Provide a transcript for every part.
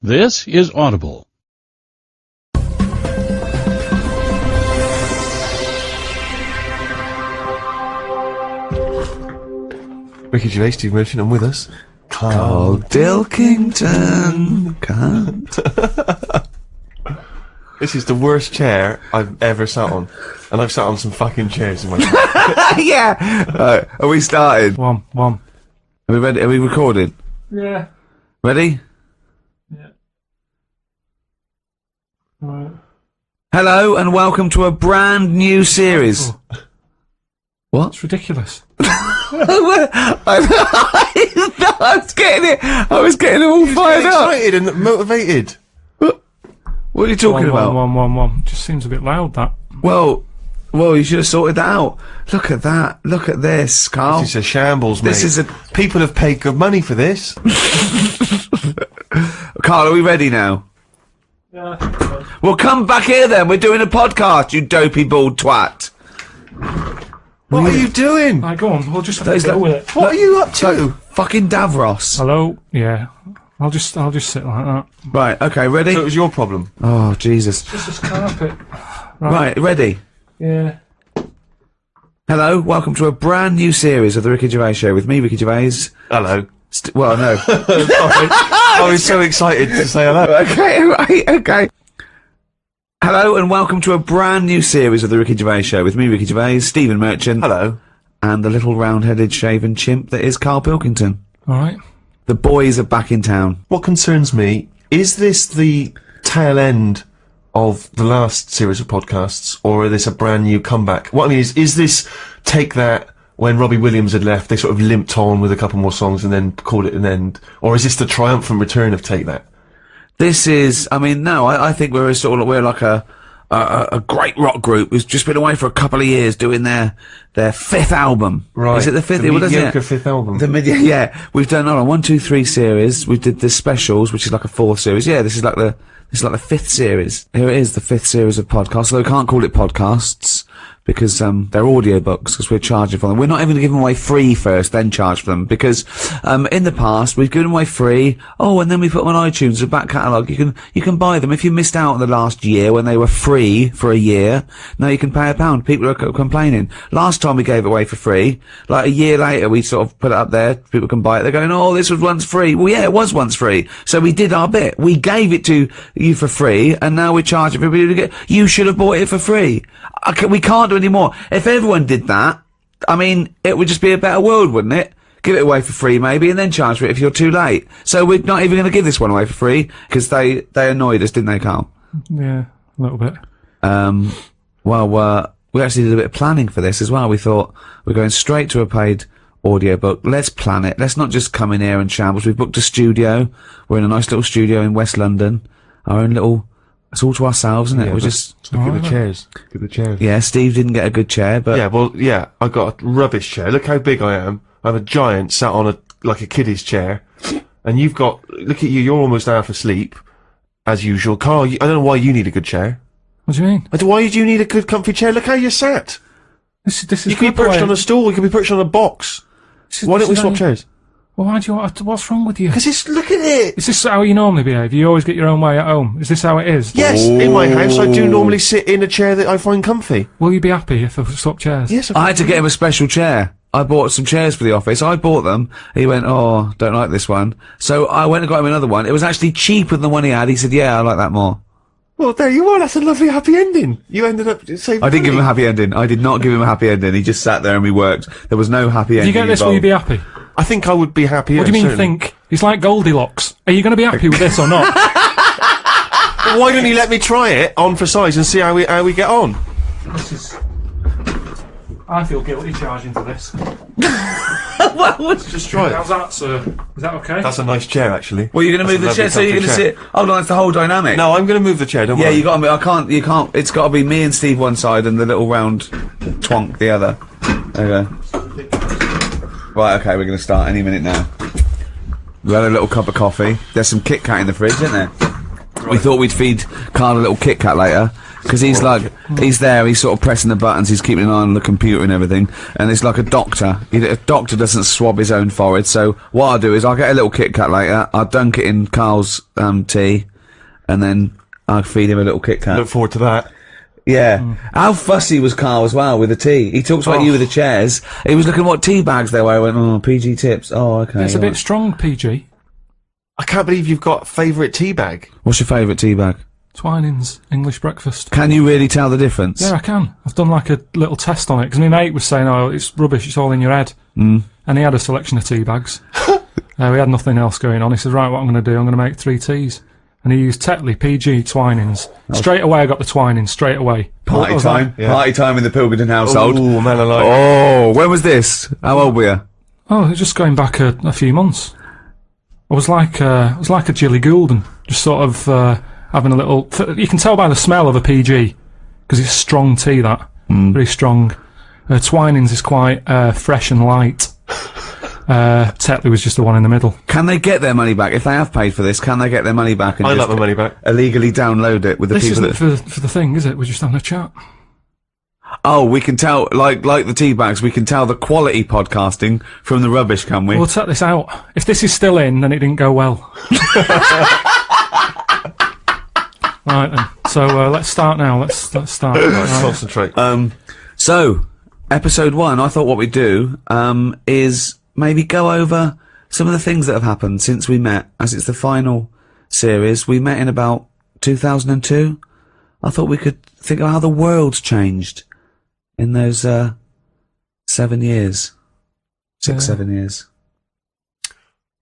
This is Audible. Ricky Gervais, Steve Merchant, and with us, Carl Dilkington. Cunt. This is the worst chair I've ever sat on, and I've sat on some fucking chairs in my life. Yeah. Right, are we started? One. Are we ready? Are we recorded? Yeah. Ready? Yeah. Right. Hello and welcome to a brand new series. What? It's ridiculous. I was getting it all fired up. Excited and motivated. What are you talking about? One. Just seems a bit loud, that. Well, you should have sorted that out. Look at that. Look at this, Carl. This is a shambles, mate. This is a... People have paid good money for this. Carl, are we ready now? Yeah. Well, come back here then. We're doing a podcast, you dopey bald twat. What are you doing? Right, go on. We'll just Those go that- with it. What are you up to? Fucking Davros. Hello? Yeah. I'll just sit like that. Right, okay, ready? So it was your problem. Oh, Jesus. Just this carpet. Right, ready? Yeah. Hello, welcome to a brand new series of the Ricky Gervais Show with me, Ricky Gervais. Hello. Well, no. Sorry. I was so excited to say hello. Okay, right, okay. Hello and welcome to a brand new series of the Ricky Gervais Show with me, Ricky Gervais, Stephen Merchant, Hello. and the little round-headed shaven chimp that is Carl Pilkington. Alright. The boys are back in town. What concerns me, is this the tail end of the last series of podcasts, or is this a brand new comeback? What I mean is this Take That, when Robbie Williams had left, they sort of limped on with a couple more songs and then called it an end? Or is this the triumphant return of Take That? This is, I mean, no, I think we're like a great rock group who's just been away for a couple of years doing their fifth album. Right. Is it the fifth? The What is mediocre it? fifth album. Yeah. We've done, 1, 2, 3 series. We did the specials, which is like a 4th series. Yeah, this is like the 5th series. Here it is, the 5th series of podcasts. Although we can't call it podcasts because they're audiobooks, because we're charging for them. We're not even going to give them away free first, then charge for them, because in the past we've given them away free. Oh, and then we put them on iTunes, the back catalogue. You can buy them if you missed out on the last year when they were free for a year. Now you can pay £1. People are complaining. Last time we gave it away for free, like a year later, we sort of put it up there. People can buy it. They're going, oh, this was once free. Well, yeah, it was once free. So we did our bit. We gave it to you for free, and now we're charging for people to get. You should have bought it for free. We can't do any more. If everyone did that, I mean, it would just be a better world, wouldn't it? Give it away for free, maybe, and then charge for it if you're too late. So we're not even going to give this one away for free, because they annoyed us, didn't they, Carl? Yeah, a little bit. We actually did a bit of planning for this as well. We thought we're going straight to a paid audiobook. Let's plan it. Let's not just come in here and shambles. We've booked a studio. We're in a nice little studio in West London. Our own little... It's all to ourselves, isn't it? Yeah, We're just... Look at the chairs. Look at the chairs. Yeah, Steve didn't get a good chair, but... Yeah, well, yeah, I got a rubbish chair. Look how big I am. I'm a giant sat on like a kiddie's chair. And you've got... Look at you, you're almost half asleep, as usual. Carl, I don't know why you need a good chair. What do you mean? Why do you need a good comfy chair? Look how you're sat. This is You could be perched on a stool, you could be perched on a box. Why don't we swap chairs? Well, why do you want... What's wrong with you? Because look at it! Is this how you normally behave? You always get your own way at home? Is this how it is? Yes, in my house I do normally sit in a chair that I find comfy. Will you be happy if I swap chairs? Yes, I had to get him a special chair. I bought some chairs for the office. I bought them. He went, oh, don't like this one. So I went and got him another one. It was actually cheaper than the one he had. He said, yeah, I like that more. Well, there you are. That's a lovely happy ending. You ended up saving I didn't give him a money. happy ending. I did not give him a happy ending. He just sat there and we worked. There was no happy ending. If you get this, will you be happy? I think I would be happier. What do you mean certainly. think? It's like Goldilocks. Are you going to be happy with this or not? Well, why don't you let me try it on for size and see how we get on? This is... I feel guilty charging for this. Well, Just try it. How's that, sir? Is that okay? That's a nice chair, actually. well, you're going to move the That's a chair, so you're lovely going to comfy sit... Hold on, it's the whole dynamic. No, I'm going to move the chair. Don't Yeah, worry. you got to... you can't... It's got to be me and Steve one side and the little round twonk the other. There you go. Right, okay, we're going to start any minute now. We had a little cup of coffee. There's some Kit Kat in the fridge, isn't there? We thought we'd feed Carl a little Kit Kat later. Because he's there, he's sort of pressing the buttons, he's keeping an eye on the computer and everything, and it's like a doctor. A doctor doesn't swab his own forehead, so what I'll do is I'll get a little Kit Kat later, I'll dunk it in Carl's tea, and then I'll feed him a little Kit Kat. Look forward to that. Yeah. How fussy was Carl as well with the tea? He talks about you with the chairs. He was looking at what tea bags there were. I went, oh, PG tips. Oh, okay. It's a bit strong, PG. I can't believe you've got a favourite tea bag. What's your favourite tea bag? Twinings, English breakfast. Can you really tell the difference? Yeah, I can. I've done like a little test on it, because my mate was saying, oh, it's rubbish, it's all in your head. And he had a selection of tea bags. We had nothing else going on. He said, right, what I'm going to do, I'm going to make 3 teas. And he used Tetley, PG, Twinings. Straight away I got the Twinings, straight away. Party time. Yeah. Party time in the Pilkington household. Oh, man, I like it. Oh, when was this? How old were you? Oh, it's just going back a few months. I was like a Jilly Goulden, just sort of having a little. You can tell by the smell of a PG, because it's strong tea. That very strong. Twinings is quite fresh and light. Tetley was just the one in the middle. Can they get their money back if they have paid for this? Can they get their money back and I'd just like my money back. illegally download it with the This people isn't that? for the thing, is it? We're just having a chat. Oh, we can tell, like the tea bags, we can tell the quality podcasting from the rubbish, can we? We'll take this out. If this is still in, then it didn't go well. Right then. So let's start now. Let's start. Let's Right. concentrate. So, episode 1, I thought what we'd do, is maybe go over some of the things that have happened since we met, as it's the final series. We met in about 2002. I thought we could think of how the world's changed in those 7 years. 7 years.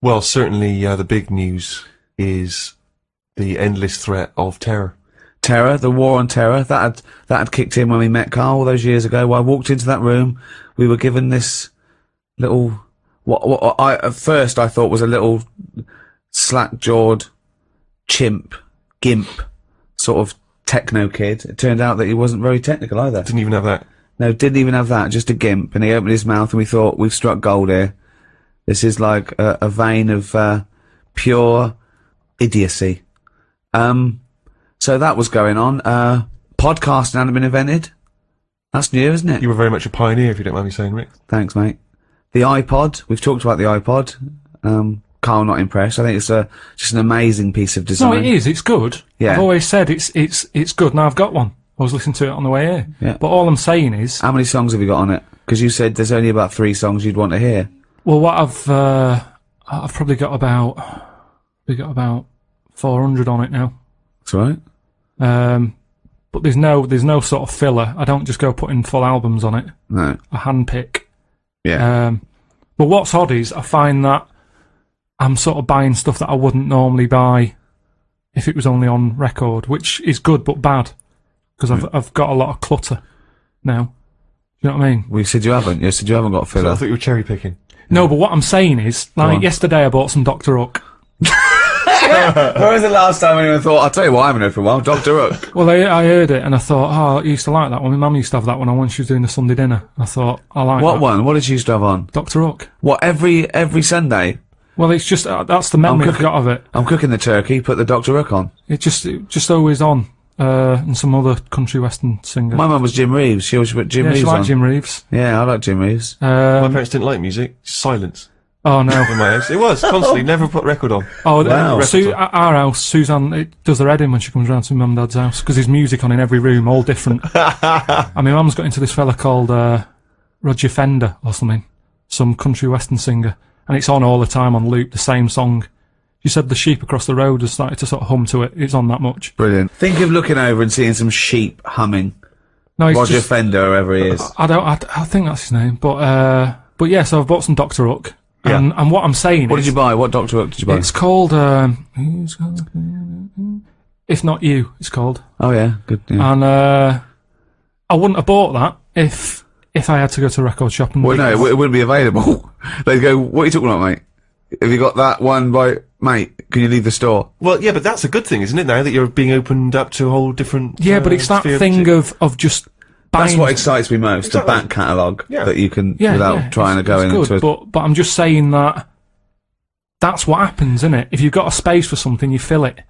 Well, certainly the big news is the endless threat of terror. Terror, the war on terror, that had kicked in when we met Carl all those years ago. When I walked into that room, we were given this little, what I at first I thought was a little slack-jawed gimp sort of techno kid. It turned out that he wasn't very technical either. Didn't even have that. No, didn't even have that, just a gimp. And he opened his mouth and we thought, we've struck gold here. This is like a vein of pure idiocy. So that was going on. Podcasting hadn't been invented. That's new, isn't it? You were very much a pioneer, if you don't mind me saying, Rick. Thanks, mate. The iPod, we've talked about the iPod. Carl not impressed. I think it's just an amazing piece of design. No, it is. It's good. Yeah. I've always said it's good. Now I've got one. I was listening to it on the way here. Yeah. But all I'm saying is, How many songs have you got on it? Because you said there's only about 3 songs you'd want to hear. well, what I've probably got about 400 on it now. That's right. But there's no sort of filler. I don't just go putting full albums on it. No. I handpick. Yeah. But what's odd is I find that I'm sort of buying stuff that I wouldn't normally buy if it was only on record, which is good but bad, because I've got a lot of clutter now. You know what I mean? We said you haven't. You said you haven't got a So filler. I thought you were cherry picking. No, but what I'm saying is, Go like on. yesterday I bought some Dr. Hook. When was the last time anyone thought, I'll tell you what I haven't heard for a while, Dr. Hook? Well, I heard it and I thought, oh, I used to like that one. My mum used to have that one on when she was doing the Sunday dinner. I thought, I like What that. one? What did you used to have on? Dr. Hook. What, every Sunday? Well, it's just, that's the memory I've got of it. I'm cooking the turkey, put the Dr. Hook on. It just always on. And some other country western singer. My mum was Jim Reeves. She always put Jim yeah, Reeves she liked on. Jim Reeves. Yeah, I like Jim Reeves. My parents didn't like music. Just silence Oh no. in my house. It was constantly. Never put record on. Oh, Wow. at our house, Suzanne it does her head in when she comes round to mum and dad's house, because there's music on in every room, all different. And my mum's got into this fella called Roger Fender or something, some country western singer, and it's on all the time on loop, the same song. She said the sheep across the road has started to sort of hum to it. It's on that much. Brilliant. Think of looking over and seeing some sheep humming. No, it's Roger just, Fender, whoever he is. I think that's his name, but yeah. So I've bought some Dr. Hook, Yeah. and what I'm saying What is, did you buy? What Dr. Hook did you buy? it's called If Not You. It's called. Oh yeah, good. Yeah. And I wouldn't have bought that if I had to go to a record shop and. Well, no, it wouldn't be available. They'd go, what are you talking about, mate? Have you got that one by... Mate, can you leave the store? Well, yeah, but that's a good thing, isn't it? Now that you're being opened up to a whole different. Yeah, but it's that sphere of thing music. of just buying. That's what excites me most, Exactly. the back catalogue Yeah. that you can, yeah, without yeah, trying to it's- go it's into good, but I'm just saying that that's what happens, isn't it? If you've got a space for something, you fill it,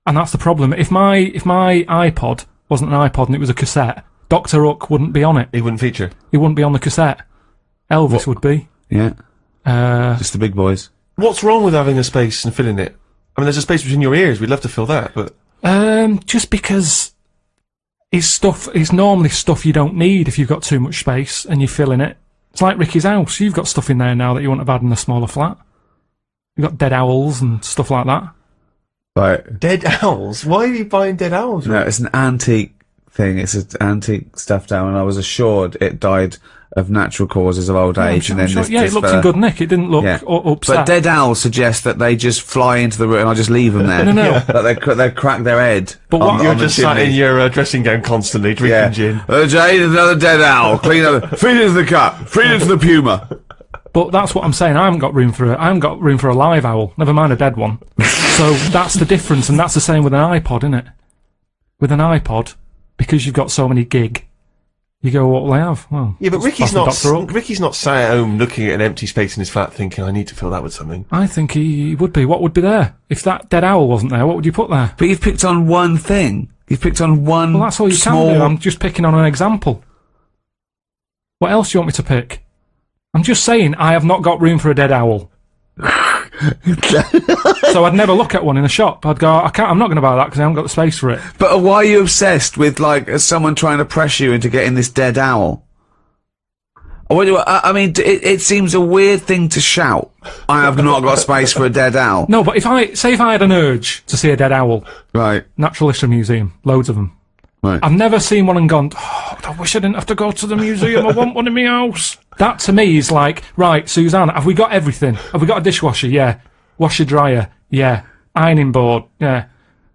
and that's the problem. If my iPod wasn't an iPod and it was a cassette, Dr. Hook wouldn't be on it. He wouldn't feature. He wouldn't be on the cassette. Elvis would be. Yeah. Just the big boys. What's wrong with having a space and filling it? I mean, there's a space between your ears. We'd love to fill that, but Just because it's normally stuff you don't need if you've got too much space and you're filling it. It's like Ricky's house. You've got stuff in there now that you wouldn't have had in a smaller flat. You've got dead owls and stuff like that. Right. dead owls. Why are you buying dead owls? No, it's an antique thing. It's an antique stuffed owl, and I was assured it died of natural causes of old age. And then it looked in good nick. It didn't look upset. But dead owls suggest that they just fly into the room and I just leave them there. No. That they crack their head. But what, You're just sat in your dressing gown constantly drinking gin. Jane, another dead owl. Clean up. Feed it to the cat. Feed it to the puma. But that's what I'm saying. I haven't got room for a live owl. Never mind a dead one. So that's the difference, and that's the same with an iPod, isn't it? With an iPod, because you've got so many gig, you go, what will I have? Well, yeah, but Ricky's Dr. Hook. not sat at home looking at an empty space in his flat thinking, I need to fill that with something. I think he would be. What would be there? If that dead owl wasn't there, what would you put there? But you've picked on one thing. You've picked on one. Well, that's all you small... can do. I'm just picking on an example. What else do you want me to pick? I'm just saying I have not got room for a dead owl. So I'd never look at one in a shop. I'd go, I'm not going to buy that because I haven't got the space for it. But why are you obsessed with, like, someone trying to pressure you into getting this dead owl? I mean, it seems a weird thing to shout. I have not got space for a dead owl. No, but if I had an urge to see a dead owl, right? Natural History Museum, loads of them. Right. I've never seen one and gone, oh, I wish I didn't have to go to the museum. I want one in my house. That to me is like, right, Suzanne, have we got everything? Have we got a dishwasher? Yeah. Washer dryer? Yeah. Ironing board? Yeah.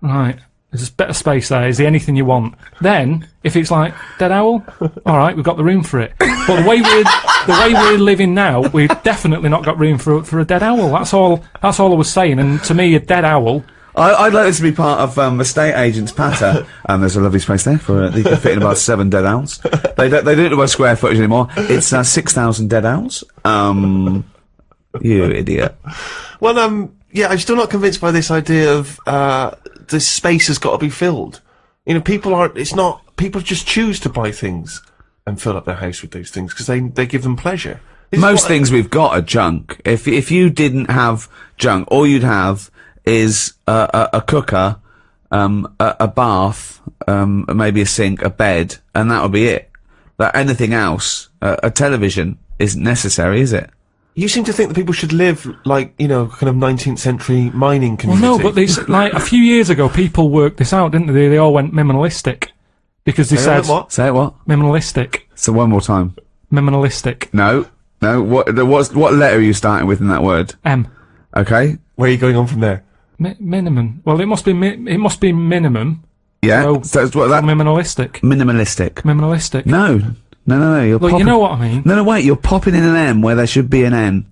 Right. There's a bit of space there. Is there anything you want? Then, if it's like, dead owl? Alright, we've got the room for it. But the way we're living now, we've definitely not got room for a dead owl. That's all I was saying. And to me, a dead owl... I'd like this to be part of estate agent's patter, and there's a lovely space there for you can fit in about 7 dead owls. They don't do it by square footage anymore. It's 6,000 dead owls. You idiot. Well, yeah, I'm still not convinced by this idea of this space has got to be filled. You know, people just choose to buy things and fill up their house with those things because they give them pleasure. Most things we've got are junk. If you didn't have junk, all you'd have is a cooker, a bath, maybe a sink, a bed, and that would be it. That anything else, a television, isn't necessary, is it? You seem to think that people should live like, you know, kind of 19th century mining community. Well, no, but like a few years ago, people worked this out, didn't they? They all went minimalistic because they said what? Say it what? Minimalistic. So one more time. Minimalistic. No. What letter are you starting with in that word? M. Okay. Where are you going on from there? Minimum. Well, it must be minimum. Yeah. So it's what that minimalistic. Minimalistic. Minimalistic. No. You're Look, you know what I mean. No, wait. You're popping in an M where there should be an N.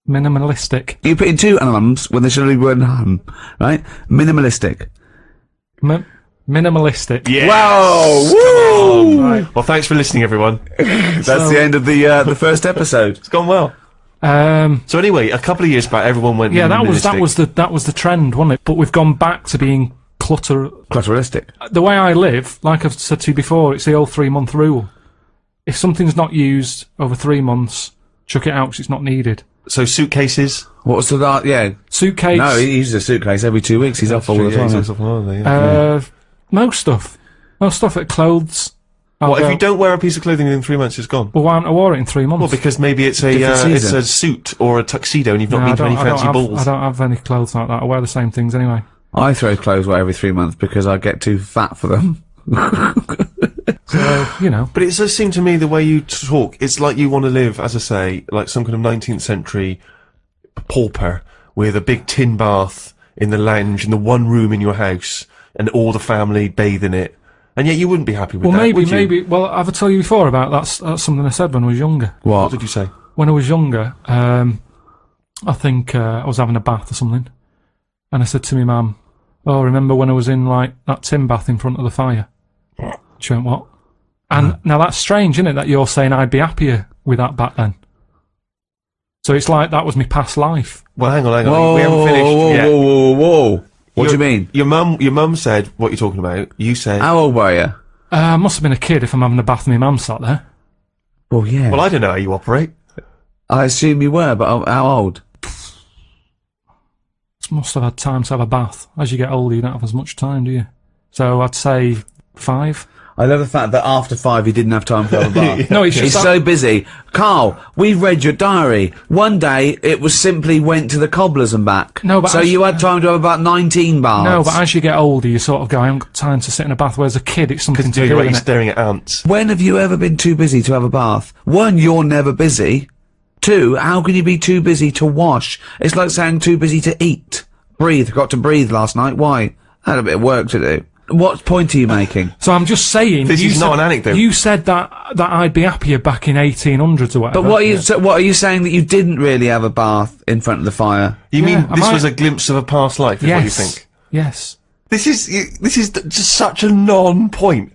Minimalistic. You put in 2 M's when there should only be one M, right? Minimalistic. Minimalistic. Yes. Wow! Woo! Right. Well, thanks for listening, everyone. That's the end of the first episode. It's gone well. So anyway, a couple of years back, everyone went. Yeah, that was the trend, wasn't it? But we've gone back to being clutteristic. The way I live, like I've said to you before, it's the old 3-month rule. If something's not used over 3 months, chuck it out because it's not needed. So suitcases. What's the that? Yeah, suitcase. No, he uses a suitcase every 2 weeks. He's off all the time. He's off all the time, most stuff, like clothes. What if you don't wear a piece of clothing in 3 months? It's gone. Well, why haven't I wore it in 3 months? Well, because maybe it's a suit or a tuxedo, and you've not been to any fancy balls. I don't have any clothes like that. I wear the same things anyway. I throw clothes away every 3 months because I get too fat for them. So, you know. But it does seem to me the way you talk, it's like you want to live, as I say, like some kind of 19th century pauper with a big tin bath in the lounge in the one room in your house and all the family bathe in it. And yet you wouldn't be happy with that, would you? Maybe. Well, I've told you before about that's something I said when I was younger. What did you say? When I was younger, I think I was having a bath or something, and I said to my mum, "Oh, remember when I was in like that tin bath in front of the fire?" She went, "What?" And now that's strange, isn't it? That you're saying I'd be happier with that back then. So it's like that was my past life. Well, hang on. Whoa, we haven't finished yet. Whoa. What do you mean? Your mum said what you're talking about. You said. How old were you? I must have been a kid if I'm having a bath and my mum sat there. Well, yeah. Well, I don't know how you operate. I assume you were, but how old? Must have had time to have a bath. As you get older, you don't have as much time, do you? So I'd say 5. I love the fact that after 5 you didn't have time to have a bath. No, it's He's just so busy. Carl, we've read your diary. One day it was simply went to the cobblers and back. No, but so you had time to have about 19 baths. No, but as you get older, you sort of go, I haven't got time to sit in a bath, whereas a kid, it's something to do, You're innit? staring at ants. When have you ever been too busy to have a bath? 1, you're never busy. 2, how can you be too busy to wash? It's like saying too busy to eat. Breathe. Got to breathe last night. Why? I had a bit of work to do. What point are you making? So I'm just saying... This is not an anecdote. You said that I'd be happier back in 1800s or whatever. But what are you saying, that you didn't really have a bath in front of the fire? You mean Yeah, this was a glimpse of a past life, is what you think? Yes. This is just such a non-point.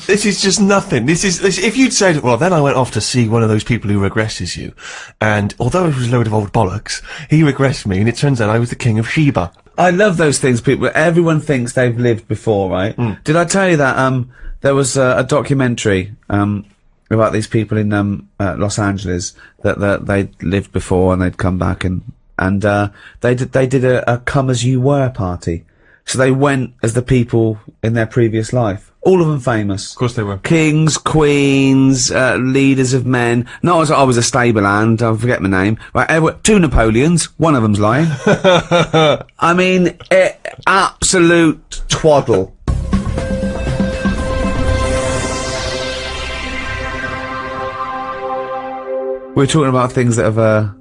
This is just nothing. If you'd said, well, then I went off to see one of those people who regresses you, and although it was a load of old bollocks, he regressed me, and it turns out I was the king of Sheba. I love those things. Everyone thinks they've lived before, right? Did I tell you that there was a documentary about these people in Los Angeles that they'd lived before and they'd come back and they did a come as you were party. So they went as the people in their previous life. All of them famous. Of course they were. Kings, queens, leaders of men. Not as I was a stable hand, I forget my name. Right, 2 Napoleons, one of them's lying. I mean, absolute twaddle. We're talking about things that have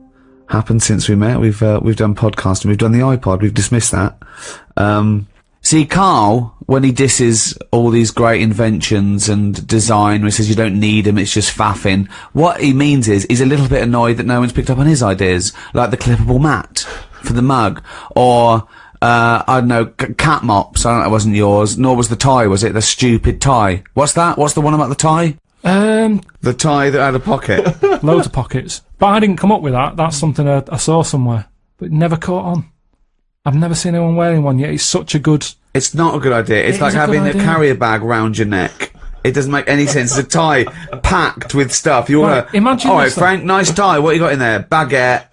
happened since we met. We've done podcasting, we've done the iPod, we've dismissed that. See, Carl, when he disses all these great inventions and design, when he says you don't need them, it's just faffing, what he means is he's a little bit annoyed that no one's picked up on his ideas, like the clippable mat for the mug, or, I don't know, cat mops. I don't know, it wasn't yours, nor was the tie, was it? The stupid tie. What's that? What's the one about the tie? The tie that had a pocket. Loads of pockets. But I didn't come up with that. That's something I saw somewhere. But it never caught on. I've never seen anyone wearing one yet. It's such a good... It's not a good idea. It's like having a carrier bag round your neck. It doesn't make any sense. It's a tie packed with stuff. You want to... Imagine Alright, this, Frank, nice tie. What you got in there? Baguette.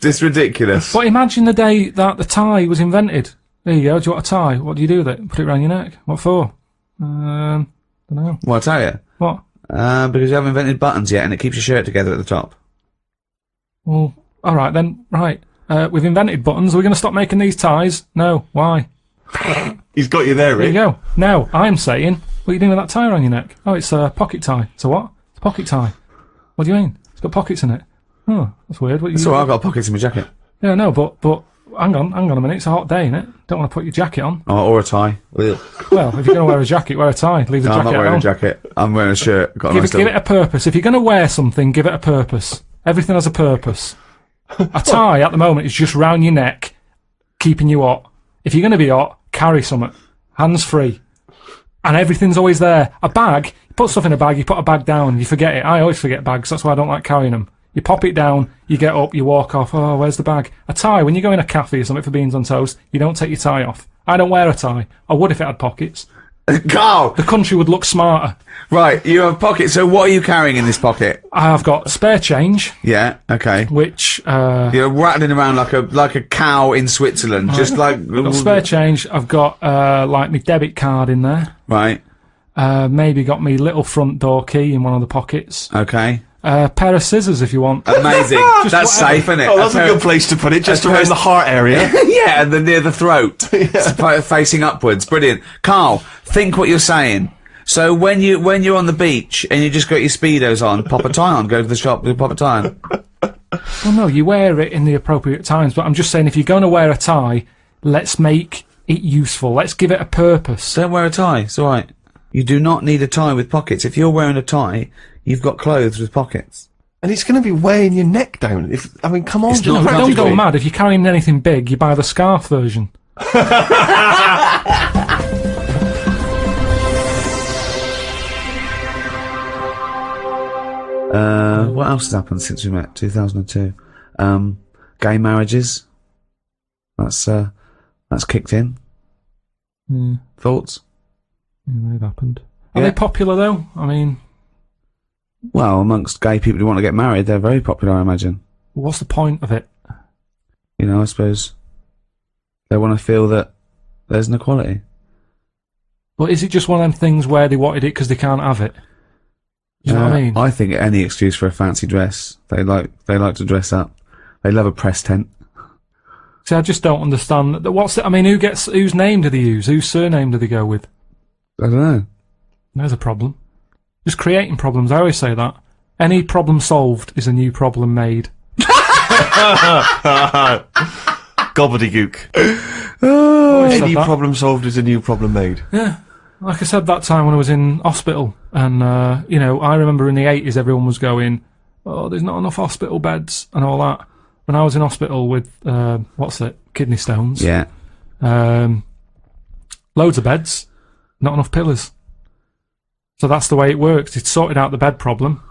It's ridiculous. But imagine the day that the tie was invented. There you go. Do you want a tie? What do you do with it? Put it around your neck. What for? Don't know. Well, I'll tell you. What? Because you haven't invented buttons yet and it keeps your shirt together at the top. Well, alright then. Right. We've invented buttons. Are we going to stop making these ties? No. Why? He's got you there, There Rick. you go. Now, I'm saying, what are you doing with that tie around your neck? Oh, it's a pocket tie. It's a what? It's a pocket tie. What do you mean? It's got pockets in it. Oh, that's weird. What That's all right, I've got pockets in my jacket. Yeah, no, but hang on a minute. It's a hot day, innit? Don't want to put your jacket on. Oh, or a tie. Well, if you're going to wear a jacket, wear a tie. Leave the No, I'm jacket not at wearing home. a jacket. I'm wearing a shirt. Got a Give nice it a purpose. If you're going to wear something, give it a purpose. Everything has a purpose. A tie at the moment is just round your neck, keeping you hot. If you're going to be hot, carry something. Hands free. And everything's always there. A bag, you put stuff in a bag, you put a bag down, you forget it. I always forget bags, that's why I don't like carrying them. You pop it down, you get up, you walk off, oh, where's the bag? A tie, when you go in a cafe or something for beans on toast, you don't take your tie off. I don't wear a tie. I would if it had pockets. Carl! The country would look smarter. Right, you have pockets, so what are you carrying in this pocket? I've got spare change, Yeah, okay. which, You're rattling around like a cow in Switzerland, just like... I've got spare change, I've got, like, my debit card in there. Right, Maybe got me little front door key in one of the pockets. okay. Pair of scissors if you want. Amazing. That's whatever. safe, isn't it? Oh, that's a good place to put it, just around the heart area. Yeah, and near the throat. Facing upwards. Brilliant. Carl, think what you're saying. So when you're on the beach and you just got your Speedos on, pop a tie on, go to the shop, pop a tie on. Well, no, you wear it in the appropriate times, but I'm just saying if you're going to wear a tie, let's make it useful. Let's give it a purpose. Don't wear a tie, it's alright. You do not need a tie with pockets. If you're wearing a tie, you've got clothes with pockets. And it's going to be weighing your neck down. I mean, come on. It's not Don't practical. go mad. If you're carrying anything big, you buy the scarf version. What else has happened since we met? 2002. Gay marriages. That's kicked in. Thoughts? Yeah, they've happened. Are they popular though? I mean, well, amongst gay people who want to get married, they're very popular, I imagine. what's the point of it? You know, I suppose they want to feel that there's an equality. Well, is it just one of them things where they wanted it because they can't have it? Do you know what I mean? I think any excuse for a fancy dress. They like to dress up. They love a press tent. See, I just don't understand. I mean, whose name do they use? Whose surname do they go with? I don't know. There's a problem. Just creating problems. I always say that. Any problem solved is a new problem made. Gobbledygook. Any problem solved is a new problem made. Yeah. Like I said that time when I was in hospital, and, you know, I remember in the 80s everyone was going, oh, there's not enough hospital beds and all that. When I was in hospital with, kidney stones. Yeah. Loads of beds, not enough pillars. So that's the way it works. It's sorted out the bed problem.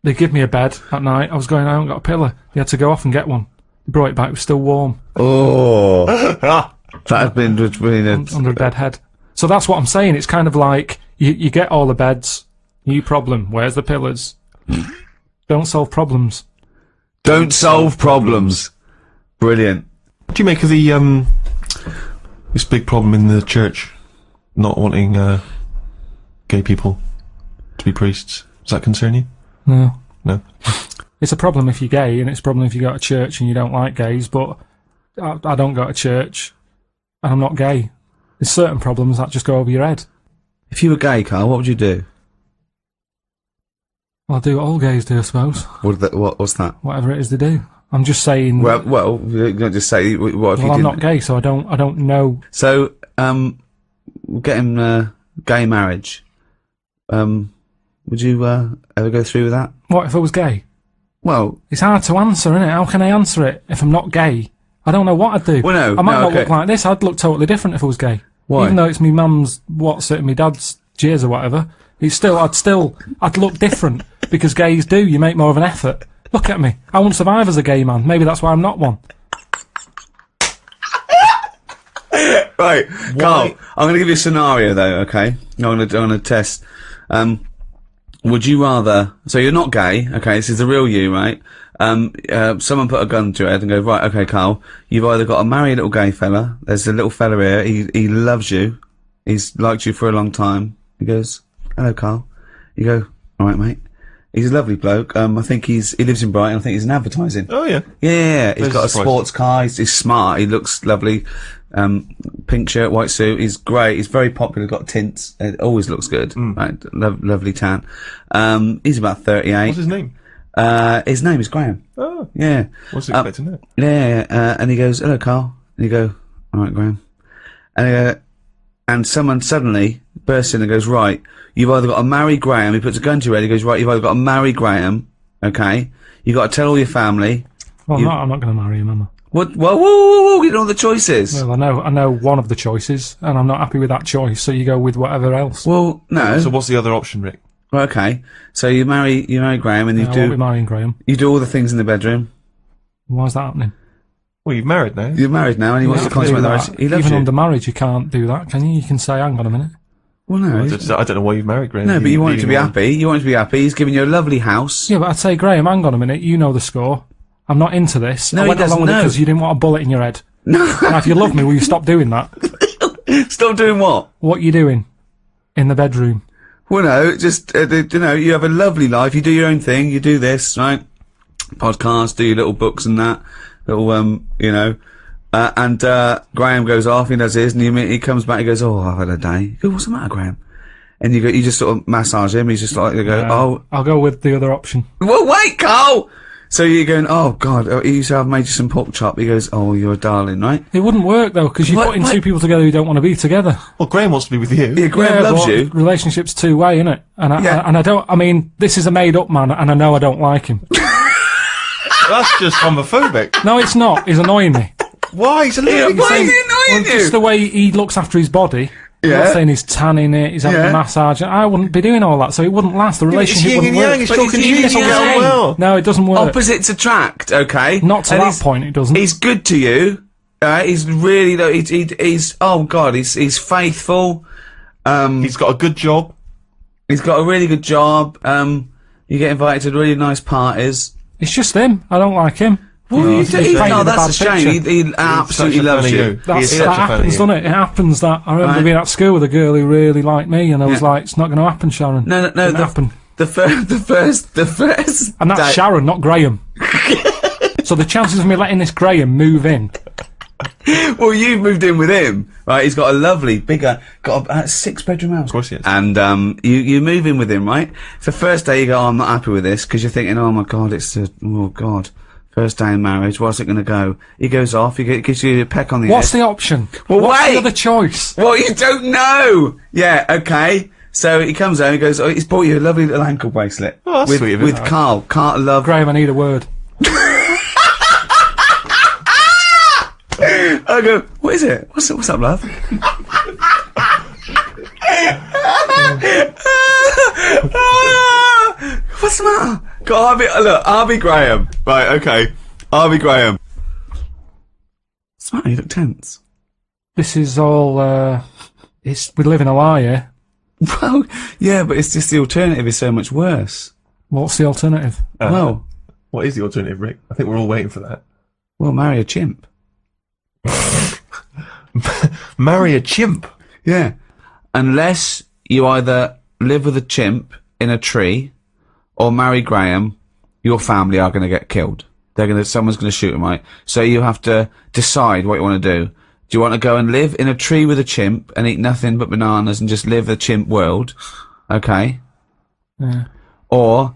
They give me a bed at night. I was going, I haven't got a pillar. They had to go off and get one. They brought it back. It was still warm. Oh. That has been brilliant. Under a dead head. So that's what I'm saying. It's kind of like, you get all the beds. New problem. Where's the pillars? Don't solve problems. Don't solve problems. Brilliant. What do you make of the this big problem in the church not wanting gay people to be priests? Does that concern you? No. No. It's a problem if you're gay, and it's a problem if you go to church and you don't like gays, but I don't go to church, and I'm not gay. There's certain problems that just go over your head. If you were gay, Carl, what would you do? Well, I do what all gays do, I suppose. What's that? Whatever it is they do. I'm just saying... Well, you don't just say, what if you didn't? I'm not gay, so I don't know. So, getting gay marriage, would you ever go through with that? What if I was gay? Well... It's hard to answer, isn't it? How can I answer it if I'm not gay? I don't know what I'd do. Well, no, I might not look like this. I'd look totally different if I was gay. Why? Even though it's me mum's and my dad's jizz or whatever, I'd look different because gays do. You make more of an effort. Look at me. I won't survive as a gay man. Maybe that's why I'm not one. Right, Carl, I'm going to give you a scenario though, okay? I'm going to test. Would you rather, so you're not gay, okay, this is the real you, right? Someone put a gun to your head and go, right, okay, Carl, you've either got to marry a little gay fella, there's a little fella here, he loves you, he's liked you for a long time. He goes, hello, Carl. You go, alright, mate. He's a lovely bloke. I think he lives in Brighton. I think he's in advertising. Oh, yeah. Yeah. He's got a sports car. He's smart. He looks lovely. Pink shirt, white suit. He's great. He's very popular. Got tints. It always looks good. Right. Lovely tan. He's about 38. What's his name? His name is Graham. Oh. Yeah. What's expecting that? Yeah. And he goes, hello, Carl. And you go, alright, Graham. And someone suddenly bursts in and goes, right, you've either got to marry Graham. He puts a gun to your head. He goes, right, you've either got to marry Graham, okay? You've got to tell all your family. Well, I'm not going to marry him, am I? What? Whoa, you know the choices. Well, I know one of the choices, and I'm not happy with that choice, so you go with whatever else. Well, no. So what's the other option, Rick? Well, okay. So you marry Graham and I won't be marrying Graham. You do all the things in the bedroom. Why is that happening? Well, you're married now. You're married now and he wants to consummate the marriage. He loves Even you. under marriage, you can't do that, can you? You can say, hang on a minute. Well, no. I don't know why you've married Graham. No, but you want him to be happy. You want him to be happy. He's giving you a lovely house. Yeah, but I'd say, Graham, hang on a minute. You know the score. I'm not into this. No, I went along with it because you didn't want a bullet in your head. No. Now, if you love me, will you stop doing that? Stop doing what? What you doing in the bedroom? Well, no, just, you have a lovely life. You do your own thing. You do this, right? Podcast, do your little books and that. Little, and Graham goes off, he does his, and he comes back, he goes, oh, I've had a day. You go, what's the matter, Graham? And you just sort of massage him, he's just like, oh. I'll go with the other option. Well, wait, Carl! So you're going, oh, God, he used to have made you some pork chop. He goes, oh, you're a darling, right? It wouldn't work, though, because you're putting two people together who don't want to be together. Well, Graham wants to be with you. Yeah, Graham loves you. Relationship's two-way, isn't it? And this is a made-up man, and I know I don't like him. That's just homophobic. No, it's not. He's annoying me. Why? He's annoying. Why is he annoying you? Just the way he looks after his body. Yeah. I'm not saying he's tanning it, he's having a massage. I wouldn't be doing all that, so it wouldn't last. The relationship wouldn't work. It's talking to you. It's well. No, it doesn't work. Opposites attract, okay? Not to that point, it doesn't. He's good to you, He's really, he's oh God, he's faithful. He's got a good job. He's got a really good job. You get invited to really nice parties. It's just him. I don't like him. Well, he's painted no, a that's bad a shame. picture. He absolutely loves you. That happens, doesn't it? It happens that I remember being at school with a girl who really liked me, and I was like, "It's not going to happen, Sharon." No, Didn't happen. The first, And that's Sharon, not Graham. So the chances of me letting this Graham move in. Well, you've moved in with him, right? He's got a lovely, bigger, got a 6-bedroom house. Of course he has. And, you move in with him, right? It's the first day you go, oh, I'm not happy with this, because you're thinking, oh my God, oh God, first day in marriage, what's it gonna go? He goes off, gives you a peck on the What's head. the option? Well, What's wait! the other choice? Well, you don't know! Yeah, okay. So he comes home, he goes, oh, he's bought you a lovely little ankle bracelet. Oh, that's sweet of him. With Carl. Carl, love. Graham, I need a word. I go, what is it? What's up, love? What's the matter? Look, Harvey Graham. Right, okay. Harvey Graham. What's the matter? You look tense. This is all, we live in a lie here. Well, yeah, but it's just the alternative is so much worse. What's the alternative? Well, What is the alternative, Rick? I think we're all waiting for that. well, marry a chimp. Marry a chimp. Yeah. Unless you either live with a chimp in a tree or marry Graham, your family are going to get killed. Someone's going to shoot him, right? So you have to decide what you want to do. Do you want to go and live in a tree with a chimp and eat nothing but bananas and just live the chimp world? Okay. Yeah. Or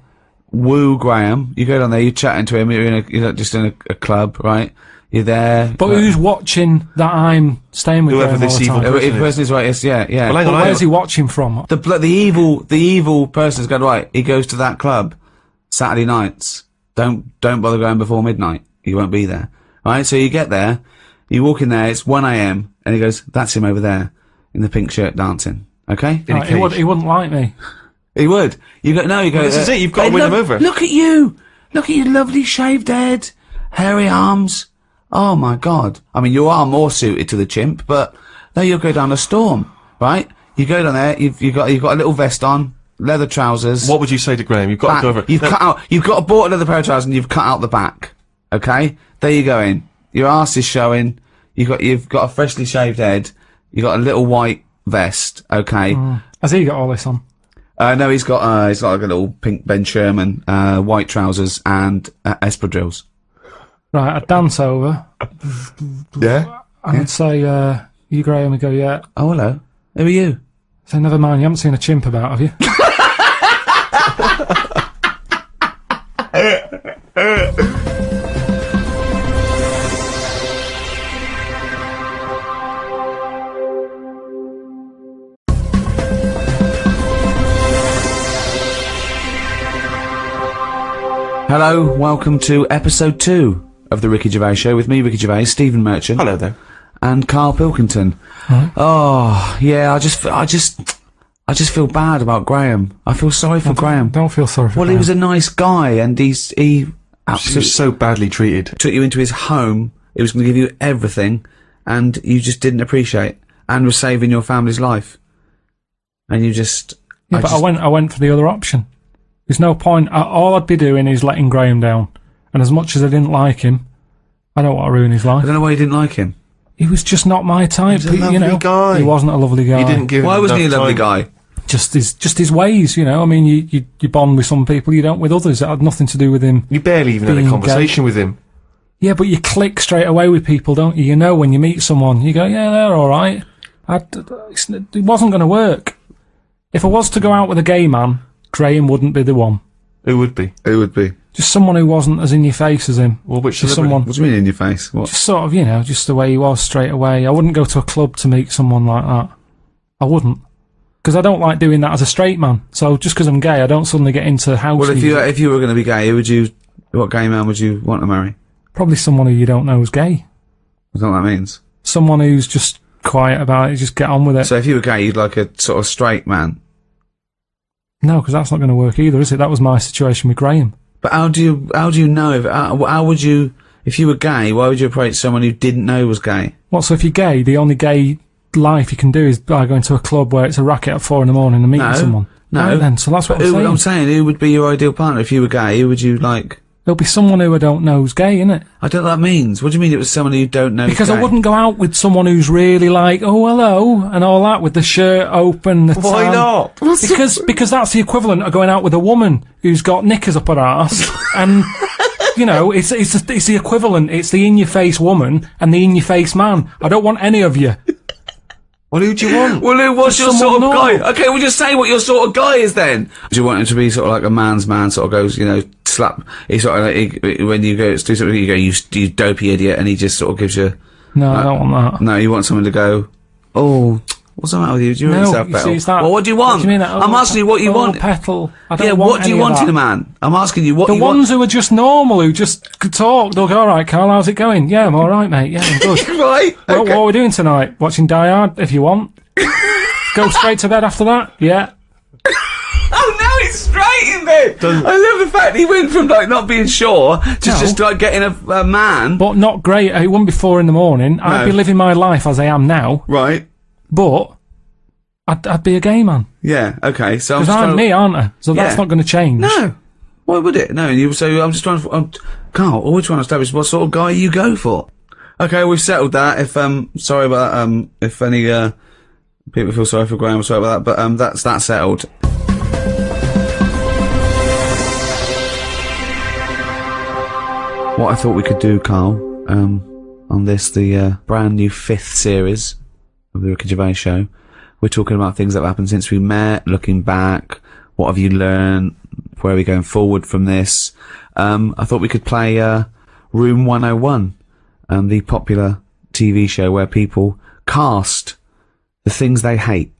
woo Graham. You go down there, you're chatting to him, you're just in a club, right? You're there. But who's watching that I'm staying with Whoever Graham all this the evil time? person If the person is right, yes, yeah. Well, hang on, Where's he watching from? The evil person's going, right, he goes to that club Saturday nights. Don't bother going before midnight. He won't be there. Right? So you get there, you walk in there, it's 1 AM, and he goes, that's him over there, in the pink shirt dancing. Okay? In a cage. He wouldn't like me. He would. You go, This is it, you've got to "Hey, win him over." Look at you! Look at your lovely shaved head, hairy arms. Oh my God. I mean, you are more suited to the chimp, but no, you'll go down a storm, right? You go down there, you've got a little vest on, leather trousers. What would you say to Graham? You've got to go over. You've got a bought leather pair of trousers and you've cut out the back. Okay? There you go in. Your arse is showing. You've got a freshly shaved head. You've got a little white vest. Okay? Has he got all this on? No, he's got like a little pink Ben Sherman, white trousers and espadrilles. Right, I'd dance over. Yeah? And I'd say, you Graham, and go, yeah. Oh, hello. Who are you? So never mind, you haven't seen a chimp about, have you? Hello, welcome to episode 2 of the Ricky Gervais Show with me, Ricky Gervais, Stephen Merchant. Hello there. And Carl Pilkington. Right. Oh, yeah, I just feel bad about Graham. I feel sorry for Graham. Don't feel sorry for Well, Graham. he was a nice guy, and he She absolutely was so badly treated. took you into his home. He was going to give you everything, and you just didn't appreciate, and was saving your family's life. And you just... Yeah, but I went for the other option. There's no point. All I'd be doing is letting Graham down. And as much as I didn't like him, I don't want to ruin his I life. don't know why you didn't like him. He was just not my type. He was a lovely you know, guy. He wasn't a lovely guy. You didn't give Why him wasn't he a enough lovely time. guy? Just his ways, you know. I mean, you bond with some people, you don't with others. It had nothing to do with him. You barely even had a Being conversation with him. Yeah, but you click straight away with people, don't you? You know when you meet someone, you go, yeah, they're all right. It wasn't going to work. If I was to go out with a gay man, Graham wouldn't be the one. Who would be? Who would be? Just someone who wasn't as in your face as him. Well, which Just celebrity? someone, What do you mean in your face? What? just sort of, you know, just the way he was straight away. I wouldn't go to a club to meet someone like that. I wouldn't. Because I don't like doing that as a straight man. So just because I'm gay, I don't suddenly get into house Well, music. if you were going to be gay, what gay man would you want to marry? Probably someone who you don't know is gay. I don't know what that means. Someone who's just quiet about it, just get on with it. So if you were gay, you'd like a sort of straight man. No, because that's not going to work either, is it? That was my situation with Graham. But how do you know if how would you If you were gay, why would you approach someone who didn't know was gay? What, so if you're gay, the only gay life you can do is by going to a club where it's a racket at 4 a.m. and meeting someone? No. Right then, so that's what I'm saying. Who would be your ideal partner if you were gay? Who would you like? There'll be someone who I don't know who's gay, innit? I don't know what that means. What do you mean it was someone who you don't know? Because is gay? I wouldn't go out with someone who's really like, oh, hello, and all that, with the shirt open, the Why tan. not? Because that's the equivalent of going out with a woman who's got knickers up her arse, and, you know, it's the equivalent. It's the in-your-face woman and the in-your-face man. I don't want any of you. Well, who do you want? Well, what's your sort of Someone guy? Okay, well, just say what your sort of guy is then. Do you want him to be sort of like a man's man, sort of goes, you know, slap, he sort of, like, when you go to do something, you go, you dopey idiot, and he just sort of gives you... No, I don't want that. No, you want someone to go, oh, what's the matter with you? Do you want yourself better? Well, what do you want? What do you mean, I'm asking you what you want. Petal. I don't Yeah, want what do you any of want that. in a man? I'm asking you what The you want. ones who are just normal, who just could talk, they'll go, alright, Carl, how's it going? Yeah, I'm alright, mate. Yeah, I'm good. Right, What okay. are we doing tonight? Watching Die Hard, if you want. Go straight to bed after that? Yeah. Oh, now it's straight in bed! I love the fact he went from, like, not being sure to just, like, getting a man. But not great. It wouldn't be 4 a.m. I'd be living my life as I am now, Right. but I'd be a gay man. Yeah, okay, so Because I'm me, aren't I? So that's Yeah. not going to change. No. Why would it? No, so I'm just trying to... Carl, all we're trying to establish what sort of guy you go for. Okay, we've settled that. If, sorry about that, if any, people feel sorry for Graham, sorry about that, but, that's settled. What I thought we could do, Carl, on this, the, brand new 5th series of the Ricky Gervais Show, we're talking about things that have happened since we met, looking back, what have you learned, where are we going forward from this. I thought we could play, Room 101, the popular TV show where people cast the things they hate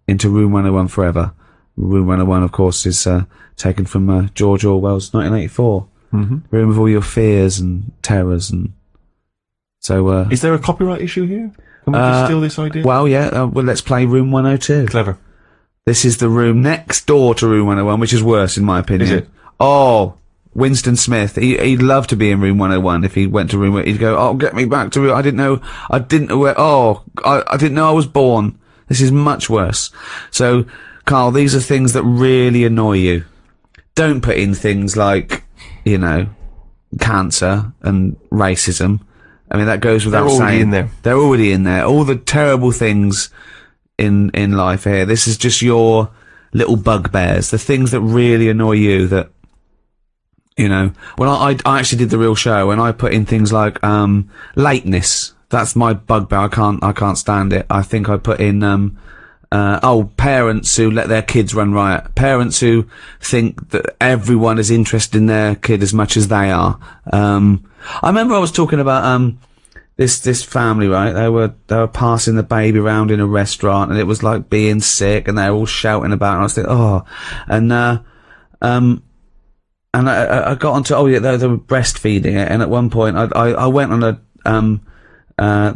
into Room 101 forever. Room 101, of course, is taken from George Orwell's 1984. Mm-hmm. Room of all your fears and terrors, and so. Is there a copyright issue here? Can we just steal this idea? Well, yeah. Well, let's play Room 102. Clever. This is the room next door to Room 101, which is worse in my opinion. Is it? Oh, Winston Smith. He'd love to be in Room 101 if he went to Room. He'd go, "Oh, get me back to Room. I didn't know I didn't know I was born." This is much worse. So, Carl, these are things that really annoy you. Don't put in things like, you know, cancer and racism. I mean, that goes without saying. They're already in there. They're already in there. All the terrible things in life here. This is just your little bugbears. The things that really annoy you that, you know, when I actually did the real show and I put in things like, lateness. That's my bugbear. I can't stand it. I think I put in, parents who let their kids run riot. Parents who think that everyone is interested in their kid as much as they are. I remember I was talking about, this family, right? They were passing the baby around in a restaurant and it was like being sick and they were all shouting about it and I was like, oh, and I got onto, oh yeah, they were breastfeeding it, and at one point I went on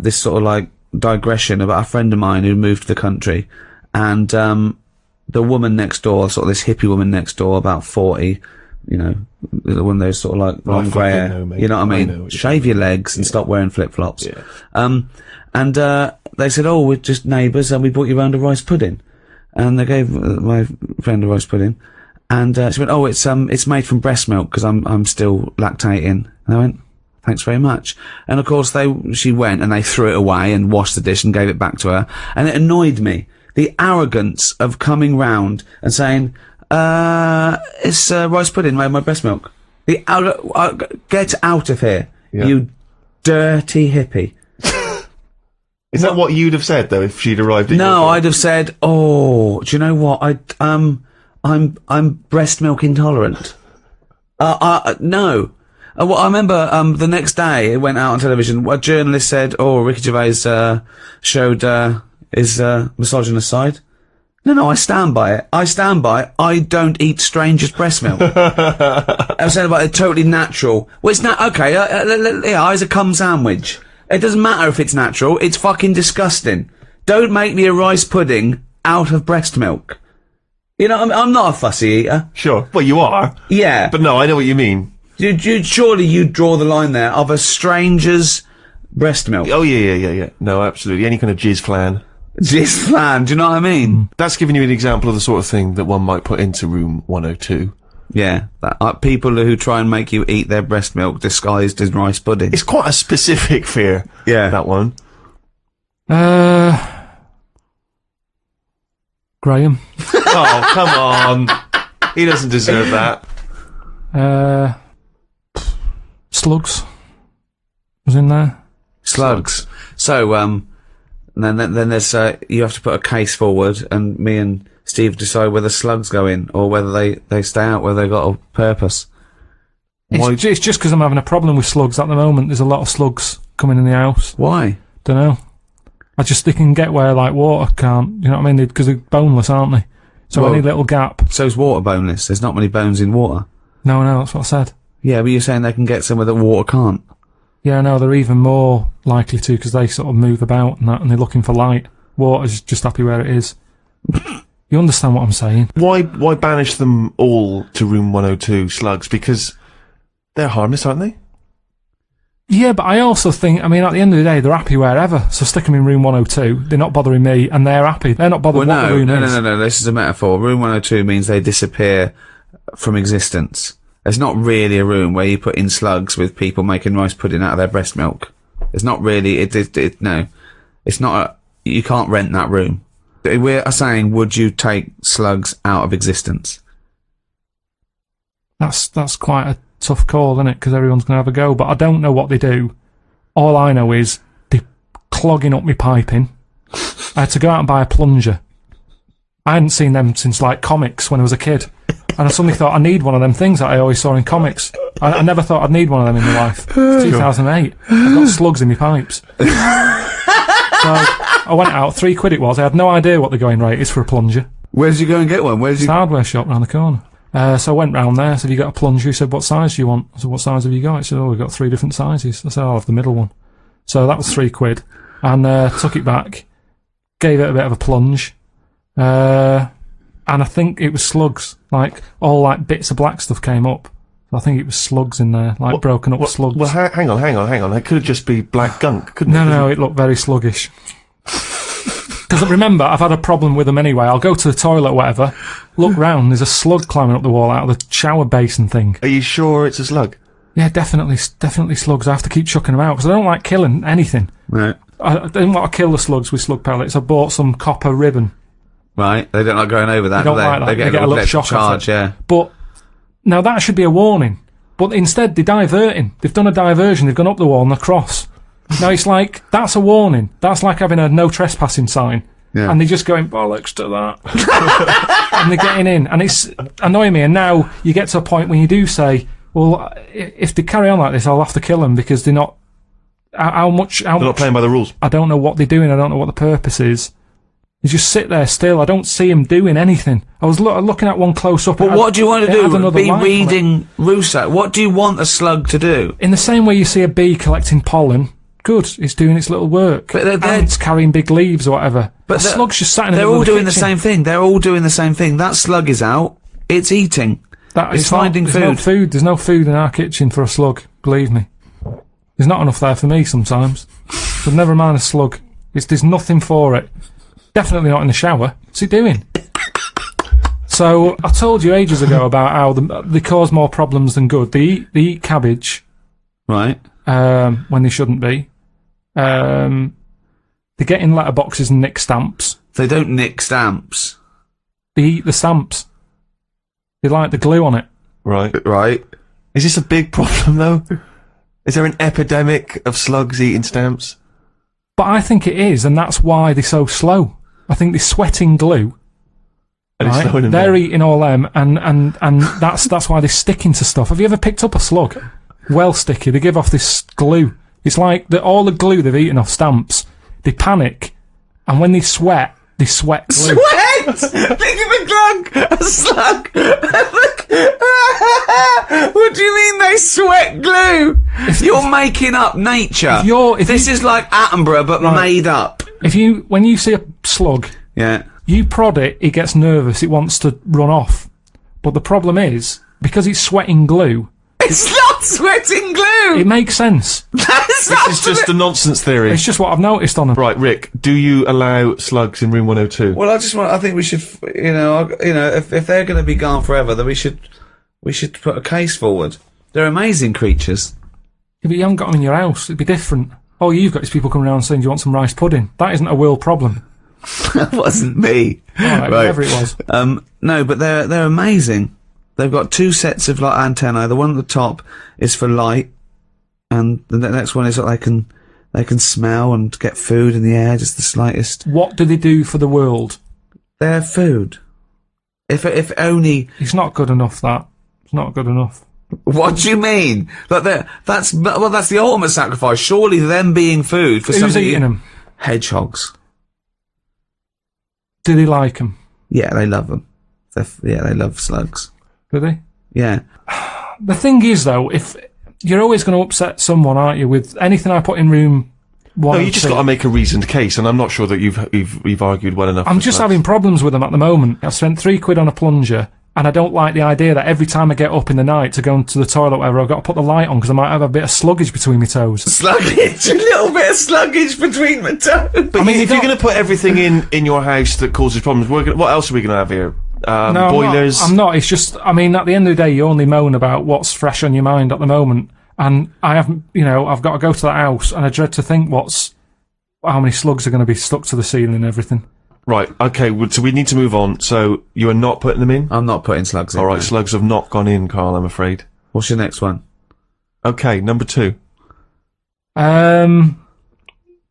this sort of like digression about a friend of mine who moved to the country, and the woman next door, sort of this hippie woman next door, about 40, you know, one of those sort of like long grey hair, you know what I mean? Shave your legs and stop wearing flip-flops. Yeah. And they said, oh, we're just neighbours and we brought you round a rice pudding. And they gave my friend a rice pudding. And she went, oh, it's made from breast milk because I'm still lactating. And I went, thanks very much. And of course she went and they threw it away and washed the dish and gave it back to her. And it annoyed me. The arrogance of coming round and saying, it's rice pudding made by breast milk. Get out of here, you dirty hippie. Is that what you'd have said though if she'd arrived at your door? I'd have said, oh, do you know what? I'm breast milk intolerant. No. Well, I remember the next day it went out on television. A journalist said, "Oh, Ricky Gervais showed his misogynist side." No, I stand by it. I don't eat strangers' breast milk. I'm saying about it totally natural. Well, it's not okay. Yeah, it's a cum sandwich. It doesn't matter if it's natural. It's fucking disgusting. Don't make me a rice pudding out of breast milk. You know, I'm not a fussy eater. Sure. Well, you are. Yeah. But no, I know what you mean. Surely you'd draw the line there of a stranger's breast milk. Oh, yeah. No, absolutely. Any kind of jizz flan. Jizz flan, do you know what I mean? That's giving you an example of the sort of thing that one might put into room 102. Yeah, people who try and make you eat their breast milk disguised as rice pudding. It's quite a specific fear. Yeah. That one. Graham. Oh, come on. He doesn't deserve that. Slugs was in there. Slugs. So, then there's, you have to put a case forward, and me and Steve decide whether slugs go in, or whether they stay out, whether they've got a purpose. It's just because I'm having a problem with slugs at the moment. There's a lot of slugs coming in the house. Why? Don't know. They can get where, like, water can't, you know what I mean? Because they're boneless, aren't they? So any little gap. So's water boneless. There's not many bones in water. No, that's what I said. Yeah, but you're saying they can get somewhere that water can't. Yeah, no, they're even more likely to, because they sort of move about and that, and they're looking for light. Water's just happy where it is. You understand what I'm saying? Why banish them all to room 102, slugs? Because they're harmless, aren't they? Yeah, but I also think, I mean, at the end of the day, they're happy wherever. So stick them in room 102. They're not bothering me, and they're happy. They're not bothered what the room is. No. This is a metaphor. Room 102 means they disappear from existence. There's not really a room where you put in slugs with people making rice pudding out of their breast milk. It's not really. No, it's not. You can't rent that room. We're saying, would you take slugs out of existence? That's quite a tough call, isn't it? Because everyone's going to have a go. But I don't know what they do. All I know is they're clogging up my piping. I had to go out and buy a plunger. I hadn't seen them since, like, comics when I was a kid. And I suddenly thought, I need one of them things that I always saw in comics. I never thought I'd need one of them in my life. It's 2008. I've got slugs in my pipes. So I went out, £3 it was. I had no idea what the going rate is for a plunger. Where did you go and get one? It's a hardware shop round the corner. So I went round there, said, have you got a plunger? He said, what size do you want? I said, what size have you got? He said, oh, we've got 3 different sizes. I said, I'll have the middle one. So that was £3. And took it back, gave it a bit of a plunge. And I think it was slugs. Like, all like bits of black stuff came up. I think it was slugs in there, like broken up slugs. Well, hang on. It could just be black gunk, couldn't it? No, it looked very sluggish. Because remember, I've had a problem with them anyway. I'll go to the toilet or whatever, look round, there's a slug climbing up the wall out of the shower basin thing. Are you sure it's a slug? Yeah, definitely slugs. I have to keep chucking them out, because I don't like killing anything. Right. I didn't want to kill the slugs with slug pellets. I bought some copper ribbon. Right, they don't like going over that, They don't like that. They get a little shock charge, yeah. But, now that should be a warning. But instead, they're diverting. They've done a diversion, they've gone up the wall and across. Now it's like, that's a warning. That's like having a no trespassing sign. Yeah. And they're just going, bollocks to that. And they're getting in. And it's annoying me. And now you get to a point when you do say, well, if they carry on like this, I'll have to kill them because they're not... They're not playing by the rules. I don't know what they're doing. I don't know what the purpose is. They just sit there still. I don't see him doing anything. I was looking at one close up. But what do you want to do? Be reading Rousseau. What do you want a slug to do? In the same way you see a bee collecting pollen, good, it's doing its little work. But ants carrying big leaves or whatever. But the slug's just sat in the middle of the kitchen. They're all doing the same thing. That slug is out. It's eating. It's finding food. There's no food in our kitchen for a slug, believe me. There's not enough there for me sometimes. But never mind a slug. There's nothing for it. Definitely not in the shower. What's it doing? So, I told you ages ago about how they cause more problems than good. They eat cabbage. Right. When they shouldn't be. They get in letterboxes and nick stamps. They don't nick stamps. They eat the stamps. They like the glue on it. Right. Is this a big problem, though? Is there an epidemic of slugs eating stamps? But I think it is, and that's why they're so slow. I think they're sweating glue. Right? They're eating all them, and that's why they're sticking to stuff. Have you ever picked up a slug? Well sticky. They give off this glue. It's like all the glue they've eaten off stamps. They panic, and when they sweat glue. Sweat! Think of a slug! What do you mean they sweat glue? You're making up nature. This is like Attenborough, but made up. When you see a slug, you prod it, it gets nervous, it wants to run off. But the problem is, because it's sweating glue... It's not Not sweating glue! It makes sense. This is just a nonsense theory. It's just what I've noticed on them. Right, Rick, do you allow slugs in room 102? Well, I think we should, if they're going to be gone forever, then we should put a case forward. They're amazing creatures. Yeah, but you haven't got them in your house. It'd be different. All you've got is people coming around saying, do you want some rice pudding? That isn't a world problem. That wasn't me. Right. Whatever it was. No, but they're amazing. They've got 2 sets of like antennae. The one at the top is for light, and the next one is that they can smell and get food in the air, just the slightest. What do they do for the world? They're food. If only. It's not good enough, that. It's not good enough. What do you mean? That's the ultimate sacrifice. Surely them being food for Who's something. eating them? Hedgehogs. Do they like them? Yeah, they love them. They love slugs. Do they? Yeah. The thing is, though, if you're always going to upset someone, aren't you? With anything I put in room 1 No, or you just 2. got to make a reasoned case, and I'm not sure that you've argued well enough. I'm for just slugs. having problems with them at the moment. I've spent £3 on a plunger, and I don't like the idea that every time I get up in the night to go into the toilet or whatever, I've got to put the light on because I might have a bit of sluggage between my toes. Sluggage, a little bit of sluggage between my toes. But if you're going to put everything in your house that causes problems, what else are we going to have here? No, boilers? I'm not. It's just, I mean, at the end of the day, you only moan about what's fresh on your mind at the moment. And I haven't, I've got to go to that house, and I dread to think how many slugs are going to be stuck to the ceiling and everything. Right, okay, so we need to move on. So, you are not putting them in? I'm not putting slugs in. Alright, slugs have not gone in, Carl, I'm afraid. What's your next one? Okay, number 2.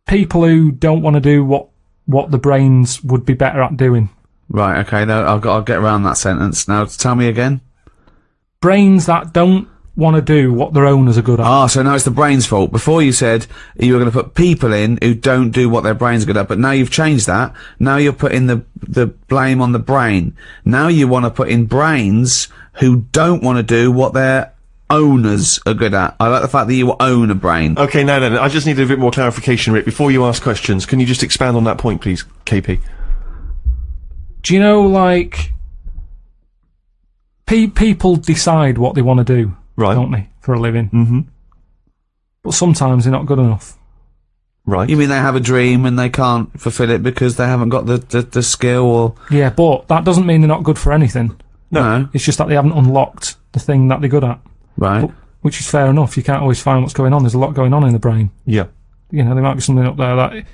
People who don't want to do what the brains would be better at doing. Right, okay, no, I'll get around that sentence. Now, tell me again. Brains that don't want to do what their owners are good at. Ah, so now it's the brain's fault. Before you said you were going to put people in who don't do what their brain's good at, but now you've changed that. Now you're putting the blame on the brain. Now you want to put in brains who don't want to do what their owners are good at. I like the fact that you own a brain. Okay, no, I just need a bit more clarification, Rick. Before you ask questions, can you just expand on that point, please, KP? Do you know, like, people decide what they want to do, Right. don't they, for a living? Mm-hmm. But sometimes they're not good enough. Right. You mean they have a dream and they can't fulfill it because they haven't got the skill or... Yeah, but that doesn't mean they're not good for anything. No. It's just that they haven't unlocked the thing that they're good at. Right. Which is fair enough. You can't always find what's going on. There's a lot going on in the brain. Yeah. There might be something up there that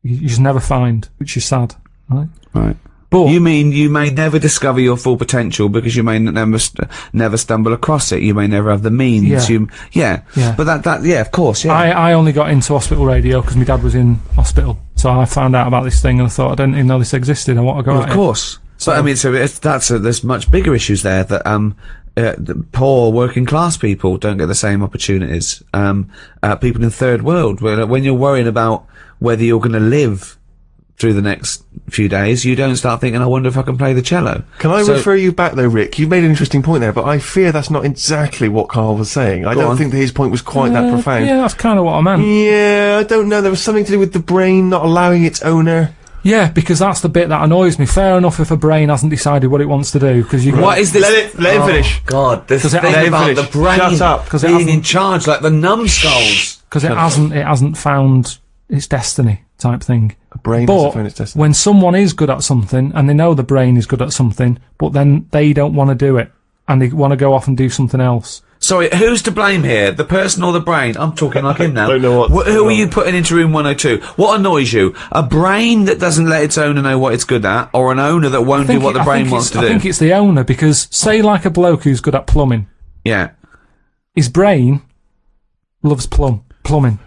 you just never find, which is sad. Right? Right. But You mean you may never discover your full potential because you may never stumble across it. You may never have the means. Yeah. Yeah. But yeah, of course, yeah. I only got into hospital radio because my dad was in hospital. So I found out about this thing and I thought, I didn't even know this existed. I want to go Well, at of course. So, But I mean, there's much bigger issues there that the poor working class people don't get the same opportunities. People in third world, when you're worrying about whether you're going to live through the next few days, you don't start thinking, I wonder if I can play the cello. Can I refer you back though, Rick? You've made an interesting point there, but I fear that's not exactly what Carl was saying. I don't think that his point was quite that profound. Yeah, that's kind of what I meant. Yeah, I don't know. There was something to do with the brain not allowing its owner. Yeah, because that's the bit that annoys me. Fair enough if a brain hasn't decided what it wants to do, because you. What is this? Let him finish. God, this 'Cause thing let him about finish. the brain Shut up. 'Cause it being hasn't- in charge, like the numbskulls. Because it hasn't found its destiny type thing. A brain But hasn't found its destiny. when someone is good at something and they know the brain is good at something, but then they don't want to do it and they want to go off and do something else. Sorry, who's to blame here? The person or the brain? I'm talking like him now. Don't know what's Who are going you on. putting into room 102? What annoys you? A brain that doesn't let its owner know what it's good at, or an owner that won't do what the brain wants to I do? think it's the owner, because say like a bloke who's good at plumbing, Yeah. his brain loves plumbing.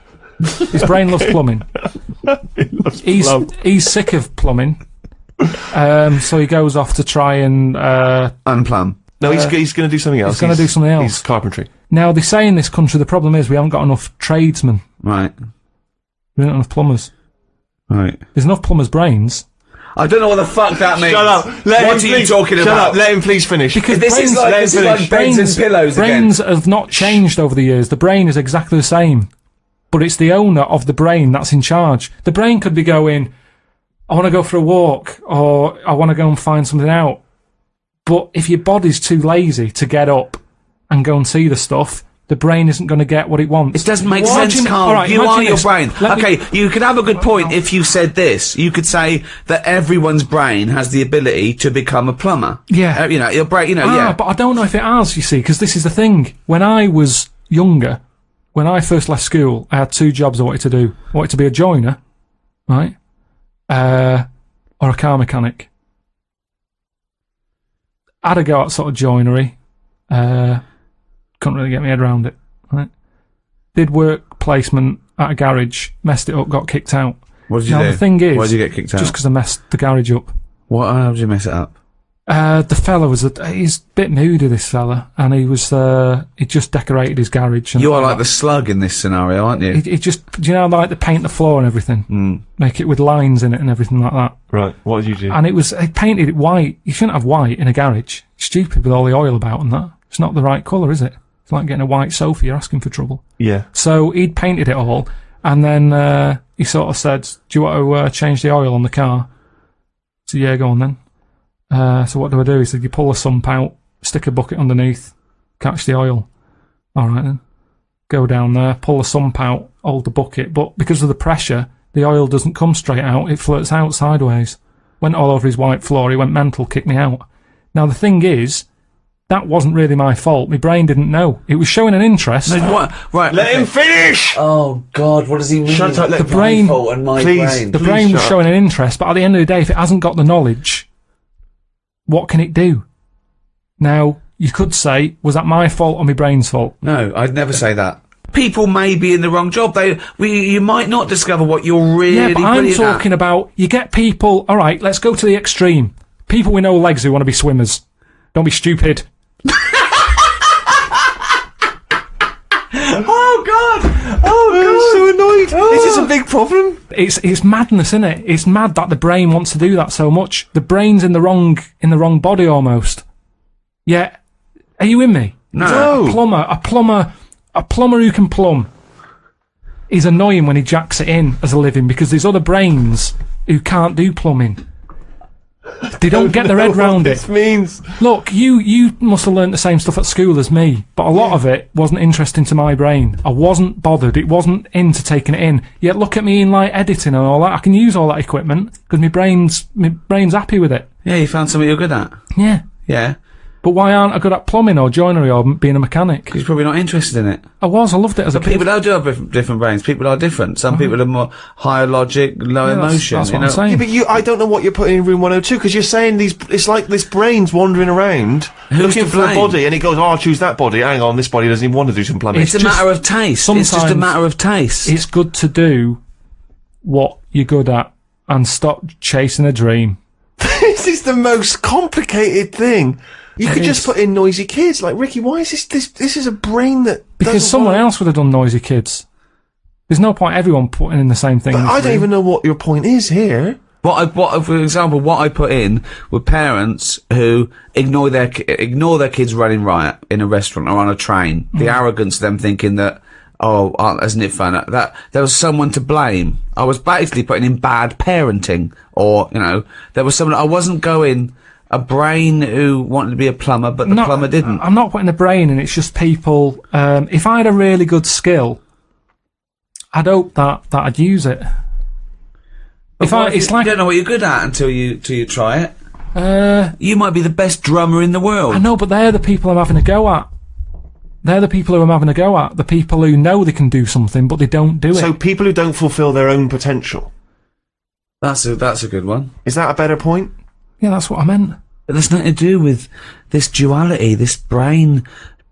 His brain loves plumbing. He's sick of plumbing, so he goes off to try and Unplumb. No, he's going to do something else. he's gonna do something else. He's carpentry. Now, they say in this country the problem is we haven't got enough tradesmen. Right. We don't have enough plumbers. Right. There's enough plumbers' brains. I don't know what the fuck that means. Shut up. What are you talking Shut about? up. Let him please finish. Because This is like beds and pillows again. brains have not changed over the years. The brain is exactly the same. But it's the owner of the brain that's in charge. The brain could be going, I want to go for a walk, or I want to go and find something out. But if your body's too lazy to get up and go and see the stuff, the brain isn't going to get what it wants. It doesn't make Imagine- sense, Carl. all right, you imagine are your this. brain. Let me- Okay, you could have a good point if you said this. You could say that everyone's brain has the ability to become a plumber. Yeah. You know, your brain, you know, yeah. But I don't know if it has, you see, because this is the thing. When I was younger, when I first left school, I had 2 jobs I wanted to do. I wanted to be a joiner, right? Or a car mechanic. I had a go at sort of joinery. Couldn't really get my head around it, right? Did work placement at a garage, messed it up, got kicked out. What did you Now do? the thing is, Why did you get kicked out? just because I messed the garage up. How did you mess it up? The fella was he's a bit moody, this fella, and he just decorated his garage. And You are like the slug in this scenario, aren't you? He just, do you know, like the paint the floor and everything, make it with lines in it and everything like that. Right. What did you do? And he painted it white. You shouldn't have white in a garage. Stupid with all the oil about and that. It's not the right colour, is it? It's like getting a white sofa. You're asking for trouble. Yeah. So he'd painted it all, and then he sort of said, "Do you want to change the oil on the car?" So yeah, go on then. So what do I do? He said, you pull the sump out, stick a bucket underneath, catch the oil. All right then. Go down there, pull the sump out, hold the bucket. But because of the pressure, the oil doesn't come straight out. It flirts out sideways. Went all over his white floor. He went mental, kicked me out. Now the thing is, that wasn't really my fault. My brain didn't know. It was showing an interest. No, what? Right. Let him finish! Oh, God, what does he mean? Shut up, let the brain- fault and my Please. brain. The Please brain was shut up. showing an interest, but at the end of the day, if it hasn't got the knowledge, what can it do? Now, you could say, was that my fault or my brain's fault? No, I'd never say that. People may be in the wrong job. You might not discover what you're really Yeah, but I'm brilliant at. talking about, you get people, alright, let's go to the extreme. People with no legs who want to be swimmers. Don't be stupid. Oh, God! I'm so annoyed. Is this a big problem? It's madness, isn't it? It's mad that the brain wants to do that so much. The brain's in the wrong body almost. Yeah. Are you in me? No. A plumber who can plumb is annoying when he jacks it in as a living because there's other brains who can't do plumbing. They don't get their head round it. This means. Look, you must have learnt the same stuff at school as me, but a lot of it wasn't interesting to my brain. I wasn't bothered. It wasn't into taking it in. Yet look at me in like editing and all that. I can use all that equipment because my brain's happy with it. Yeah, you found something you're good at. Yeah. Yeah. But why aren't I good at plumbing or joinery or being a mechanic? Because you're probably not interested in it. I loved it as a But kid. people do have different brains. People are different. Some people are more higher logic, low Yeah, emotion. that's you what know? I'm saying. Yeah, but I don't know what you're putting in room 102 because you're saying it's like this brain's wandering around looking to for a blame? body and it goes, oh, I'll choose that body. Hang on, this body doesn't even want to do some plumbing. It's a just- matter of taste. It's just a sometimes matter of taste. It's good to do what you're good at and stop chasing a dream. This is the most complicated thing. You It could just is. put in noisy kids. Like, Ricky, why is this is a brain that Because doesn't someone work. else would have done noisy kids. There's no point everyone putting in the same thing. But in this I don't room. even know what your point is here. For example, what I put in were parents who ignore their kids running riot in a restaurant or on a train. The arrogance of them thinking that, isn't it fun? That there was someone to blame. I was basically putting in bad parenting, or there was someone. I wasn't going a brain who wanted to be a plumber, but the plumber didn't. I'm not putting the brain in. It's just people. If I had a really good skill, I'd hope that I'd use it. But what if It's you like don't know what you're good at until you try it. You might be the best drummer in the world. I know, but they're the people I'm having a go at. They're the people who I'm having a go at. The people who know they can do something, but they don't do So it. people who don't fulfill their own potential. That's a good one. Is that a better point? Yeah, that's what I meant. But there's nothing to do with this duality, this brain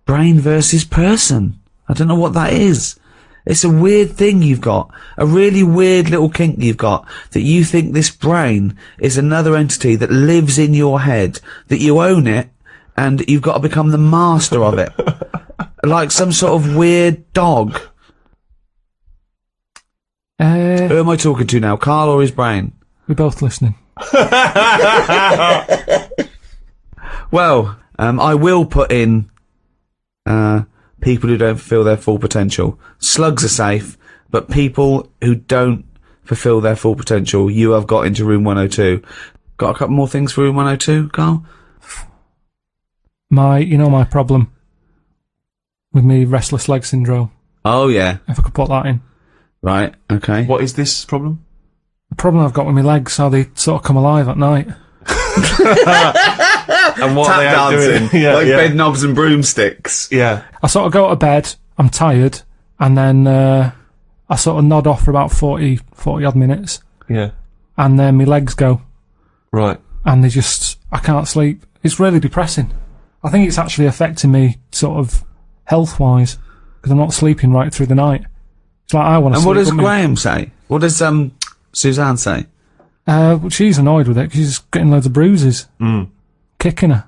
versus person. I don't know what that is. It's a weird thing you've got. A really weird little kink you've got, that you think this brain is another entity that lives in your head, that you own it, and you've got to become the master of it. Like some sort of weird dog. Who am I talking to now, Carl or his brain? We're both listening. Well, I will put in people who don't fulfill their full potential. Slugs are safe, but people who don't fulfill their full potential, you have got into room 102. Got a couple more things for room 102, Carl? My problem. with me restless leg syndrome. Oh, yeah. If I could put that in. Right, okay. What is this problem? The problem I've got with my legs are they sort of come alive at night. And what Tap are they out dancing, doing? Yeah, like yeah. bed knobs and broomsticks. Yeah. I sort of go to bed, I'm tired, and then I sort of nod off for about 40 odd minutes, Yeah. and then my legs go, Right. and I can't sleep. It's really depressing. I think it's actually affecting me sort of health-wise, because I'm not sleeping right through the night. It's like I want to And sleep. what does don't me? Graham say? What does Suzanne say? Well, she's annoyed with it, because she's getting loads of bruises. Kicking her.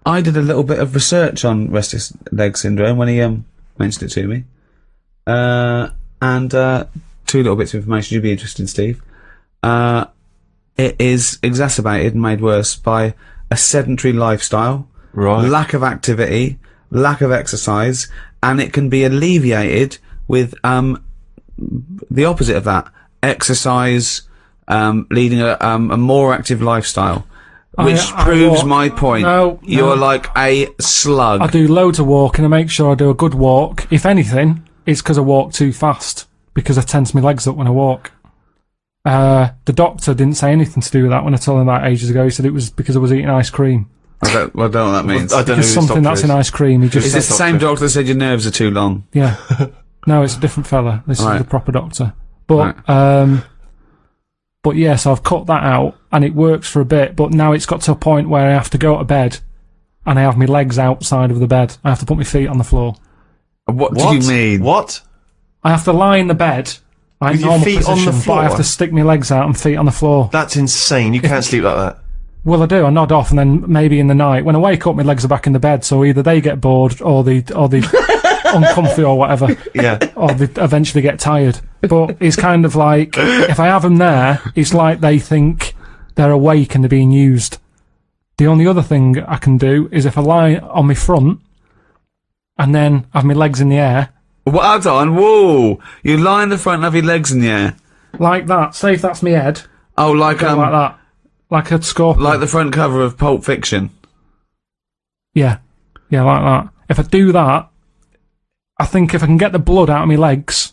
I did a little bit of research on restless leg syndrome when he mentioned it to me. And two little bits of information you'd be interested in, Steve. It is exacerbated and made worse by a sedentary lifestyle, Right. lack of activity, lack of exercise, and it can be alleviated with the opposite of that: exercise, leading a more active lifestyle. Which I proves walk- my point. No, You're no. like a slug. I do loads of walking. I make sure I do a good walk. If anything, it's because I walk too fast, because I tense my legs up when I walk. The doctor didn't say anything to do with that when I told him about it ages ago. He said it was because I was eating ice cream. I don't know what that means. I don't know who Because this something doctor that's is. in ice cream, he just Is said, this the same doctor that said your nerves are too long? yeah. No, it's a different fella. This Right. is the proper doctor. But yeah, so I've cut that out, and it works for a bit, but now it's got to a point where I have to go to bed, and I have my legs outside of the bed. I have to put my feet on the floor. What do What? you mean? What? I have to lie in the bed, like With your normal feet on the position, but I floor? have to stick my legs out and feet on the floor. That's insane. You can't sleep like that. Well, I do. I nod off, and then maybe in the night, when I wake up, my legs are back in the bed. So either they get bored, or they uncomfy, or whatever, Yeah. or they eventually get tired. But it's kind of like, if I have them there, it's like they think they're awake and they're being used. The only other thing I can do is if I lie on my front, and then have my legs in the air, Well done. Whoa! You lie in the front and have your legs in the air. like that. Say if that's my head, Oh, like go like that, like a scorpion. like the front cover of Pulp Fiction. Yeah, like that. If I do that, I think if I can get the blood out of my legs,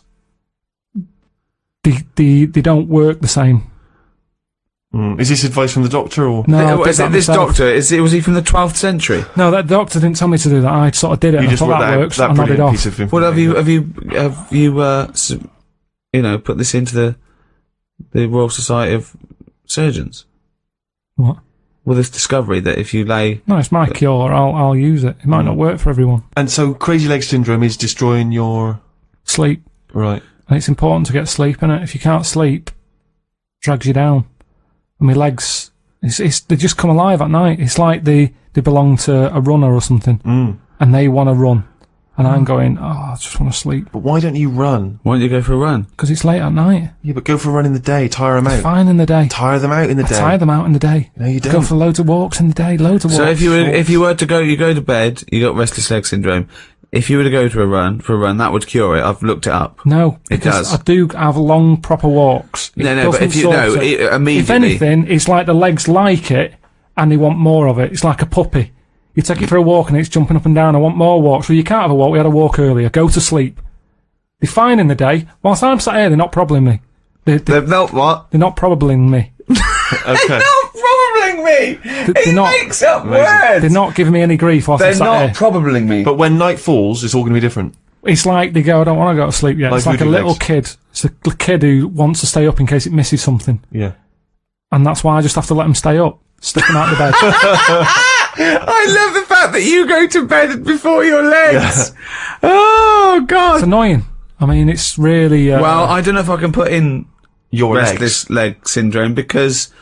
they don't work the same. Is this advice from the doctor or? No, I did Is that it this myself. doctor? Was he from the 12th century? No, that doctor didn't tell me to do that. I sort of did it. You And I just thought wrote that works. that I nodded brilliant off. piece of information. Well, have you put this into the Royal Society of Surgeons? What? Well, this discovery that if you lay, No, it's my cure. I'll use it. It might not work for everyone. And so, crazy leg syndrome is destroying your Sleep, right. and it's important to get sleep in it. If you can't sleep, it drags you down. And my legs, they just come alive at night. It's like they belong to a runner or something, and they want to run, and I'm going, I just want to sleep But why don't you run? why don't you go for a run? because it's late at night. Yeah, but go for a run in the day. Tire them out. Fine in the day. Tire them out in the I day. tire them out in the day. No, you Go don't. for loads of walks in the day. Loads of walks. So if you were to go, you go to bed, you got restless leg syndrome. If you were to go to a run, that would cure it. I've looked it up. No, It because does. I do have long, proper walks. It No, but doesn't if you sort know, of- it, if immediately. anything, it's like the legs like it, and they want more of it. It's like a puppy. You take it for a walk, and it's jumping up and down. I want more walks. Well, you can't have a walk. We had a walk earlier. Go to sleep. They're fine in the day. Whilst I'm sat here, they're not probabling me. They're not what? They're not probabling me. Okay. Not probabling me. They're not. Makes up Amazing. words. They're not giving me any grief whilst They're I'm sat not here. probabling me. But when night falls, it's all going to be different. It's like they go, I don't want to go to sleep yet. Like It's like a voodoo little legs. kid. It's a kid who wants to stay up in case it misses something. Yeah. And that's why I just have to let them stay up. Stick them out the bed. I love the fact that you go to bed before your legs. Oh God. It's annoying. I mean, it's really... Well, I don't know if I can put in Your restless leg syndrome because,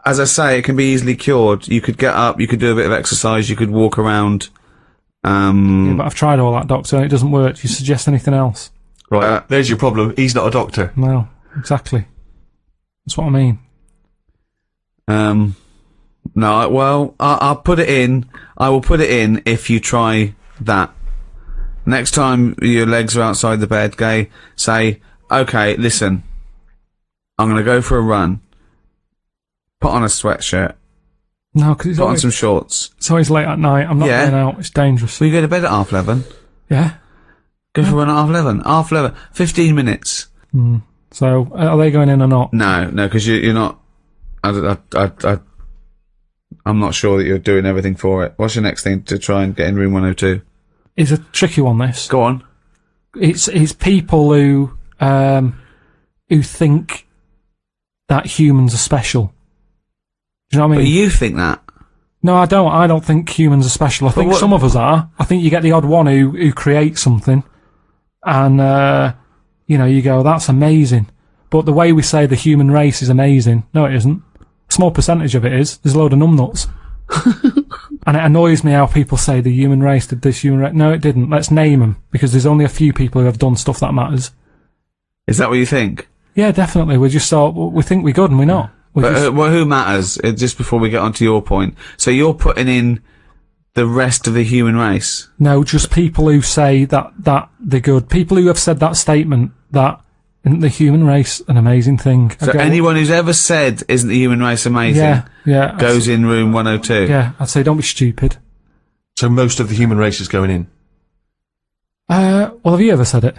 as I say, it can be easily cured. You could get up, you could do a bit of exercise, you could walk around. yeah, but I've tried all that, doctor, and it doesn't work. Do you suggest anything else? Right. There's your problem. He's not a doctor. No, exactly. That's what I mean. No, well, I'll put it in. I will put it in if you try that. Next time your legs are outside the bed, say, okay, listen, I'm going to go for a run. Put on a sweatshirt. No, because Put on some shorts. it's always late at night. I'm not Yeah. going out. It's dangerous. So you go to bed at 11:30. Yeah. Go for 1:30. 11. 15 minutes. So, are they going in or not? No, because you're not. I'm not sure that you're doing everything for it. What's your next thing to try and get in room 102? It's a tricky one, this. Go on. It's people who think that humans are special. Do you know what I mean? But you think that? No, I don't. I don't think humans are special. I think some of us are. I think you get the odd one who creates something, and you go, that's amazing. But the way we say the human race is amazing, no, it isn't. A small percentage of it is. There's a load of numbnuts. And it annoys me how people say the human race did this, human race. No, it didn't. Let's name them, because there's only a few people who have done stuff that matters. Is that what you think? Yeah, definitely. We just thought, we think we're good and we're not. But who matters? Just before we get on to your point. So you're putting in the rest of the human race? No, just people who say that they're good. People who have said that statement that isn't the human race an amazing thing. So anyone who's ever said isn't the human race amazing yeah, goes in room 102? Yeah, I'd say don't be stupid. So most of the human race is going in? Well, have you ever said it?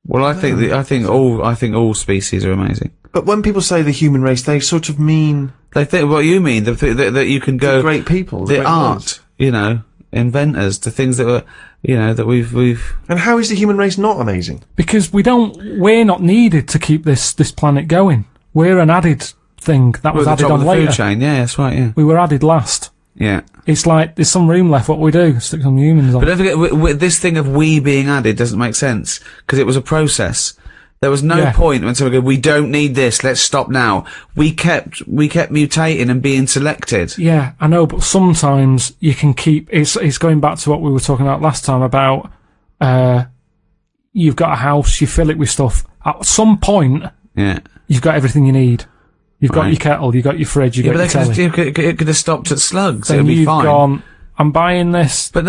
Well, I think all species are amazing. But when people say the human race, they sort of mean... They think what you mean, that you can go... The great people. The art, inventors, the things that were, that we've... And how is the human race not amazing? Because we're not needed to keep this planet going. We're an added thing that was added on later. Food chain. Yeah, that's right, yeah. We were added last. Yeah. It's like, there's some room left, what we do? Stick some humans on. But don't forget, this thing of we being added doesn't make sense, because it was a process. There was no point when someone goes, we don't need this, let's stop now. We kept mutating and being selected. Yeah, I know, but sometimes you can keep, it's going back to what we were talking about last time about, you've got a house, you fill it with stuff. At some point, you've got everything you need. You've got your kettle, you've got your fridge, you've got your telly. It could have stopped at slugs, then it'd be fine. Gone, I'm buying this. But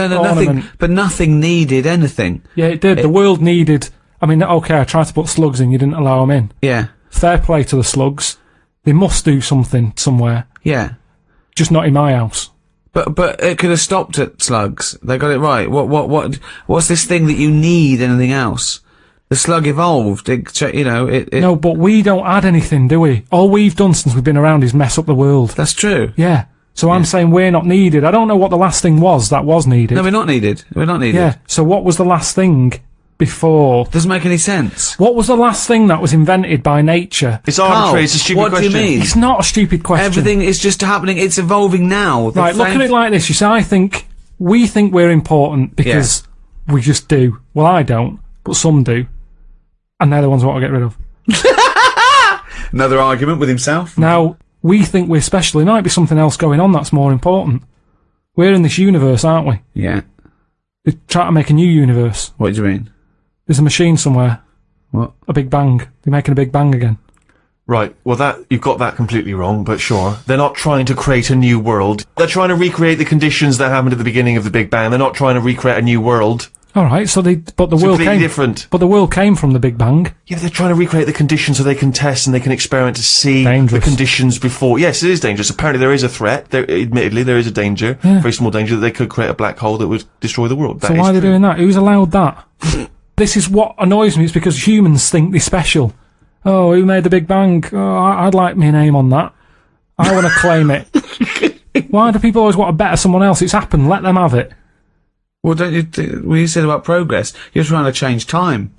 nothing needed anything. Yeah, it did. The world needed... I mean, okay, I tried to put slugs in, you didn't allow them in. Yeah. Fair play to the slugs. They must do something somewhere. Yeah. Just not in my house. But it could have stopped at slugs. They got it right. What's this thing that you need anything else? The slug evolved. No, but we don't add anything, do we? All we've done since we've been around is mess up the world. That's true. Yeah. So I'm saying we're not needed. I don't know what the last thing was that was needed. No, we're not needed. We're not needed. Yeah. So what was the last thing before? Doesn't make any sense. What was the last thing that was invented by nature? It's arbitrary. It's a stupid question. What do you mean? It's not a stupid question. Everything is just happening. It's evolving now. Right, look at it like this. You see, we think we're important because we just do. Well, I don't, but some do. And they're the ones I want to get rid of. Another argument with himself. Now, we think we're special. There might be something else going on that's more important. We're in this universe, aren't we? Yeah. They're trying to make a new universe. What do you mean? There's a machine somewhere. What? A Big Bang. They're making a Big Bang again. Right, well you've got that completely wrong, but sure. They're not trying to create a new world. They're trying to recreate the conditions that happened at the beginning of the Big Bang. They're not trying to recreate a new world. Alright, but the world came... different. But the world came from the Big Bang. Yeah, they're trying to recreate the conditions so they can test and they can experiment to see the conditions before. Yes, it is dangerous. Apparently there is a threat. Admittedly, there is a danger. Yeah. Very small danger that they could create a black hole that would destroy the world. So why are they doing that? Who's allowed that? This is what annoys me. It's because humans think they're special. Oh, who made the Big Bang? Oh, I'd like my name on that. I want to claim it. Why do people always want to better someone else? It's happened. Let them have it. Well, you said about progress. You're trying to change time.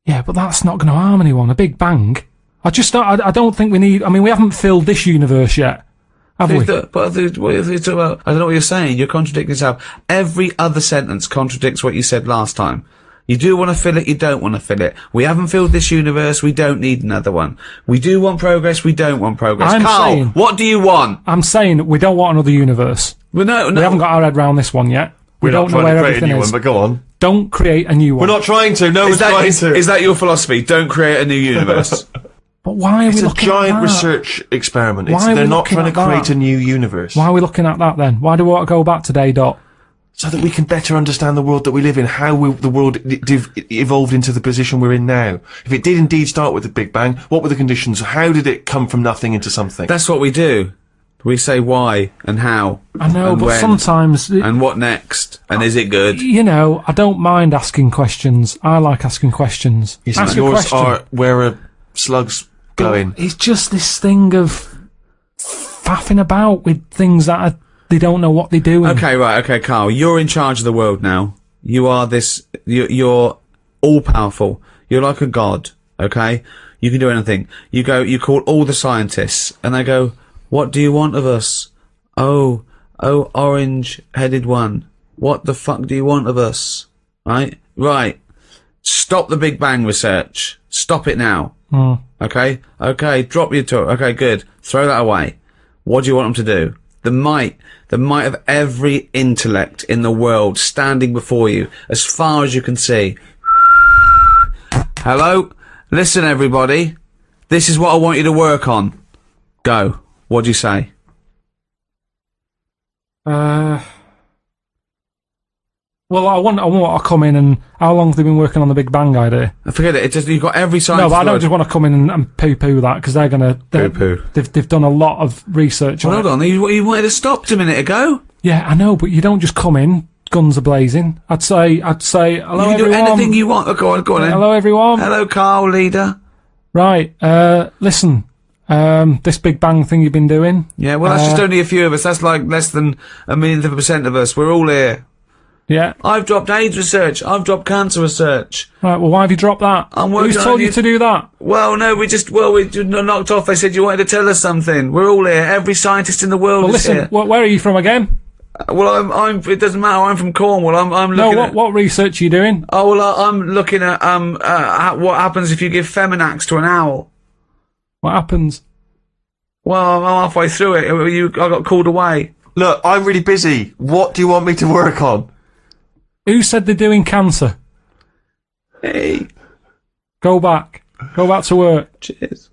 Yeah, but that's not going to harm anyone. A Big Bang. I don't think we need... I mean, we haven't filled this universe yet, have we? What you talk about? I don't know what you're saying. You're contradicting yourself. Every other sentence contradicts what you said last time. You do want to fill it, you don't want to fill it. We haven't filled this universe, we don't need another one. We do want progress, we don't want progress. Carl, what do you want? I'm saying we don't want another universe. Well, no. We haven't got our head round this one yet. We don't know where everything is. But go on. Don't create a new one. We're not trying to. No one's trying to. Is that your philosophy? Don't create a new universe. But why are we looking at that? It's a giant research experiment. They're not trying to create a new universe. Why are we looking at that then? Why do we want to go back to day dot? So that we can better understand the world that we live in, how the world evolved into the position we're in now. If it did indeed start with the Big Bang, what were the conditions? How did it come from nothing into something? That's what we do. We say why and how. I know, and but when, sometimes... and what next? And is it good? You know, I don't mind asking questions. I like asking questions. Yes, Ask a yours question. are where are slugs going? It's just this thing of faffing about with things that they don't know what they're doing. Okay, right, okay, Carl, you're in charge of the world now. You are this, you're all-powerful. You're like a god, okay? You can do anything. You call all the scientists, and they go, what do you want of us? Oh, orange-headed one. What the fuck do you want of us? Right? Stop the Big Bang research. Stop it now. Okay? Okay, drop your talk. Okay, good. Throw that away. What do you want them to do? The might of every intellect in the world standing before you, as far as you can see. Hello? Listen, everybody. This is what I want you to work on. Go. What do you say? Well, I want to come in and... How long have they been working on the Big Bang idea? Forget it. It's just, you've got every science... No, but I don't just want to come in and poo-poo that, because they're going to... Poo-poo. They've done a lot of research on Hold on, you wanted to stop a minute ago? Yeah, I know, but you don't just come in, guns are blazing. I'd say, hello, everyone. You can do anything you want. Go on then. Hello, everyone. Hello, Carl, leader. Right, listen, this Big Bang thing you've been doing... Yeah, well, that's just only a few of us. That's like less than 1,000,000% of us. We're all here. Yeah. I've dropped AIDS research. I've dropped cancer research. Right, well, why have you dropped that? Who's told you to do that? Well, no, we knocked off. They said you wanted to tell us something. We're all here. Every scientist in the world is listen, here. where are you from again? Well, it doesn't matter. I'm from Cornwall. I'm looking at... what research are you doing? Oh, well, I'm looking at, what happens if you give Feminax to an owl. What happens? Well, I'm halfway through it. I got called away. Look, I'm really busy. What do you want me to work on? Who said they're doing cancer? Hey. Go back to work. Cheers.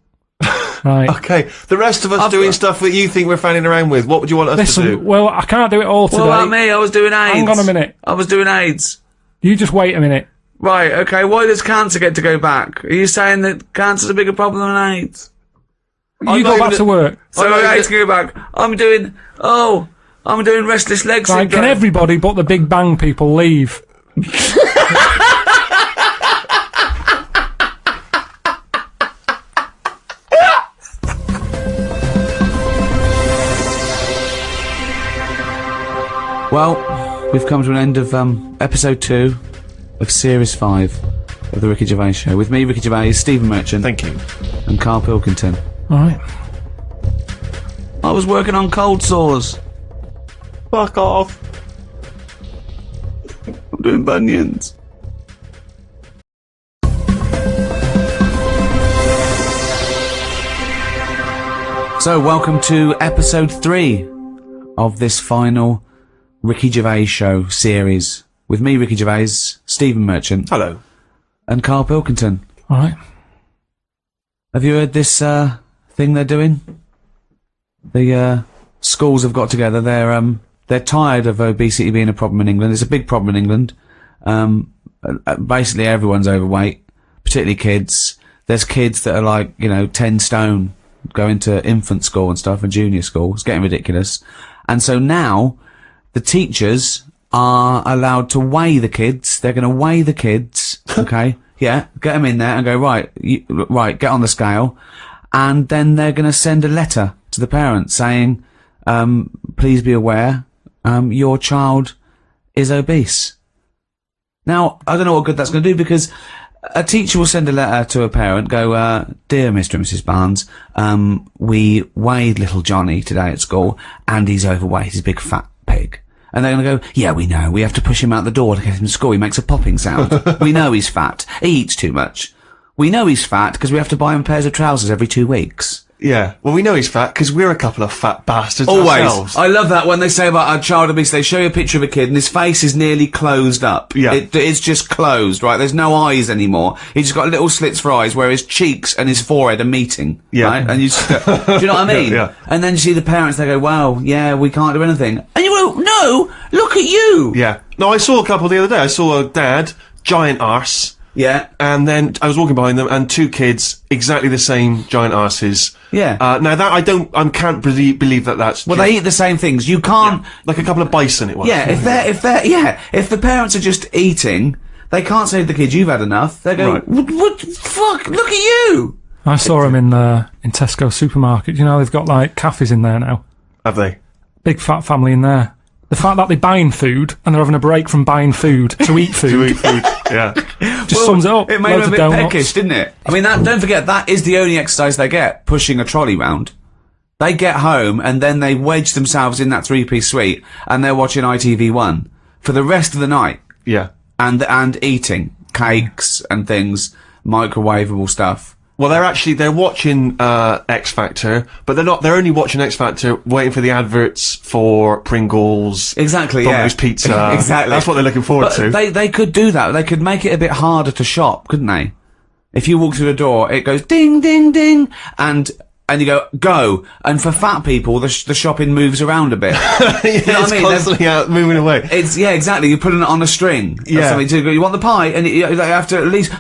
Right. Okay, the rest of us doing stuff that you think we're fanning around with. What would you want us to do? Well, I can't do it all today. What about me? I was doing AIDS. Hang on a minute. I was doing AIDS. You just wait a minute. Right, okay, why does cancer get to go back? Are you saying that cancer's a bigger problem than AIDS? You go back to work. So AIDS can go back. I'm doing restless leg syndrome. Right, can everybody but the Big Bang people leave? Well, we've come to an end of episode 2 of series 5 of the Ricky Gervais Show. With me, Ricky Gervais, Stephen Merchant. Thank you. And Carl Pilkington. Alright. I was working on cold sores. Fuck off. I'm doing bunions. So, welcome to episode 3 of this final Ricky Gervais Show series. With me, Ricky Gervais, Stephen Merchant. Hello. And Carl Pilkington. Alright. Have you heard this thing they're doing? The schools have got together. They're tired of obesity being a problem in England. It's a big problem in England. Basically everyone's overweight, particularly kids. There's kids that are like, 10 stone, going to infant school and stuff and junior school. It's getting ridiculous. And so now the teachers are allowed to weigh the kids. They're going to weigh the kids. Okay. Yeah. Get them in there and go, right, get on the scale. And then they're going to send a letter to the parents saying, please be aware, your child is obese. Now, I don't know what good that's going to do, because a teacher will send a letter to a parent, go, dear Mr. and Mrs. Barnes, we weighed little Johnny today at school, and he's overweight, he's a big fat pig. And they're going to go, yeah, we know, we have to push him out the door to get him to school, he makes a popping sound. We know he's fat, he eats too much. We know he's fat because we have to buy him pairs of trousers every 2 weeks. Yeah, well, we know he's fat because we're a couple of fat bastards Always. ourselves. I love that when they say about a child obese, they show you a picture of a kid and his face is nearly closed up. Yeah. It's just closed, right? There's no eyes anymore. He's just got little slits for eyes where his cheeks and his forehead are meeting. Yeah. Right? And you just go, do you know what I mean? Yeah. And then you see the parents, they go, wow, yeah, we can't do anything. And you go, no, look at you! Yeah. No, I saw a couple the other day. I saw a dad, giant arse, Yeah. And then I was walking behind them, and 2 kids, exactly the same giant arses. Yeah. Now that I can't believe that that's Well, just, they eat the same things. You can't. like a couple of bison. It was. Yeah, if the parents are just eating, they can't say to the kids, "You've had enough." They go, Right. what fuck, look at you! I saw them in Tesco supermarket. You know, they've got like cafes in there now. Have they? Big fat family in there. The fact that they're buying food and they're having a break from buying food to eat food To eat food. Yeah. just sums it up. It made Loads them a of bit donuts. peckish, didn't it? I mean, don't forget, that is the only exercise they get, pushing a trolley round. They get home and then they wedge themselves in that 3-piece suite and they're watching ITV1 for the rest of the night. Yeah. And eating cakes and things, microwavable stuff. Well, they're watching X Factor, but they're only watching X Factor waiting for the adverts for Pringles, Exactly, Domino's yeah. Pizza. Exactly. That's what they're looking forward to. They could do that. They could make it a bit harder to shop, couldn't they? If you walk through the door, it goes ding, ding, ding, and you go. And for fat people, the shopping moves around a bit. Yeah, You know what it's I mean? constantly out moving away. Yeah, exactly. You're putting it on a string. Or Yeah. something to go, you want the pie, and they have to at least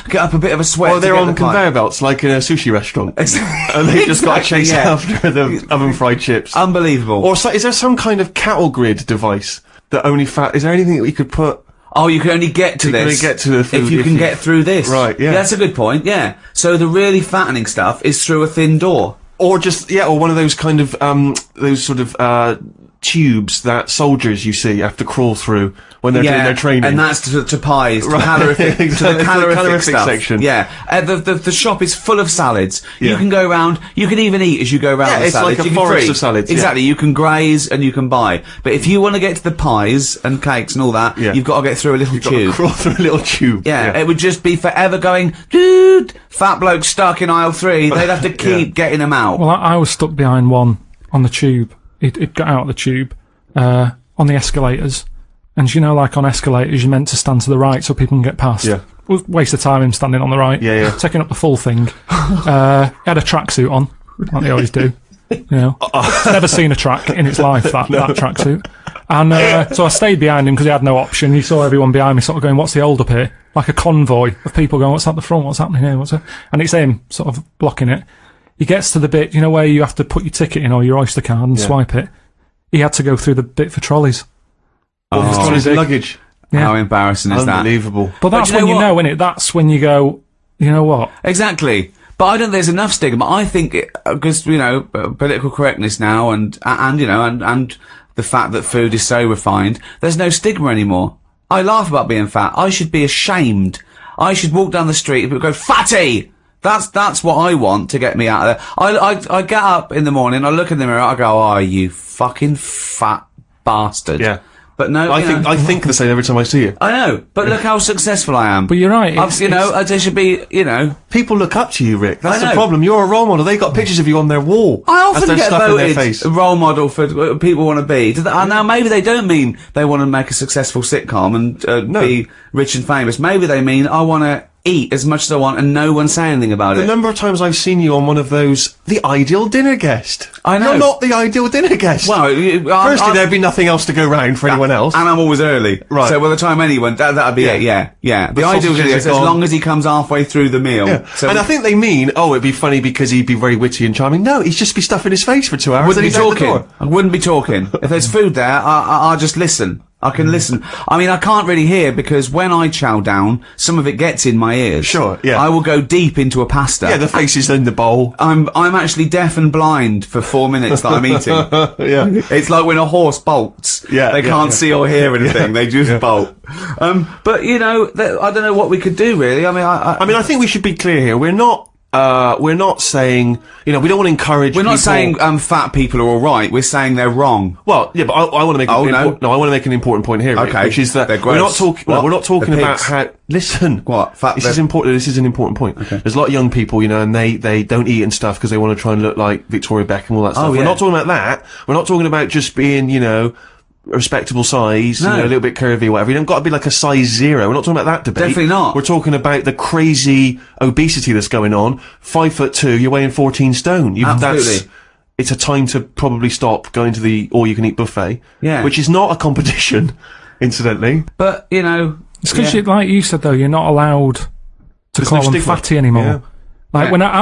get up a bit of a sweat. Well, they're to get on the pie. conveyor belts like in a sushi restaurant, Exactly. and they just got to chase yeah. after the oven fried chips. Unbelievable. Or is there some kind of cattle grid device that only fat? Is there anything that we could put? Oh, you can only get to You can this. only get to the food if you if can you- get through this. Right, yeah. That's a good point, yeah. So the really fattening stuff is through a thin door. Or just, or one of those kind of, those sort of, tubes that soldiers you see have to crawl through when they're doing their training. And that's to pies, to Right. calorific, to Exactly, the calorific, calorific stuff. section. Yeah. The shop is full of salads. You Yeah. can go around, you can even eat as you go around Yeah, the it's salads. like a You can forest free. of salads, yeah. Exactly. You can graze and you can buy. But if you want to get to the pies and cakes and all that, Yeah. you've got to get through a little Got to tube. crawl through a little tube. Yeah, it would just be forever going, dude, fat bloke stuck in aisle 3. They'd have to keep getting them out. Well, I was stuck behind one on the tube. It got out of the tube on the escalators. And you know, like on escalators, you're meant to stand to the right so people can get past. Yeah. It was a waste of time him standing on the right. Yeah. Taking up the full thing. He had a tracksuit on, like they always do. You know, never seen a track in its life, that tracksuit. And so I stayed behind him because he had no option. You saw everyone behind me sort of going, what's the hold up here? Like a convoy of people going, what's at the front? What's happening here? And it's him sort of blocking it. He gets to the bit, you know, where you have to put your ticket in or your Oyster card and swipe it. He had to go through the bit for trolleys. Oh, his luggage. Yeah. How embarrassing is that? Unbelievable. But that's you know when you what? know, innit? That's when you go, you know what? Exactly. But I don't think there's enough stigma. I think, because, you know, political correctness now and you know, and the fact that food is so refined, there's no stigma anymore. I laugh about being fat. I should be ashamed. I should walk down the street and people go, fatty! That's what I want to get me out of there. I get up in the morning, I look in the mirror, I go, oh, you fucking fat bastard. Yeah. But no, I think the same every time I see you. I know, but look how successful I am. But you're right. There should be, you know. People look up to you, Rick. That's I the know. problem. You're a role model. They got pictures of you on their wall. I as often they're get stuffing their voted face. a role model for what people want to be. Now, maybe they don't mean they want to make a successful sitcom and be rich and famous. Maybe they mean I want to eat as much as I want and no one say anything about The it. number of times I've seen you on one of those, the ideal dinner guest. I know. You're not the ideal dinner guest. Well, Firstly, there'd be nothing else to go round for anyone else. And I'm always early. Right. So by the time anyone, that'd be it, yeah. The ideal sausages video are is as gone. long as he comes halfway through the meal. Yeah. So And I think they mean, it'd be funny because he'd be very witty and charming. No, he'd just be stuffing his face for 2 hours. wouldn't be and he's out the talking. door. I wouldn't be talking. If there's food there, I'll just listen. I can listen. I mean, I can't really hear because when I chow down, some of it gets in my ears. Sure, yeah. I will go deep into a pasta. Yeah, the face is in the bowl. I'm actually deaf and blind for 4 minutes that I'm eating. Yeah. It's like when a horse bolts. Yeah, They yeah, can't yeah. see or hear anything. They just bolt. But you know, I don't know what we could do really. I mean, I mean, I think we should be clear here. We're not saying, we don't want to encourage we're not people- saying fat people are all right. We're saying they're wrong. Well, yeah, but I want to make Oh, no. I want to make an important point here, Rick, Okay. which is that They're we're not gross. talking. What? We're not talking The about pigs. how. Listen, What? Fat? this is important. This is an important point. Okay. There's a lot of young people, and they don't eat and stuff because they want to try and look like Victoria Beckham and all that stuff. Oh, We're yeah. not talking about that. We're not talking about just being, a respectable size, No. a little bit curvy, whatever. You don't got to be like a size 0. We're not talking about that debate. Definitely not. We're talking about the crazy obesity that's going on. 5'2", you're weighing 14 stone. Absolutely. It's a time to probably stop going to the all-you-can-eat buffet. Yeah. Which is not a competition, incidentally. But you know, It's because, like you said, though, you're not allowed to There's call no them stigma. fatty anymore. Yeah. Like, when I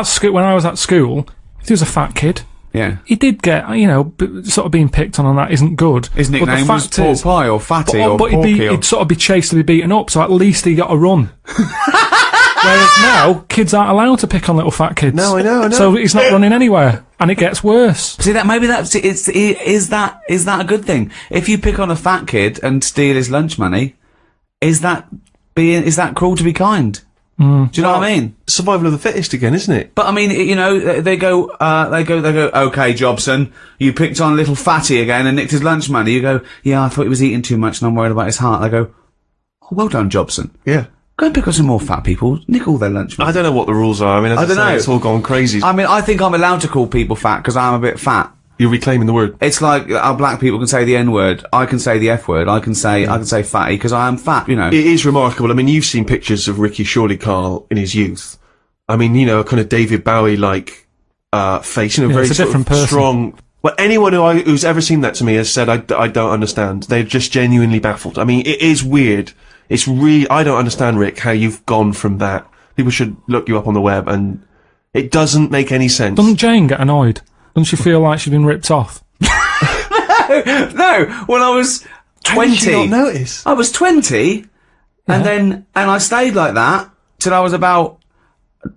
was at school, if there was a fat kid, Yeah. he did get, sort of being picked on that isn't good. His But the nickname was fact Pork is- Pie or Fatty or but Porky. he'd sort of be chased to be beaten up, so at least he got a run. Whereas now, kids aren't allowed to pick on little fat kids. No, I know. So he's not running anywhere, and it gets worse. See that maybe is that a good thing? If you pick on a fat kid and steal his lunch money, is that cruel to be kind? Do you know what I mean? Survival of the fittest again, isn't it? But I mean, they go, okay, Jobson, you picked on little fatty again and nicked his lunch money. You go, yeah, I thought he was eating too much and I'm worried about his heart. They go, oh, well done, Jobson. Yeah. Go and pick on some more fat people, nick all their lunch money. I don't know what the rules are. I mean, as I don't say, know. it's all gone crazy. I mean, I think I'm allowed to call people fat because I'm a bit fat. You're reclaiming the word. It's like our black people can say the N-word. I can say the F-word. I can say fatty because I am fat, It is remarkable. I mean, you've seen pictures of Ricky Shorty Carl in his youth. I mean, a kind of David Bowie-like face, very it's a sort different of person. strong. Well, anyone who's ever seen that to me has said, I don't understand. They're just genuinely baffled. I mean, it is weird. It's really, I don't understand, Rick, how you've gone from that. People should look you up on the web, and it doesn't make any sense. Doesn't Jane get annoyed? Doesn't she feel like she's been ripped off? No, when I was 20. How did you not notice? I was 20, and I stayed like that till I was about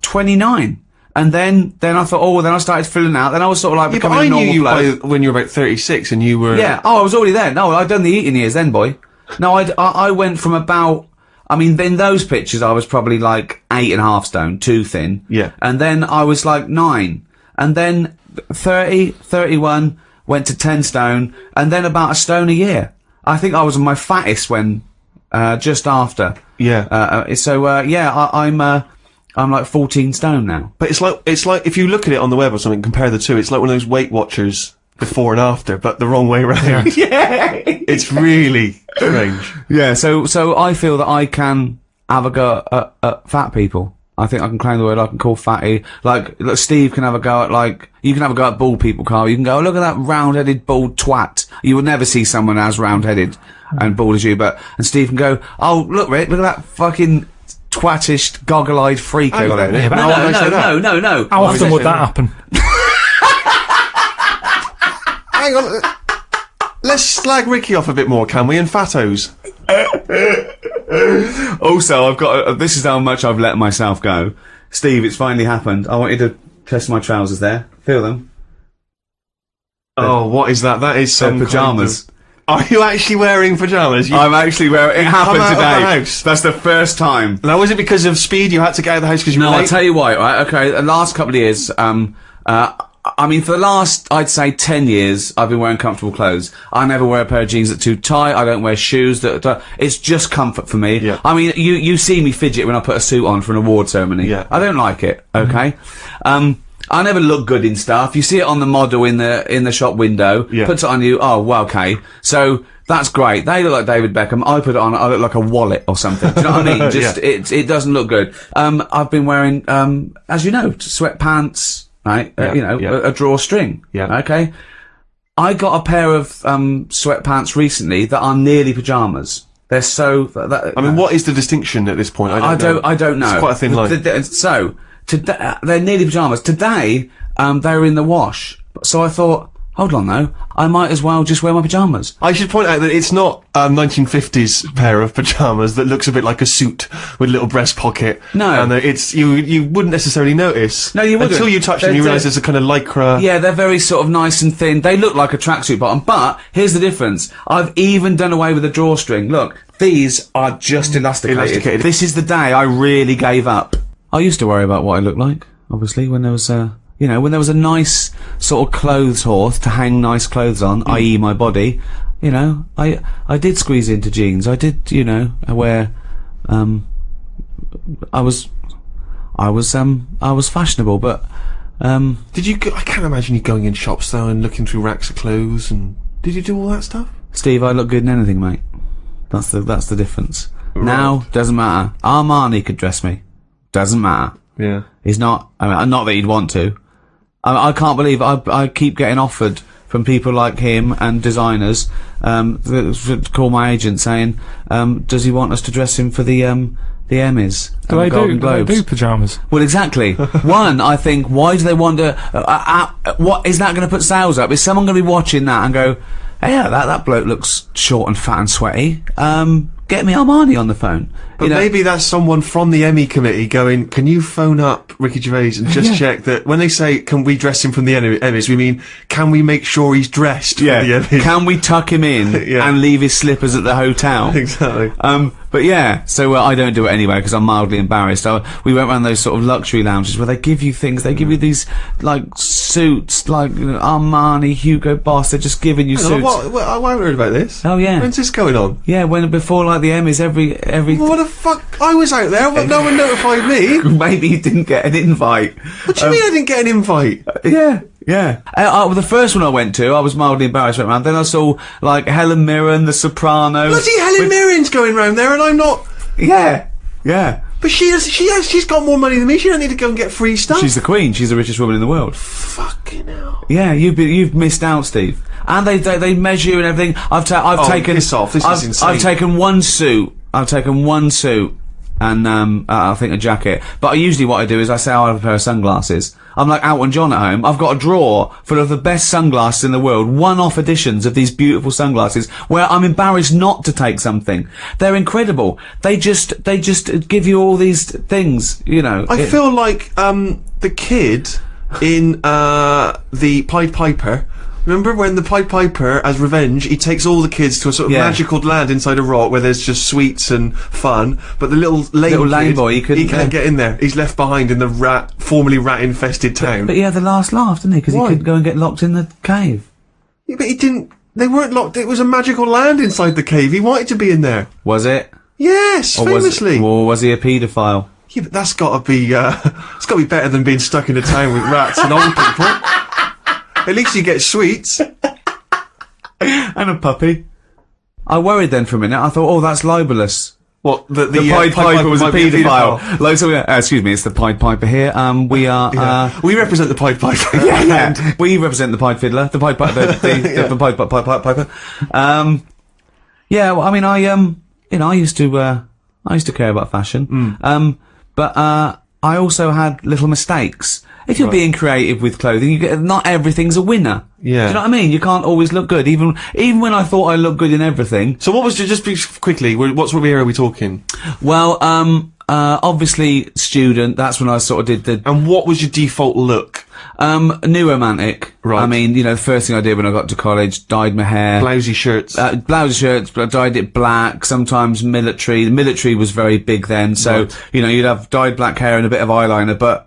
29. And then I thought, oh, then I started filling out. Then I was sort of like Yeah, but becoming I a knew normal you bloke. when you were about 36, and you were... Yeah. Oh, I was already there. No, I'd done the eating years then, boy. No, I went from about... I mean, in those pictures, I was probably like 8.5 stone, too thin. Yeah. And then I was like 9. And then 30, 31, went to 10 stone, and then about a stone a year. I think I was my fattest when, just after. Yeah. I'm like 14 stone now. But it's like if you look at it on the web or something, compare the two, it's like one of those Weight Watchers before and after, but the wrong way around. Yeah. It's really strange. Yeah, so I feel that I can have a go at fat people. I think I can claim the word. I can call fatty. Like Steve can have a go at you can have a go at bald people, Carl. You can go, oh, look at that round-headed bald twat. You will never see someone as round-headed and bald as you, and Steve can go, oh, look, Rick, look at that fucking twattish, goggle-eyed freak Hang over on a there. minute, but No, how would I say that? no. How often would that happen? Hang on. Let's slag Ricky off a bit more, can we? And Fatos. Also, I've got this is how much I've let myself go. Steve, it's finally happened. I want you to test my trousers there. Feel them. Oh, what is that? That is some pyjamas. Are you actually wearing pyjamas? I'm actually wearing. It happened come out of today. the house. That's the first time. Now, was it because of speed you had to get out of the house because you were No, late? I'll tell you why, right? Okay, the last couple of years, I mean, for the last, I'd say 10 years, I've been wearing comfortable clothes. I never wear a pair of jeans that are too tight. I don't wear shoes that, it's just comfort for me. Yeah. I mean, you see me fidget when I put a suit on for an award ceremony. Yeah. I don't like it, okay? I never look good in stuff. You see it on the model in the shop window, Yeah. puts it on you, oh, well, okay. So, that's great. They look like David Beckham. I put it on, I look like a wallet or something. Do you know what I mean? Just, it doesn't look good. I've been wearing, as you know, sweatpants, right? A drawstring. Yeah. Okay. I got a pair of sweatpants recently that are nearly pajamas. They're so. I mean, what is the distinction at this point? I don't know. It's quite a thin line. They're nearly pajamas. Today, they were in the wash. So I thought, hold on though, I might as well just wear my pajamas. I should point out that it's not a 1950s pair of pyjamas that looks a bit like a suit with a little breast pocket. No. And it's, you wouldn't necessarily notice. No, you wouldn't. Until you touch them, you realise it's a kind of lycra. Yeah, they're very sort of nice and thin. They look like a tracksuit bottom, but here's the difference. I've even done away with the drawstring. Look, these are just elasticated. This is the day I really gave up. I used to worry about what I looked like, obviously, when there was when there was a nice sort of clothes horse to hang nice clothes on, i.e. my body, I did squeeze into jeans. I did, I wear, I was fashionable, but, Did you I can't imagine you going in shops though and looking through racks of clothes and, did you do all that stuff? Steve, I look good in anything, mate. That's the difference. Right. Now, doesn't matter. Armani could dress me. Doesn't matter. Yeah. He's not, not that he'd want to. I can't believe I keep getting offered from people like him and designers, call my agent saying, does he want us to dress him for the Emmys and the Golden Globes? Do they do pyjamas? Well, exactly. One, I think, why do they want to, what, is that going to put sales up? Is someone going to be watching that and go, hey, yeah, that bloke looks short and fat and sweaty, get me Armani on the phone. But maybe that's someone from the Emmy committee going, can you phone up Ricky Gervais and just check that when they say, can we dress him from the Emmys, we mean, can we make sure he's dressed for the Emmys? Can we tuck him in and leave his slippers at the hotel? Exactly. But yeah, so I don't do it anyway because I'm mildly embarrassed. We went around those sort of luxury lounges where they give you things, they give you these, like, suits, like, Armani, Hugo Boss, they're just giving you suits. What, I won't heard about this. Oh yeah. When's this going on? Yeah, before like the Emmys, every What the fuck? I was out there, but no one notified me. Maybe you didn't get an invite. What do you mean I didn't get an invite? Yeah. The first one I went to, I was mildly embarrassed. Went around. Then I saw like Helen Mirren, The Sopranos. Bloody Helen Mirren's going round there, and I'm not. Yeah. But she's got more money than me. She don't need to go and get free stuff. She's the queen. She's the richest woman in the world. Fucking hell. Yeah, you've missed out, Steve. And they measure you and everything. I've taken. Piss off. This is insane. I've taken one suit. And I think a jacket. But usually what I do is I say I'll have a pair of sunglasses. I'm like Elton John at home. I've got a drawer full of the best sunglasses in the world, one-off editions of these beautiful sunglasses, where I'm embarrassed not to take something. They're incredible. They just give you all these things, you know. I feel like the kid in the Pied Piper. Remember when the Pied Piper, as revenge, he takes all the kids to a sort of magical land inside a rock where there's just sweets and fun, but the little lame boy, he can't get in there. He's left behind in the formerly rat-infested town. But he had the last laugh, didn't he? Because he couldn't go and get locked in the cave. Yeah, but he didn't. They weren't locked. It was a magical land inside the cave. He wanted to be in there. Was it? Yes, famously. Or was he a paedophile? Yeah, but that's got to be. It's got to be better than being stuck in a town with rats and old people. At least you get sweets. And a puppy. I worried then for a minute. I thought, oh, that's libelous. What, the Pied Piper was a paedophile. Like, so, excuse me, it's the Pied Piper here. We are, we represent the Pied Piper. Yeah. We represent the Pied Fiddler, the Pied Piper, the Pied Piper. Yeah, well, I mean, I used to care about fashion. But I also had little mistakes. If you're being creative with clothing, not everything's a winner. Yeah. Do you know what I mean? You can't always look good, even when I thought I looked good in everything. So what was, just quickly, what sort of era are we talking? Well, obviously student, that's when I sort of did And what was your default look? New romantic. Right. I mean, the first thing I did when I got to college, dyed my hair. Blousy shirts. But I dyed it black, sometimes military. The military was very big then, so, you'd have dyed black hair and a bit of eyeliner, but,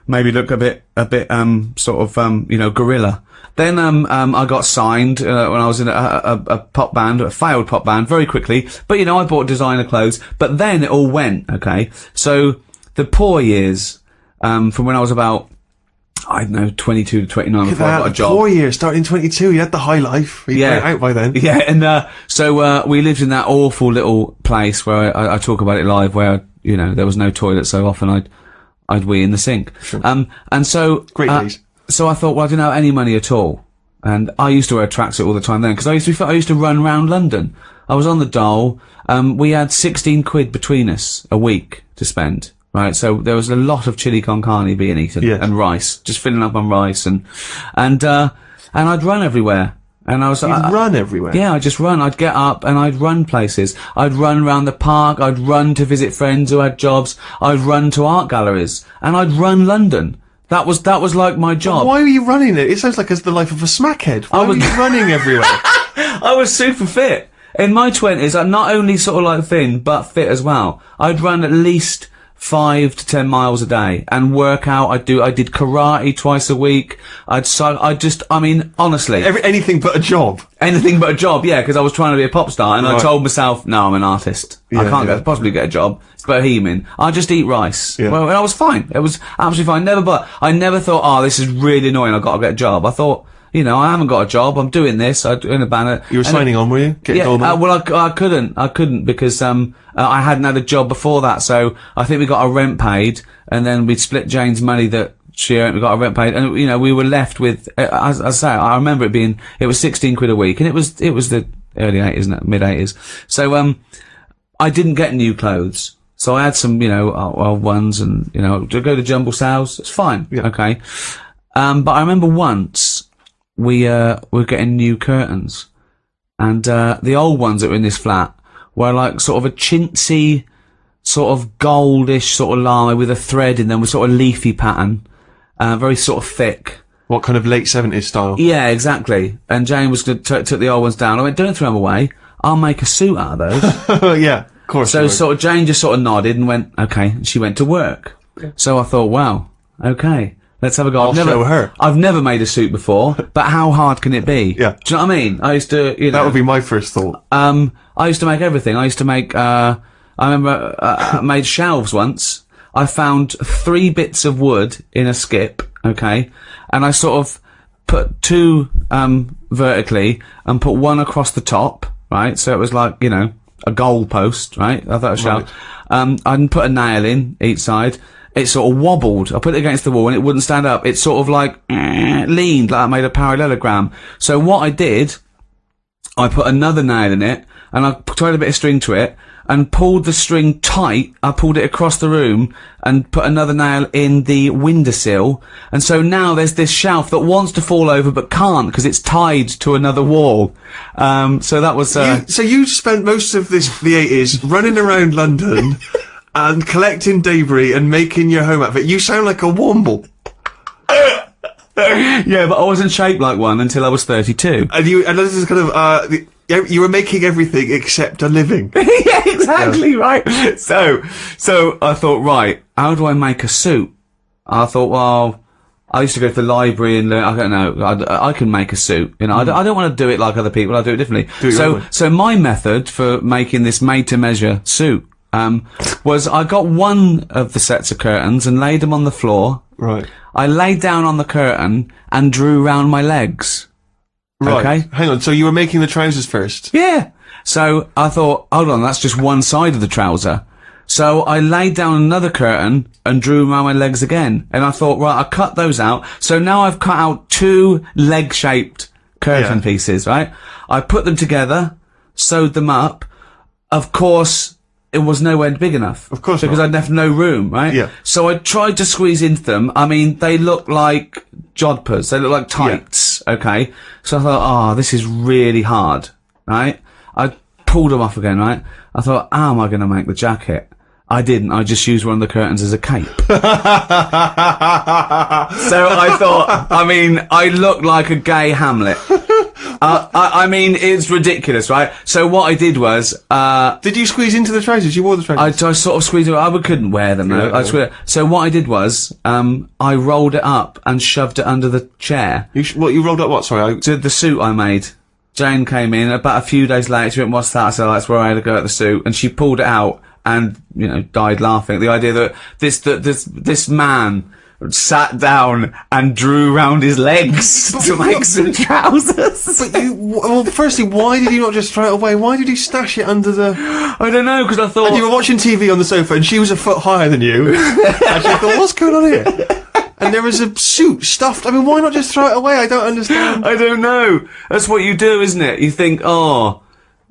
maybe look a bit, gorilla. Then, I got signed, when I was in a pop band, a failed pop band, very quickly. But, I bought designer clothes. But then it all went, okay? So, the poor years, from when I was about, I don't know, 22 to 29 before I got a job. 4 years, starting 22, you had the high life. You went out by then. Yeah, and, so, we lived in that awful little place where I talk about it live, where, there was no toilet, so often I'd wee in the sink. Sure. And so, Great days. So I thought, well, I didn't have any money at all. And I used to wear a tracksuit all the time then, because I used to run around London. I was on the dole. We had 16 quid between us a week to spend. Right, so there was a lot of chili con carne being eaten. Yes. And rice, just filling up on rice and I'd run everywhere. And I was You'd run everywhere? Yeah, I'd just run. I'd get up and I'd run places. I'd run around the park. I'd run to visit friends who had jobs. I'd run to art galleries. And I'd run London. That was like my job. Why were you running it? It sounds like it's the life of a smackhead. Why were you running everywhere? I was super fit. In my 20s, I'm not only sort of like thin, but fit as well. I'd run at least 5 to 10 miles a day and work out. I did karate twice a week. Honestly. Anything but a job. Anything but a job, yeah, because I was trying to be a pop star and I told myself, no, I'm an artist. I can't possibly get a job. It's bohemian. I just eat rice. Yeah. Well, and I was fine. It was absolutely fine. I never thought, oh, this is really annoying. I've got to get a job. I thought, I haven't got a job. I'm doing this. I'm doing a banner. You were signing on, were you? I couldn't because, I hadn't had a job before that. So I think we got our rent paid and then we'd split Jane's money that we got our rent paid, and you know, we were left with, as I say, I remember it was 16 quid a week, and it was the early 80s, mid 80s. So, I didn't get new clothes. So I had some, you know, old ones, and, you know, to go to jumble sales, it's fine. Yeah. Okay. But I remember once we were getting new curtains, and, the old ones that were in this flat were like sort of a chintzy, sort of goldish sort of lame with a thread in them, with sort of leafy pattern, very sort of thick. What kind of late 70s style? Yeah, exactly. And Jane was took the old ones down. I went, don't throw them away. I'll make a suit out of those. Yeah, of course. So sort of Jane just sort of nodded and went, okay. And she went to work. Yeah. So I thought, wow, okay, let's have a go. I'll show her. I've never made a suit before, but how hard can it be? Yeah. Do you know what I mean? I used to, you know. That would be my first thought. I used to make everything. I used to make, I remember, I made shelves once. I found 3 bits of wood in a skip, okay? And I sort of put 2, vertically and put 1 across the top, right? So it was like, you know, a goal post, right? I thought it was shelf. I didn't put a nail in each side. It sort of wobbled. I put it against the wall and it wouldn't stand up. It sort of like, leaned, like I made a parallelogram. So what I did, I put another nail in it, and I tied a bit of string to it, and pulled the string tight. I pulled it across the room, and put another nail in the windowsill. And so now there's this shelf that wants to fall over, but can't, because it's tied to another wall. So that was, So you spent most of the 80s running around London and collecting debris and making your home outfit. You sound like a womble. yeah, but I wasn't shaped like one until I was 32. And this is kind of, you were making everything except a living. Yeah, exactly, right. So I thought, right, how do I make a suit? I thought, well, I used to go to the library and learn, I don't know, I can make a suit. You know, I don't want to do it like other people, I do it differently. So my method for making this made-to-measure suit, was I got one of the sets of curtains and laid them on the floor. Right. I laid down on the curtain and drew round my legs. Right. Okay. Hang on, so you were making the trousers first? Yeah. So I thought, hold on, that's just one side of the trouser. So I laid down another curtain and drew around my legs again. And I thought, right, I cut those out. So now I've cut out 2 leg-shaped curtain pieces, right? I put them together, sewed them up. Of course, it was nowhere big enough. Of course because not. I'd left no room, right? Yeah. So I tried to squeeze into them. I mean, they look like jodhpurs. They look like tights, okay? So I thought, this is really hard, right? I pulled them off again, right? I thought, how am I going to make the jacket? I didn't. I just used one of the curtains as a cape. So I thought, I mean, I look like a gay Hamlet. I mean, it's ridiculous, right? So what I did was, did you squeeze into the trousers? You wore the trousers? I sort of squeezed it. I couldn't wear them, though. Yeah. So what I did was, I rolled it up and shoved it under the chair. You rolled up what? Sorry, To the suit I made. Jane came in about a few days later. She went, "What's that?" I said, "That's where I had to go at the suit." And she pulled it out and, you know, died laughing. The idea that this man sat down and drew round his legs to make some trousers. But well, firstly, why did you not just throw it away? Why did you stash it under the... I don't know, because I thought... And you were watching TV on the sofa and she was a foot higher than you. And she thought, what's going on here? And there was a suit stuffed. I mean, why not just throw it away? I don't understand. I don't know. That's what you do, isn't it? You think,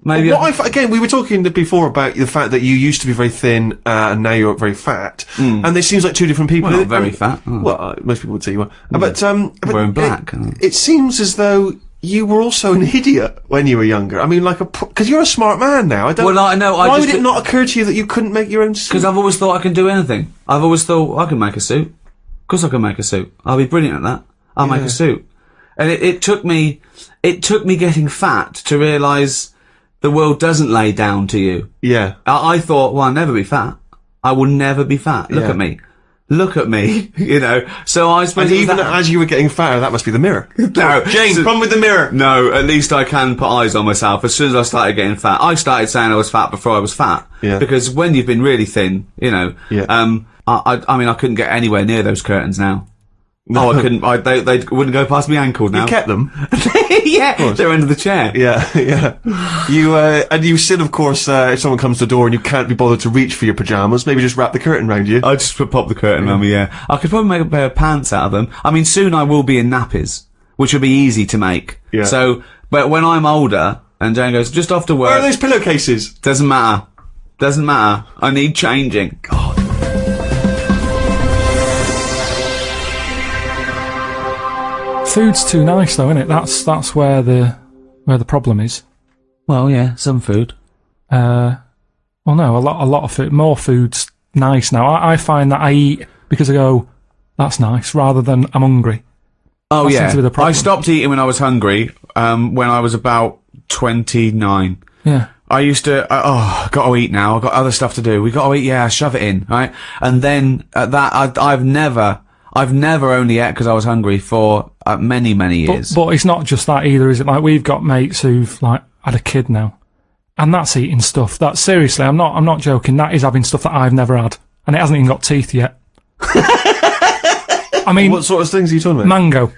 maybe... Again, we were talking before about the fact that you used to be very thin, and now you're very fat. And this seems like 2 different people. Well, not very fat. Well, most people would say you are. But wearing black. It seems as though you were also an idiot when you were younger. I mean, because you're a smart man now. I know. Why would it not occur to you that you couldn't make your own suit? Because I've always thought I can do anything. I've always thought, I can make a suit. Of course I can make a suit. I'll be brilliant at that. I'll make a suit. And it took me getting fat to realise the world doesn't lay down to you. Yeah. I thought, well, I'll never be fat. I will never be fat. Look at me. Look at me. You know. So I suppose... And even as you were getting fatter, that must be the mirror. No. James, problem with the mirror. No, at least I can put eyes on myself. As soon as I started getting fat, I started saying I was fat before I was fat. Yeah. Because when you've been really thin, you know... Yeah. I mean, I couldn't get anywhere near those curtains now. Oh, I couldn't. They wouldn't go past my ankle now. You kept them? Yeah, they're under the chair. Yeah, yeah. And you still, of course, if someone comes to the door and you can't be bothered to reach for your pyjamas, maybe just wrap the curtain round you. I just pop the curtain on me, yeah. I could probably make a pair of pants out of them. I mean, soon I will be in nappies, which will be easy to make. Yeah. So, but when I'm older, and Jane goes, just off to work. Where are those pillowcases? Doesn't matter. Doesn't matter. I need changing. God. Food's too nice, though, isn't it? That's where the problem is. Well, yeah, some food. Well, no, a lot of food. More food's nice now. I find that I eat because I go, that's nice, rather than I'm hungry. Oh, That yeah. seems to be the problem. I stopped eating when I was hungry, when I was about 29. Yeah. I used to, I've got to eat now. I've got other stuff to do. We got to eat, yeah, shove it in, right? And then at that, I've never only ate because I was hungry for many, many years. But it's not just that either, is it? Like, we've got mates who've, like, had a kid now. And that's eating stuff. That, seriously, I'm not joking. That is having stuff that I've never had. And it hasn't even got teeth yet. I mean, What sort of things are you talking about? mango.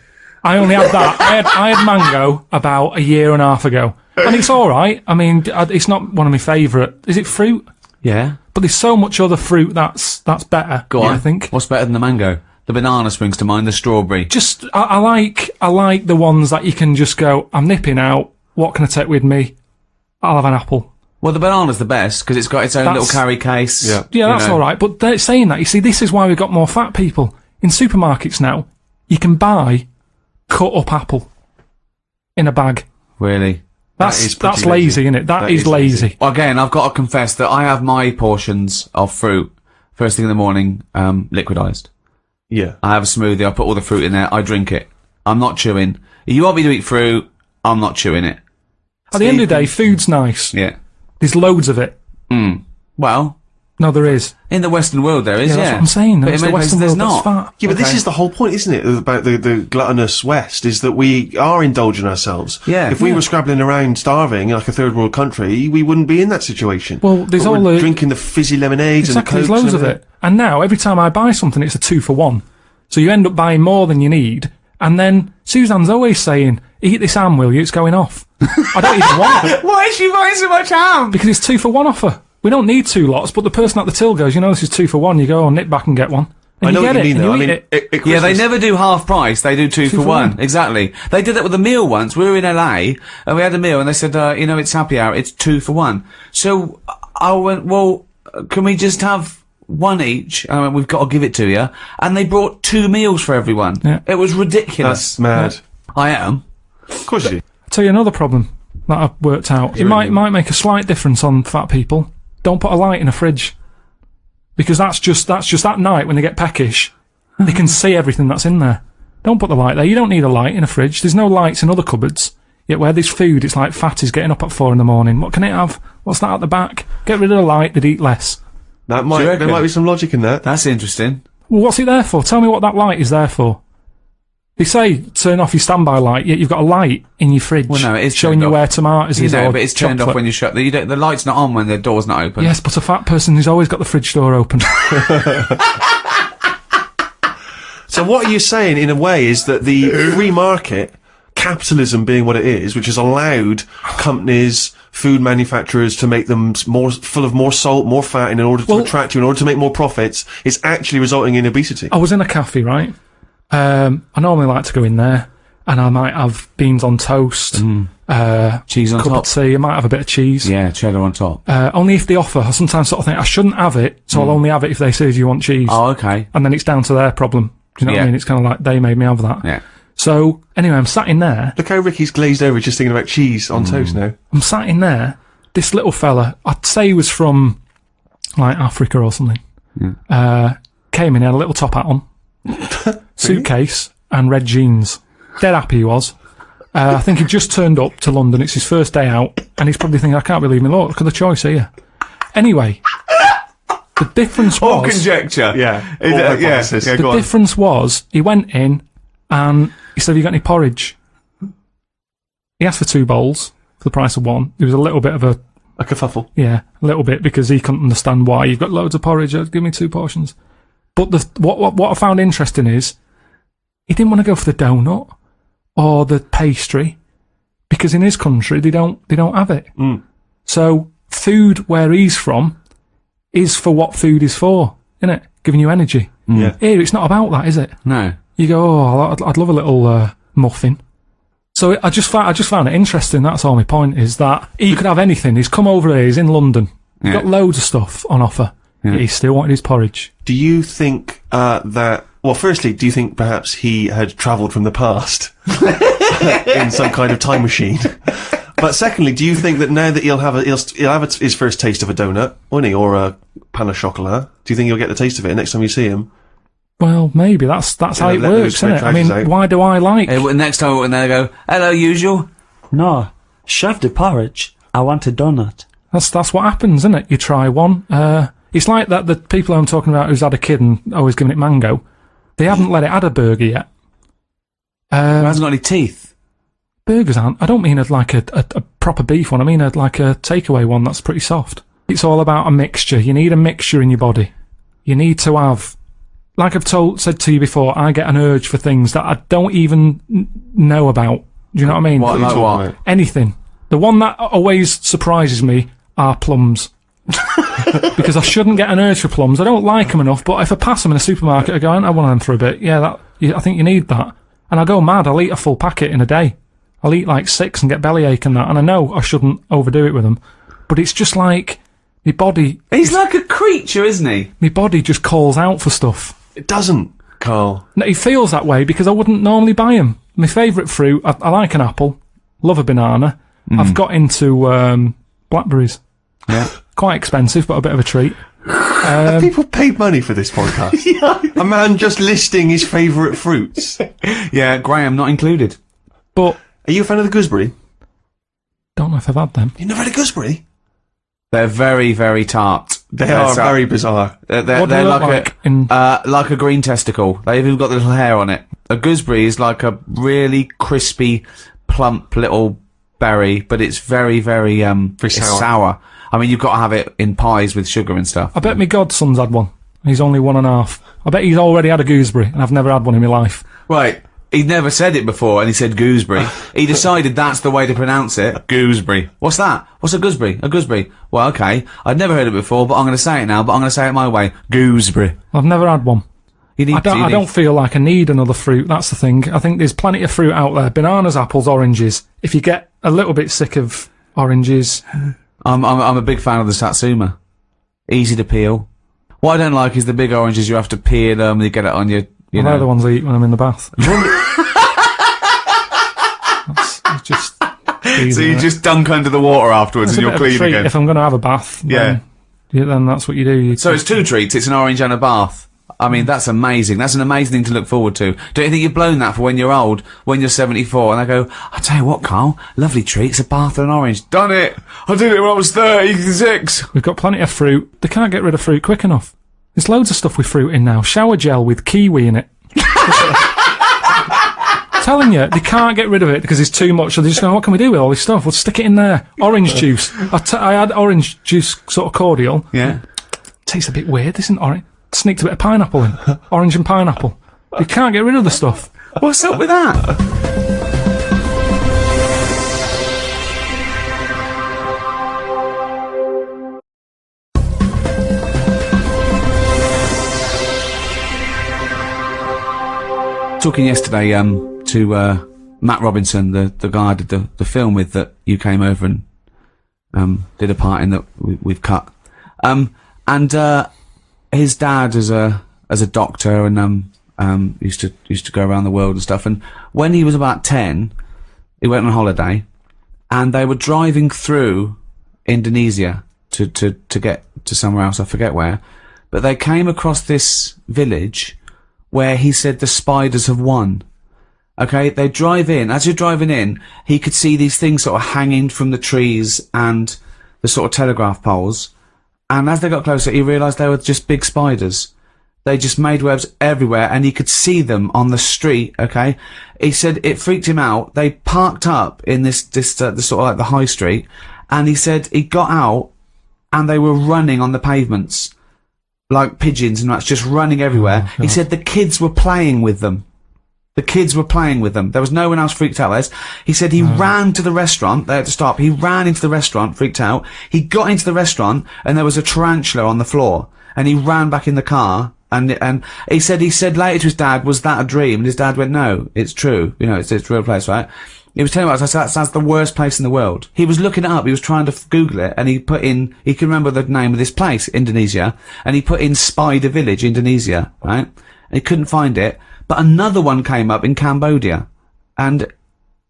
I only had that. I had mango about a year and a half ago. And it's alright. I mean, it's not one of my favourite. Is it fruit? Yeah. But there's so much other fruit that's better. Go on. I think. What's better than the mango? The banana springs to mind, the strawberry. Just, I like the ones that you can just go, I'm nipping out. What can I take with me? I'll have an apple. Well, the banana's the best, because it's got its own little carry case. Yeah. Yeah, that's alright. But they're saying that, you see, this is why we've got more fat people. In supermarkets now, you can buy cut up apple in a bag. Really? That's pretty lazy, isn't it? That is lazy. Again, I've got to confess that I have my portions of fruit first thing in the morning, liquidized. Yeah. I have a smoothie, I put all the fruit in there, I drink it. I'm not chewing. If you want me to eat fruit, I'm not chewing it. At the end of the day, food's nice. Yeah. There's loads of it. Well, No, there is. in the Western world there is, Yeah, yeah. that's what I'm saying. But It's in the many places Western there's world that's not. fat. Yeah, but this Okay. is the whole point, isn't it, about the gluttonous West, is that we are indulging ourselves. Yeah. If we were scrabbling around starving like a third world country, we wouldn't be in that situation. Well, there's But all we're the- drinking the fizzy lemonades Exactly, and the there's Cokes loads of and it. And now, every time I buy something, it's a 2 for 1. So you end up buying more than you need. And then Suzanne's always saying, eat this ham, will you? It's going off. I don't even want it. Why is she buying so much ham? Because it's 2 for 1 offer. We don't need 2 lots, but the person at the till goes, you know, this is 2 for 1. You go, nip back and get one. And I know you what get you it, mean, and though. you I eat mean, it. at Yeah, they Christmas- never do half price. They do two for for one. one. Exactly. They did that with a meal once. We were in LA and we had a meal and they said, you know, it's happy hour. It's 2 for 1. So I went, well, can we just have one each? I went, we've got to give it to you. And they brought 2 meals for everyone. Yeah. It was ridiculous. That's mad. I am. Of course you do. I'll tell you another problem that I've worked out. It might make a slight difference on fat people. Don't put a light in a fridge. Because that's just that night when they get peckish, they can see everything that's in there. Don't put the light there. You don't need a light in a fridge. There's no lights in other cupboards. Yet where there's food, it's like fatties getting up at 4 a.m. What can it have? What's that at the back? Get rid of the light, they'd eat less. There you might reckon? be some logic in that. That's interesting. Well, what's it there for? Tell me what that light is there for. They say turn off your standby light, yet you've got a light in your fridge Well, no, it is showing turned you off. where tomatoes You is know, or but it's turned off chocolate. when you shut the light's not on when the door's not open. Yes, but a fat person who's always got the fridge door open. So what are you saying, in a way, is that the free market, capitalism being what it is, which has allowed companies, food manufacturers to make them more full of more salt, more fat, in order to Well- attract you, in order to make more profits, is actually resulting in obesity. I was in a cafe, right? I normally like to go in there, and I might have beans on toast, Cheese on cup top. of tea, I might have a bit of cheese. Yeah, cheddar on top. Only if they offer. I sometimes sort of think I shouldn't have it, so I'll only have it if they say, do you want cheese? Oh, okay. And then it's down to their problem. Do you know what I Yeah. mean? It's kind of like, they made me have that. Yeah. So, anyway, I'm sat in there. Look how Ricky's glazed over just thinking about cheese on toast now. I'm sat in there. This little fella, I'd say he was from, like, Africa or something. Came in, he had a little top hat on, suitcase, and red jeans. Dead happy he was. I think he just turned up to London. It's his first day out, and he's probably thinking, I can't believe me. Look at the choice here. Anyway, the difference All was... conjecture. Yeah. Is All it- hypothesis. yeah, The go on. difference was, he went in, and he said, have you got any porridge? He asked for 2 bowls, for the price of 1. There was a little bit of a... A kerfuffle. Yeah, a little bit, because he couldn't understand why. You've got loads of porridge, give me 2 portions. But what I found interesting is, he didn't want to go for the donut or the pastry because in his country they don't have it. So food where he's from is for what food is for, isn't it? Giving you energy. Yeah. Here, it's not about that, is it? No. You go, oh, I'd love a little muffin. So I just found it interesting. That's all my point is that he could have anything. He's come over here. He's in London. He's got loads of stuff on offer. Yeah. He still wanted his porridge. Do you think that? Well, firstly, do you think perhaps he had travelled from the past in some kind of time machine? But secondly, do you think that now that he'll have his first taste of a donut, won't he, or a pain au chocolat? Do you think he'll get the taste of it next time you see him? Well, maybe that's how it let works, those isn't it? I franchises mean, out. why do I like? Hey, well, next time when they go, hello, usual. No, chef de porridge. I want a donut. That's what happens, isn't it? You try one. It's like that. The people I'm talking about who's had a kid and always giving it mango. They haven't let it add a burger yet. It hasn't got any teeth. Burgers aren't. I don't mean like a proper beef one. I mean like a takeaway one that's pretty soft. It's all about a mixture. You need a mixture in your body. You need to have, like I've said to you before, I get an urge for things that I don't even know about. Do you know what I mean? What, like what? Anything. The one that always surprises me are plums. Because I shouldn't get an urge for plums. I don't like them enough, but if I pass them in a supermarket, I go, I want them for a bit. Yeah, I think you need that. And I go mad. I'll eat a full packet in a day. I'll eat like 6 and get bellyache and that. And I know I shouldn't overdo it with them. But it's just like, my body... He's like a creature, isn't he? My body just calls out for stuff. It doesn't, Carl. No, it feels that way because I wouldn't normally buy them. My favourite fruit, I like an apple. Love a banana. I've got into blackberries. Yeah. Quite expensive, but a bit of a treat. Have people paid money for this podcast? A man just listing his favourite fruits. Yeah, Graham not included. But Are you a fan of the gooseberry? don't know if I've had them. You never had a gooseberry? They're very, very tart. They are very bizarre. They're What do they they're look like like a green testicle. They've even got the little hair on it. A gooseberry is like a really crispy, plump little berry, but it's very, very it's sour. sour. I mean, you've got to have it in pies with sugar and stuff. I bet my godson's had one. He's only 1.5. I bet he's already had a gooseberry, and I've never had one in my life. Right. He'd never said it before, and he said gooseberry. He decided that's the way to pronounce it. Gooseberry. What's that? What's a gooseberry? A gooseberry. Well, okay. I'd never heard it before, but I'm going to say it now, but I'm going to say it my way. Gooseberry. I've never had one. You need, I don't feel like I need another fruit. That's the thing. I think there's plenty of fruit out there. Bananas, apples, oranges. If you get a little bit sick of oranges... I'm a big fan of the Satsuma. Easy to peel. What I don't like is the big oranges. You have to peel them. You get it on your. You they're know. the ones I eat when I'm in the bath. It's just easy, So you isn't it? just dunk under the water afterwards It's and a you're bit of a clean treat. again. If I'm going to have a bath, then that's what you do. So it's 2 treats. It's an orange and a bath. I mean, that's amazing. That's an amazing thing to look forward to. Don't you think you've blown that for when you're old, when you're 74? And I go, I tell you what, Carl, lovely treat. It's a bath and an orange. Done it. I did it when I was 36. We've got plenty of fruit. They can't get rid of fruit quick enough. There's loads of stuff with fruit in now. Shower gel with kiwi in it. Telling you, they can't get rid of it because there's too much. So they're just going, what can we do with all this stuff? We'll stick it in there. Orange juice. I had orange juice sort of cordial. Yeah. Tastes a bit weird, isn't orange? Sneaked a bit of pineapple in. Orange and pineapple. You can't get rid of the stuff. What's up with that? Talking yesterday to Matt Robinson, the guy I did the film with that you came over and did a part in that we've cut. And his dad is a doctor and used to go around the world and stuff. And when he was about 10, he went on holiday, and they were driving through Indonesia to get to somewhere else. I forget where, but they came across this village where he said the spiders have won. Okay, they drive in. As you're driving in, he could see these things sort of hanging from the trees and the sort of telegraph poles. And as they got closer, he realised they were just big spiders. They just made webs everywhere, and he could see them on the street, okay? He said it freaked him out. They parked up in this sort of like the high street, and he said he got out, and they were running on the pavements, like pigeons and that's just running everywhere. He said the kids were playing with them. The kids were playing with them. There was no one else freaked out. He said he ran to the restaurant. They had to stop. He ran into the restaurant, freaked out. He got into the restaurant, and there was a tarantula on the floor. And he ran back in the car. And he said later to his dad, was that a dream? And his dad went, no, it's true. You know, it's a real place, right? He was telling me, that's the worst place in the world. He was looking it up. He was trying to Google it, and he can remember the name of this place, Indonesia, and he put in Spider Village, Indonesia, right? And he couldn't find it. But another one came up in Cambodia, and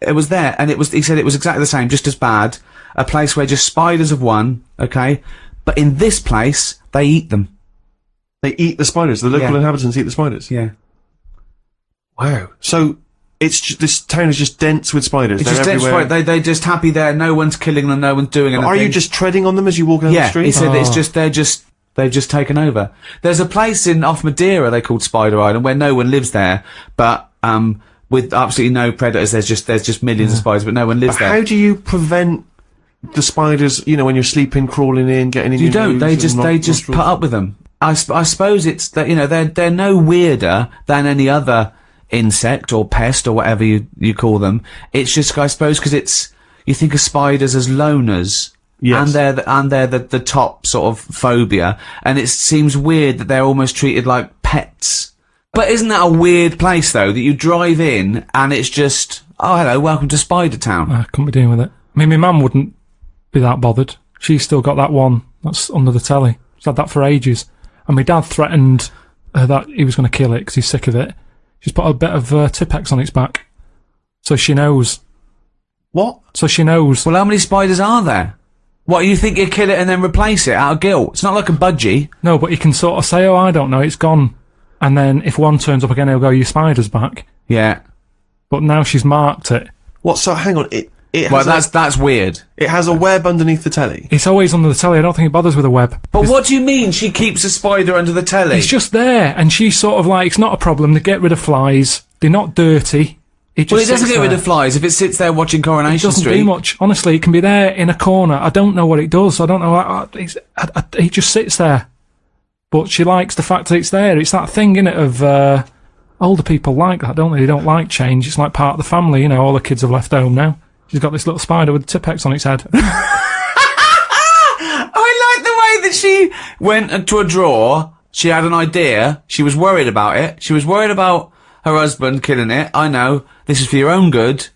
it was there, and he said it was exactly the same, just as bad. A place where just spiders have won, okay? But in this place, they eat them. They eat the spiders. The local inhabitants eat the spiders. Yeah. Wow. So this town is just dense with spiders. It's They're just everywhere. dense, they're just happy there. No one's killing them. No one's doing anything. Are you just treading on them as you walk down the street? He said it's just they've just taken over. There's a place off Madeira they called Spider Island where no one lives there, but with absolutely no predators. There's just millions of spiders, but no one lives there. How do you prevent the spiders? You know, when you're sleeping, crawling in, getting in. You don't. They just put up with them. I suppose it's that, you know, they're no weirder than any other insect or pest or whatever you call them. It's just, I suppose, because you think of spiders as loners. Yes. And they're the top sort of phobia, and it seems weird that they're almost treated like pets. But isn't that a weird place though, that you drive in and it's just, oh hello, welcome to Spider Town? I couldn't be dealing with it. I mean, my mum wouldn't be that bothered. She's still got that one that's under the telly. She's had that for ages. And my dad threatened that he was going to kill it because he's sick of it. She's put a bit of Tipex on its back. So she knows. What? So she knows. Well, how many spiders are there? What, you think you kill it and then replace it out of guilt? It's not like a budgie. No, but you can sort of say, oh, I don't know, it's gone. And then if one turns up again, he'll go, your spider's back. Yeah. But now she's marked it. What? So hang on. It Well, has that's weird. It has a web underneath the telly. It's always under the telly. I don't think it bothers with a web. But what do you mean she keeps a spider under the telly? It's just there, and she's sort of like, it's not a problem. They get rid of flies. They're not dirty. It doesn't get rid of flies if it sits there watching Coronation Street. It doesn't do much. Honestly, it can be there in a corner. I don't know what it does. I don't know. It just sits there. But she likes the fact that it's there. It's that thing, innit, of older people like that, don't they? They don't like change. It's like part of the family, you know. All the kids have left home now. She's got this little spider with Tipex on its head. I like the way that she went to a drawer. She had an idea. She was worried about it. She was worried about her husband killing it. I know. This is for your own good.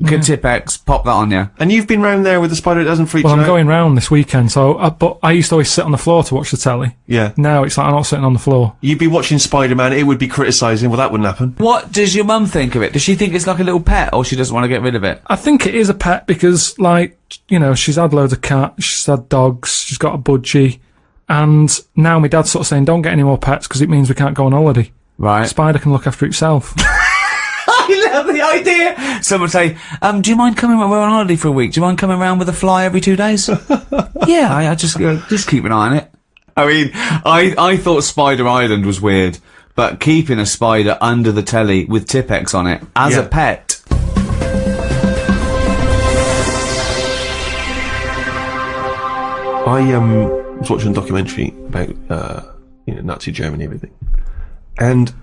Good Tipex. Pop that on you. And you've been round there with the spider that doesn't freak you out? Well, I'm going round this weekend, but I used to always sit on the floor to watch the telly. Yeah. Now it's like I'm not sitting on the floor. You'd be watching Spider-Man, it would be criticising, well that wouldn't happen. What does your mum think of it? Does she think it's like a little pet, or she doesn't want to get rid of it? I think it is a pet because, like, you know, she's had loads of cats, she's had dogs, she's got a budgie, and now my dad's sort of saying, don't get any more pets because it means we can't go on holiday. Right. Spider can look after itself. I love the idea. Someone say, do you mind coming, we're on holiday for a week, do you mind coming around with a fly every 2 days? Yeah, I just keep an eye on it. I mean, I thought Spider Island was weird, but keeping a spider under the telly with Tipex on it as a pet. I was watching a documentary about Nazi Germany and everything, and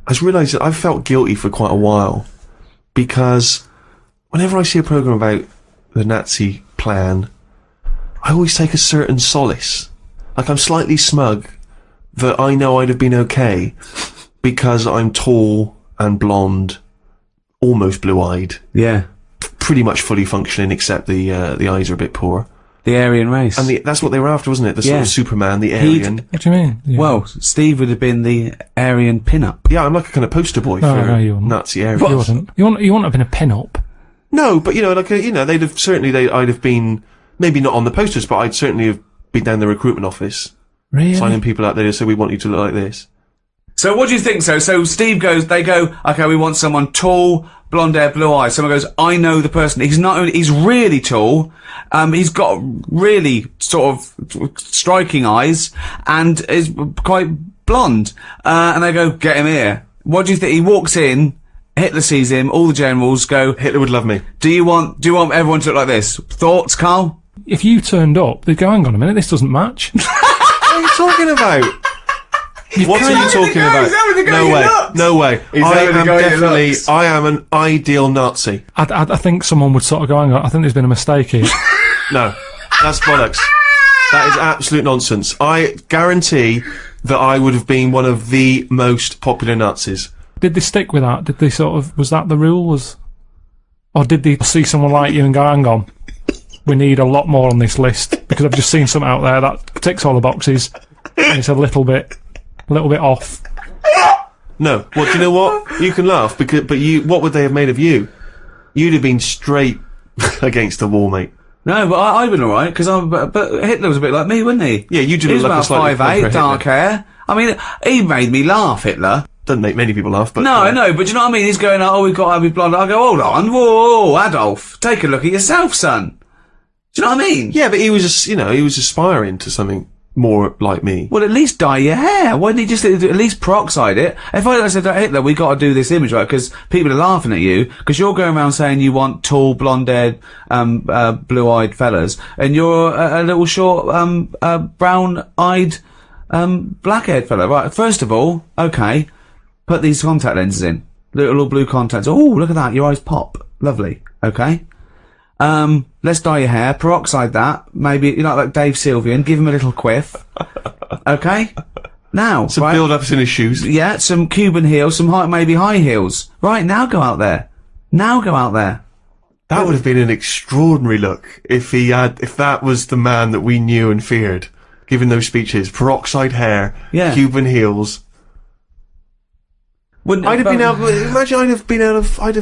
I just realised that I've felt guilty for quite a while, because whenever I see a programme about the Nazi plan, I always take a certain solace. Like, I'm slightly smug that I know I'd have been okay because I'm tall and blonde, almost blue-eyed. Yeah. Pretty much fully functioning, except the eyes are a bit poor. The Aryan race. And that's what they were after, wasn't it? The sort of Superman, the Aryan. What do you mean? Yeah. Well, Steve would have been the Aryan pin-up. Yeah, I'm like a kind of poster boy for Nazi Aryan. You wouldn't. You wouldn't have been a pin-up. No, but, they'd have certainly, I'd have been, maybe not on the posters, but I'd certainly have been down the recruitment office. Really? Signing people out there to say, we want you to look like this. So what do you think so? So Steve they go, okay, we want someone tall, blonde hair, blue eyes. Someone goes, I know the person. He's really tall. He's got really sort of striking eyes and is quite blonde. And they go, get him here. What do you think? He walks in, Hitler sees him, all the generals go, Hitler would love me. Do you want everyone to look like this? Thoughts, Carl? If you turned up, they'd go, hang on a minute, this doesn't match. What are you talking about? What are you talking about? No way. No way. I am an ideal Nazi. I think someone would sort of go, hang on, I think there's been a mistake here. No. That's bollocks. That is absolute nonsense. I guarantee that I would have been one of the most popular Nazis. Did they stick with that? Did they was that the rule? Or did they see someone like you and go, hang on, we need a lot more on this list, because I've just seen something out there that ticks all the boxes, and it's a little bit off. No. Well, do you know what? You can laugh, but what would they have made of you? You'd have been straight against the wall, mate. No, but I've been alright, but Hitler was a bit like me, wasn't he? Yeah, you did look like a slightly about 5'8", dark hair. I mean, he made me laugh, Hitler. Doesn't make many people laugh, but... No, I know, but do you know what I mean? He's going, oh, we've got to be blonde. I go, hold on, whoa, Adolf, take a look at yourself, son. Do you know what I mean? Yeah, but he was just, he was aspiring to something more like me. Well, at least dye your hair. Why didn't he just at least peroxide it? If I said to Hitler, we got to do this image, right? Because people are laughing at you, because you're going around saying you want tall, blonde-haired, blue-eyed fellas, and you're a little short, brown-eyed, black-haired fella. Right, first of all, okay, put these contact lenses in. Little blue contacts. Oh, look at that, your eyes pop. Lovely. Okay. Let's dye your hair, peroxide that, maybe, like Dave Sylvian, give him a little quiff. Okay? Now, some right? build-ups in his shoes. Yeah, some Cuban heels, maybe high heels. Right, now go out there. That would have been an extraordinary look if that was the man that we knew and feared, giving those speeches. Peroxide hair, yeah. Cuban heels. I'd have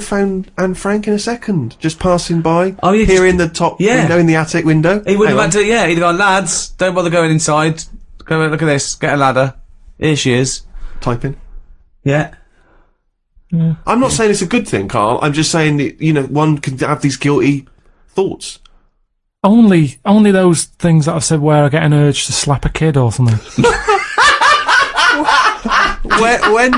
found Anne Frank in a second, just passing by. Oh, yeah, here in the top window, in the attic window. He would have had to, he'd have gone, lads, don't bother going inside. Go look at this, get a ladder. Here she is. Typing. Yeah. I'm not saying it's a good thing, Carl. I'm just saying that, one can have these guilty thoughts. Only those things that I've said where I get an urge to slap a kid or something. When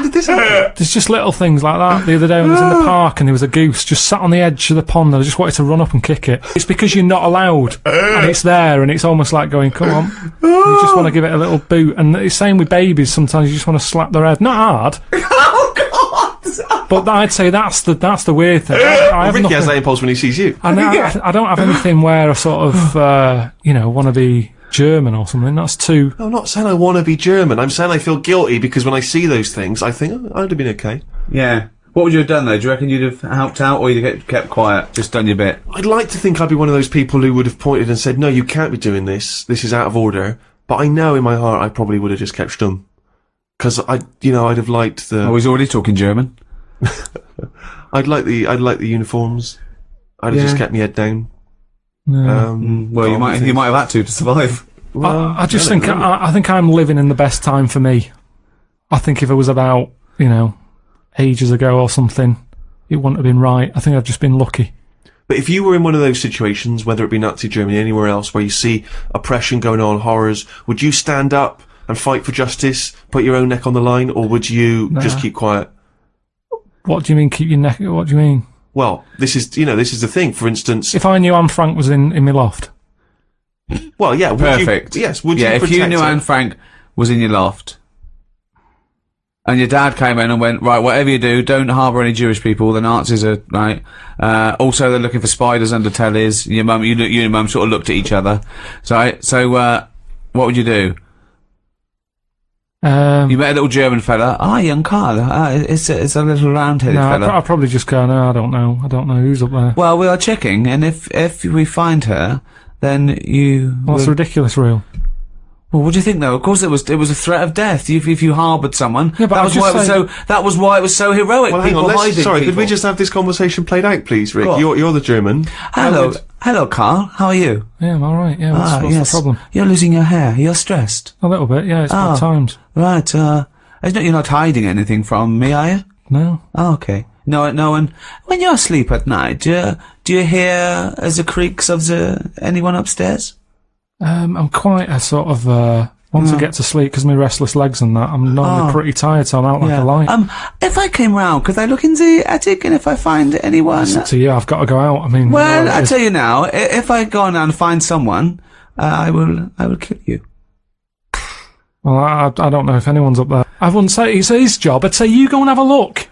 did this happen? There's just little things like that. The other day when I was in the park and there was a goose just sat on the edge of the pond and I just wanted to run up and kick it. It's because you're not allowed. And it's there and it's almost like going, come on. You just want to give it a little boot. And it's same with babies, sometimes you just want to slap their head. Not hard. Oh, God! But I'd say that's the weird thing. Ricky has that impulse when he sees you. I don't have anything where I sort of, want to be German or something. That's too... I'm not saying I want to be German. I'm saying I feel guilty because when I see those things, I think, I'd have been okay. Yeah. What would you have done, though? Do you reckon you'd have helped out, or you'd have kept quiet, just done your bit? I'd like to think I'd be one of those people who would have pointed and said, no, you can't be doing this. This is out of order. But I know in my heart I probably would have just kept stum. Because I'd have liked the... Oh, he's already talking German. I'd like the uniforms. I'd have just kept my head down. Well, you might have had to survive. Well, I just think I think I'm living in the best time for me. I think if it was about ages ago or something, it wouldn't have been right. I think I've just been lucky. But if you were in one of those situations, whether it be Nazi Germany, anywhere else, where you see oppression going on, horrors, would you stand up and fight for justice, put your own neck on the line, or would you just keep quiet? What do you mean, keep your neck? What do you mean? Well, this is the thing. For instance, if I knew Anne Frank was in my loft. Well, yeah. Perfect. Would you if you knew Anne Frank was in your loft, and your dad came in and went, right, whatever you do, don't harbour any Jewish people, the Nazis are, right, also they're looking for spiders under tellies, you and your mum sort of looked at each other, so what would you do? You met a little German fella, young Carl, it's a little round-headed fella. I'd probably just go, no, I don't know who's up there. Well, we are checking, and if we find her, then you... What's the ridiculous rule? Well, what do you think, though? Of course, it was a threat of death if you harboured someone. Yeah, but that was why it was so heroic. Well, hang on. Sorry, could we just have this conversation played out, please, Rick? You're the German. Hello, Carl. How are you? Yeah, I'm all right. Yeah, what's the problem? You're losing your hair. You're stressed. A little bit. Yeah, it's bad times. Right. You're not hiding anything from me, are you? No. Oh, okay. No. And when you're asleep at night, do you hear the creaks of anyone upstairs? I'm quite a sort of, once I get to sleep, because my restless legs and that, I'm normally pretty tired, so I'm out like a light. If I came round, could I look in the attic, and if I find anyone... It's up to you, I've got to go out, I mean... Well, I tell you now, if I go on and find someone, I will kill you. Well, I don't know if anyone's up there. I wouldn't say it's his job. I'd say you go and have a look.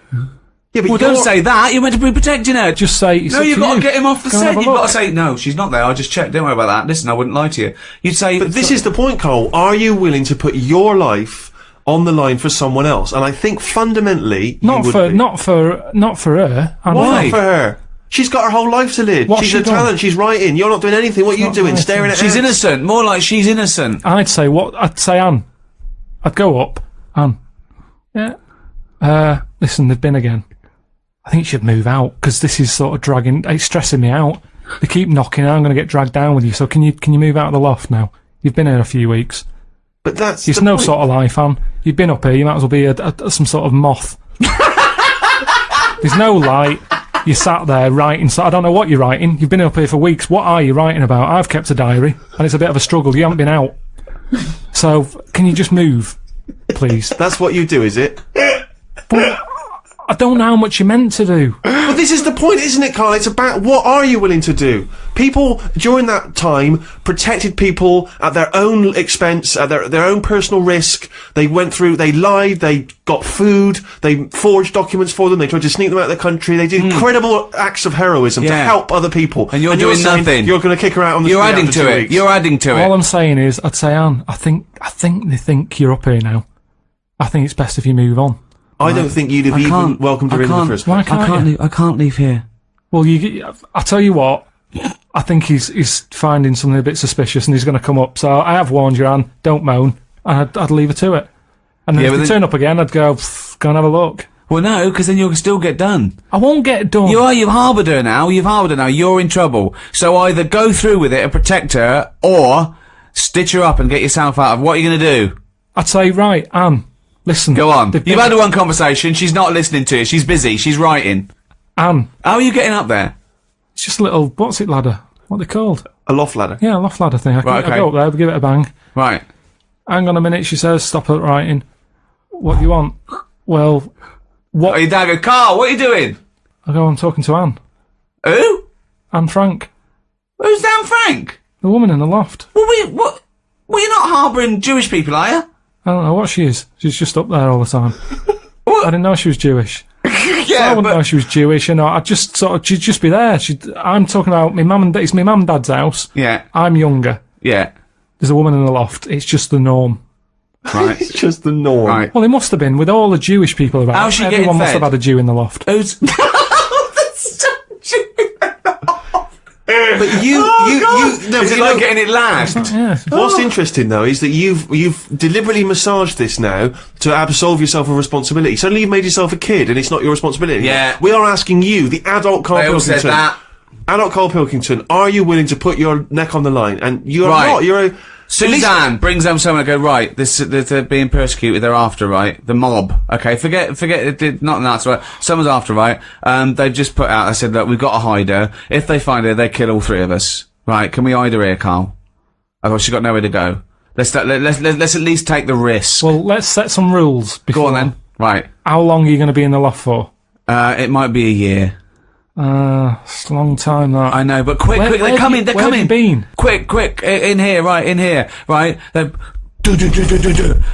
Yeah, but Well, don't say that. You're meant to be protecting her. Just say it's No, up you've to got to you. get him off the Go and set. have a You've got look. to say, no, she's not there. I just checked. Don't worry about that. Listen, I wouldn't lie to you. You'd say... But this is the point, Cole. Are you willing to put your life on the line for someone else? And I think fundamentally, Not you for would be. not for her. And Why? Not for her. She's got her whole life to live. What's She's she a done? talent. She's writing. You're not doing anything. What are you not doing? writing. Staring at She's ants? innocent. More like she's innocent. I'd say Anne. I'd go up. Anne. Yeah. Listen, they've been again. I think you should move out, because this is sort of dragging, it's stressing me out. They keep knocking, I'm going to get dragged down with you, so can you move out of the loft now? You've been here a few weeks. But that's It's the no point. sort of life, Anne. You've been up here, you might as well be some sort of moth. There's no light. You sat there writing, so I don't know what you're writing. You've been up here for weeks. What are you writing about? I've kept a diary, and it's a bit of a struggle. You haven't been out. So, can you just move, please? That's what you do, is it? I don't know how much you're meant to do. But this is the point, isn't it, Carl? It's about what are you willing to do? People, during that time, protected people at their own expense, at their own personal risk. They went through, they lied, they got food, they forged documents for them, they tried to sneak them out of the country. They did incredible acts of heroism to Yeah. help other people. And you're doing saying nothing. You're going to kick her out on the You're street adding after to 2 it. weeks. You're adding to All it. I'm saying is, I'd say, Anne, I think they think you're up here now. I think it's best if you move on. I don't think you'd have even welcomed her in the first Why place. can't you? I can't leave here. Well, I tell you what, I think he's finding something a bit suspicious and he's going to come up. So I have warned you, Anne, don't moan. And I'd leave her to it. And then Yeah, if but they then- turn up again, I'd go and have a look. Well, no, because then you'll still get done. I won't get it done. You've harboured her now. You're in trouble. So either go through with it and protect her, or stitch her up and get yourself out of. What are you going to do? I'd say, right, Anne, listen. Go on. they've You've been- had one conversation. She's not listening to you. She's busy. She's writing. Anne, How are you getting up there? it's just a little, what's it, ladder? What are they called? A loft ladder. Yeah, a loft ladder thing. I Right, okay. go up there, give it a bang. Right. Hang on a minute, she says, stop it writing. What do you want? Well, Oh, your dad go, Carl, what are you doing? I go, I'm talking to Anne. Who? Anne Frank. Who's Dan Frank? The woman in the loft. Well, you're not harbouring Jewish people, are you? I don't know what she is. She's just up there all the time. I didn't know she was Jewish. I Yeah, wouldn't know she was Jewish, you know. I just sort of, she'd just be there. I'm talking about it's my mum and dad's house. Yeah. I'm younger. Yeah. There's a woman in the loft. It's just the norm. Right. It's just the norm. Right. Well, it must have been with all the Jewish people around. How's she Everyone getting must fed? have had a Jew in the loft. Who's... But no, Is it like getting it lagged? Yeah. What's interesting though is that you've deliberately massaged this now to absolve yourself of responsibility. Suddenly you've made yourself a kid and it's not your responsibility. Yeah. We are asking you, the adult Carl They all Pilkington. said that. Adult Carl Pilkington, are you willing to put your neck on the line? And you're Right. not. You're a. Suzanne brings home someone and go, right, they're being persecuted, they're after, right? The mob. Okay, forget it, not that's right. Someone's after, right? They've just put out, I said, look, we've got to hide her. If they find her, they kill all three of us. Right, can we hide her here, Carl? Otherwise she's got nowhere to go. Let's at least take the risk. Well, let's set some rules. Before. Go on then. Right. How long are you going to be in the loft for? It might be a year. It's a long time, that. I know, but quick, Where they're have coming, you- where have you been? Quick, in here, right?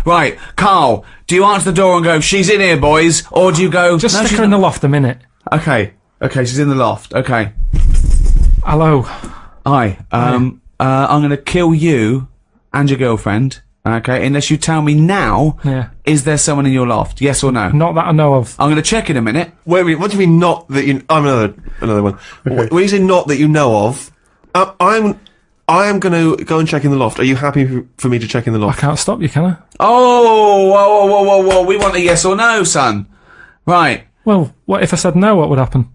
Right, Carl, do you answer the door and go, she's in here, boys, or do you go, Just no, stick she's her in not- the loft a minute. Okay, she's in the loft, okay. Hello. Hi, I'm gonna kill you and your girlfriend, okay, unless you tell me now, Yeah. is there someone in your loft, yes or no? Not that I know of. I'm gonna check in a minute. Wait, what do you mean not that you? I'm another one. When you say not that you know of, I am going to go and check in the loft. Are you happy for me to check in the I loft? can't stop you, can I? Oh, whoa, we want a yes or no, son. Right. Well, what if I said no? What would happen?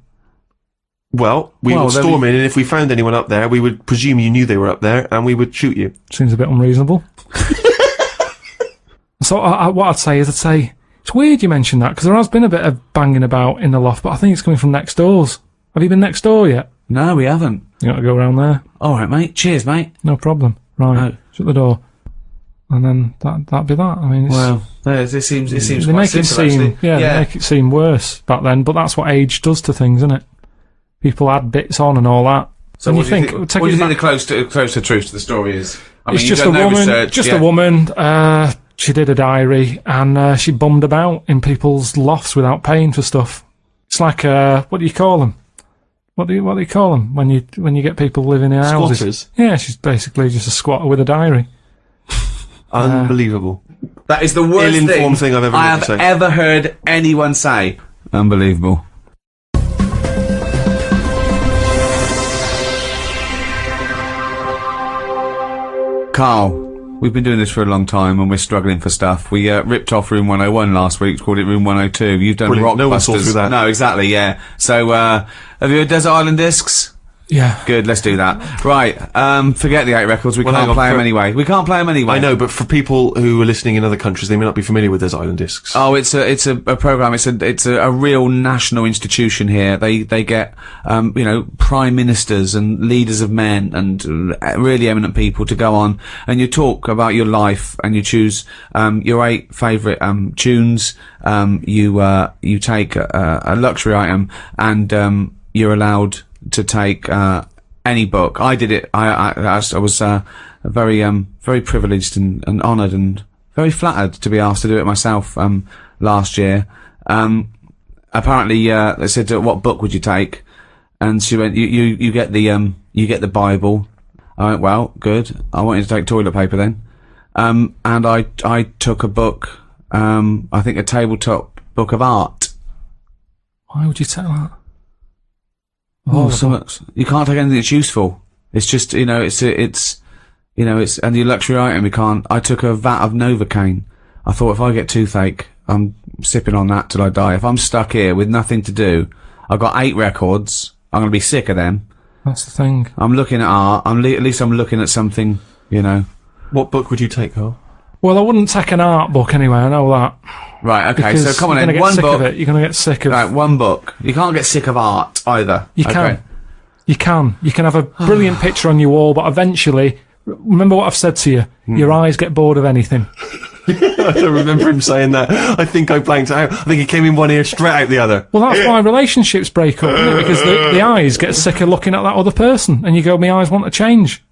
Well, we Well, will then storm in, and if we found anyone up there, we would presume you knew they were up there, and we would shoot you. Seems a bit unreasonable. So what I'd say it's weird you mentioned that, because there has been a bit of banging about in the loft, but I think it's coming from next doors. Have you been next door yet? No, we haven't. You got to go around there. Alright, mate. Cheers, mate. No problem. Right. Oh. Shut the door. And then that'd be that. I mean, it's, Well, it seems they quite make it simple, seem, actually. they make it seem worse back then, but that's what age does to things, isn't it? People add bits on and all that. So and what do you think? take What do it you think back- the close to truth to the story is? I it's mean, just you've a done no woman. research, Just yeah. a woman. She did a diary, and she bummed about in people's lofts without paying for stuff. It's like what do you call them? What do you call them when you get people living in houses? Squatters? Yeah, she's basically just a squatter with a diary. Unbelievable. That is the worst Ill-informed thing I've ever heard you say. ever heard anyone say. Unbelievable. Carl, we've been doing this for a long time and we're struggling for stuff. We ripped off Room 101 last week, called it Room 102. You've done Brilliant. Rockbusters. No one saw through that. No, exactly, yeah. So, have you heard Desert Island Discs? Yeah. Good, let's do that. Right, forget the 8 records, we Well, can't hang on, play them for- anyway. We can't play them anyway. I know, but for people who are listening in other countries, they may not be familiar with Desert Island Discs. Oh, it's a program. It's a real national institution here. They get prime ministers and leaders of men and really eminent people to go on, and you talk about your life and you choose your 8 favourite tunes. You take a luxury item and you're allowed to take any book. I did it. I was very privileged and honoured and very flattered to be asked to do it myself last year. Apparently, they said, "What book would you take?" And she went, "You get the Bible." I went, "Well, good. I want you to take toilet paper then." And I took a book. I think a tabletop book of art. Why would you take that? Oh, so you can't take anything that's useful. It's just, it's and your luxury item, you can't. I took a vat of Novocaine. I thought if I get toothache, I'm sipping on that till I die. If I'm stuck here with nothing to do, I've got 8 records, I'm gonna be sick of them. That's the thing. I'm looking at art, at least I'm looking at something, What book would you take, Carl? Well, I wouldn't take an art book anyway, I know that. Right, okay, Because so come on you're then, gonna get one sick book. of it. You're going to get sick of Right, one book. You can't get sick of art either. You Okay. can. You can. You can have a brilliant picture on your wall, but eventually, remember what I've said to you, your eyes get bored of anything. I don't remember him saying that. I think I blanked out. I think he came in one ear straight out the other. Well, that's why relationships break up, isn't it? Because the eyes get sick of looking at that other person, and you go, my eyes want to change.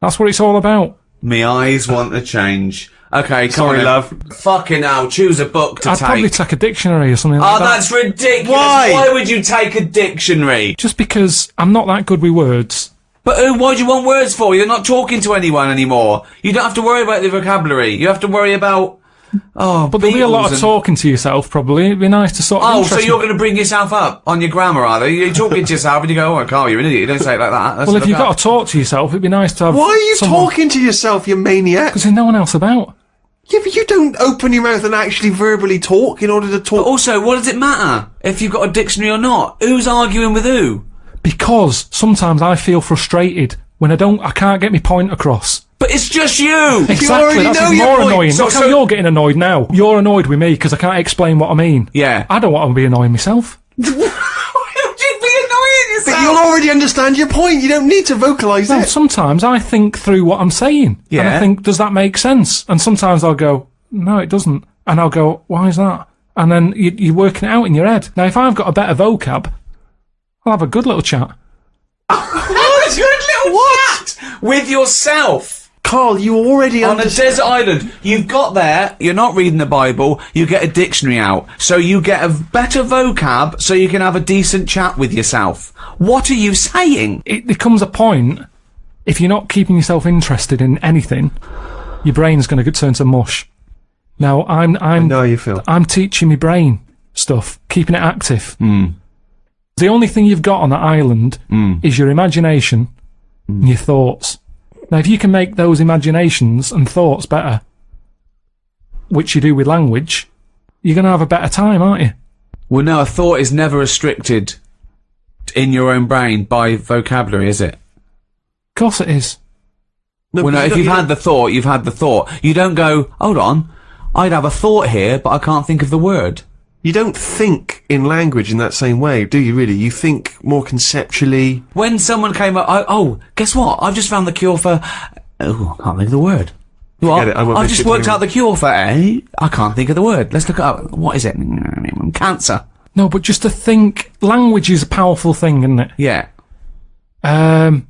That's what it's all about. Me eyes want to change. Okay, come Sorry, on, love. Fucking hell, choose a book to I'd take. probably take a dictionary or something like Oh, that. that's ridiculous. Why? Why would you take a dictionary? Just because I'm not that good with words. But what do you want words for? You're not talking to anyone anymore. You don't have to worry about the vocabulary. You have to worry about... Oh, But there'll be a lot of and- talking to yourself, probably. It'd be nice to sort of Oh, so interest you're me. going to bring yourself up on your grammar, are they? You're talking to yourself and you go, oh, Carl, you're an idiot. You don't say it like that. Let's Well, if look you've up. got to talk to yourself, it'd be nice to have Why are you someone... talking to yourself, you maniac? Because there's no one else about. Yeah, but you don't open your mouth and actually verbally talk in order to talk. Also, what does it matter if you've got a dictionary or not? Who's arguing with who? Because sometimes I feel frustrated when I can't get my point across. But it's just you! Exactly, already that's know even your more point. annoying. So- Look how so- you're getting annoyed now. You're annoyed with me because I can't explain what I mean. Yeah. I don't want to be annoying myself. Why would you be annoying yourself? But you'll already understand your point. You don't need to vocalise No, it. sometimes I think through what I'm saying. And Yeah. I think, does that make sense? And sometimes I'll go, no, it doesn't. And I'll go, why is that? And then you're working it out in your head. Now, if I've got a better vocab, I'll have a good little chat. What? Good little chat with yourself Carl, you already on a understand. desert island. You've got there. You're not reading the Bible. You get a dictionary out, so you get a better vocab, so you can have a decent chat with yourself. What are you saying? It becomes a point, if you're not keeping yourself interested in anything, your brain's going to turn to mush. Now, I know how you feel. I'm teaching my brain stuff, keeping it active. The only thing you've got on that island is your imagination and your thoughts. Now, if you can make those imaginations and thoughts better, which you do with language, you're going to have a better time, aren't you? Well, no, a thought is never restricted in your own brain by vocabulary, is it? Of course it is. No, Well, but no, if don't- you've you had the thought, you've had the thought. You don't go, hold on, I'd have a thought here, but I can't think of the word. You don't think in language in that same way, do you really? You think more conceptually. When someone came up, oh, guess what? I've just found the cure for... Oh, I can't think of the word. What? Forget it, I won't I've mention just it worked anymore. out the cure for A. I can't think of the word. Let's look it up. What is it? Cancer. No, but just to think, language is a powerful thing, isn't it? Yeah. Um,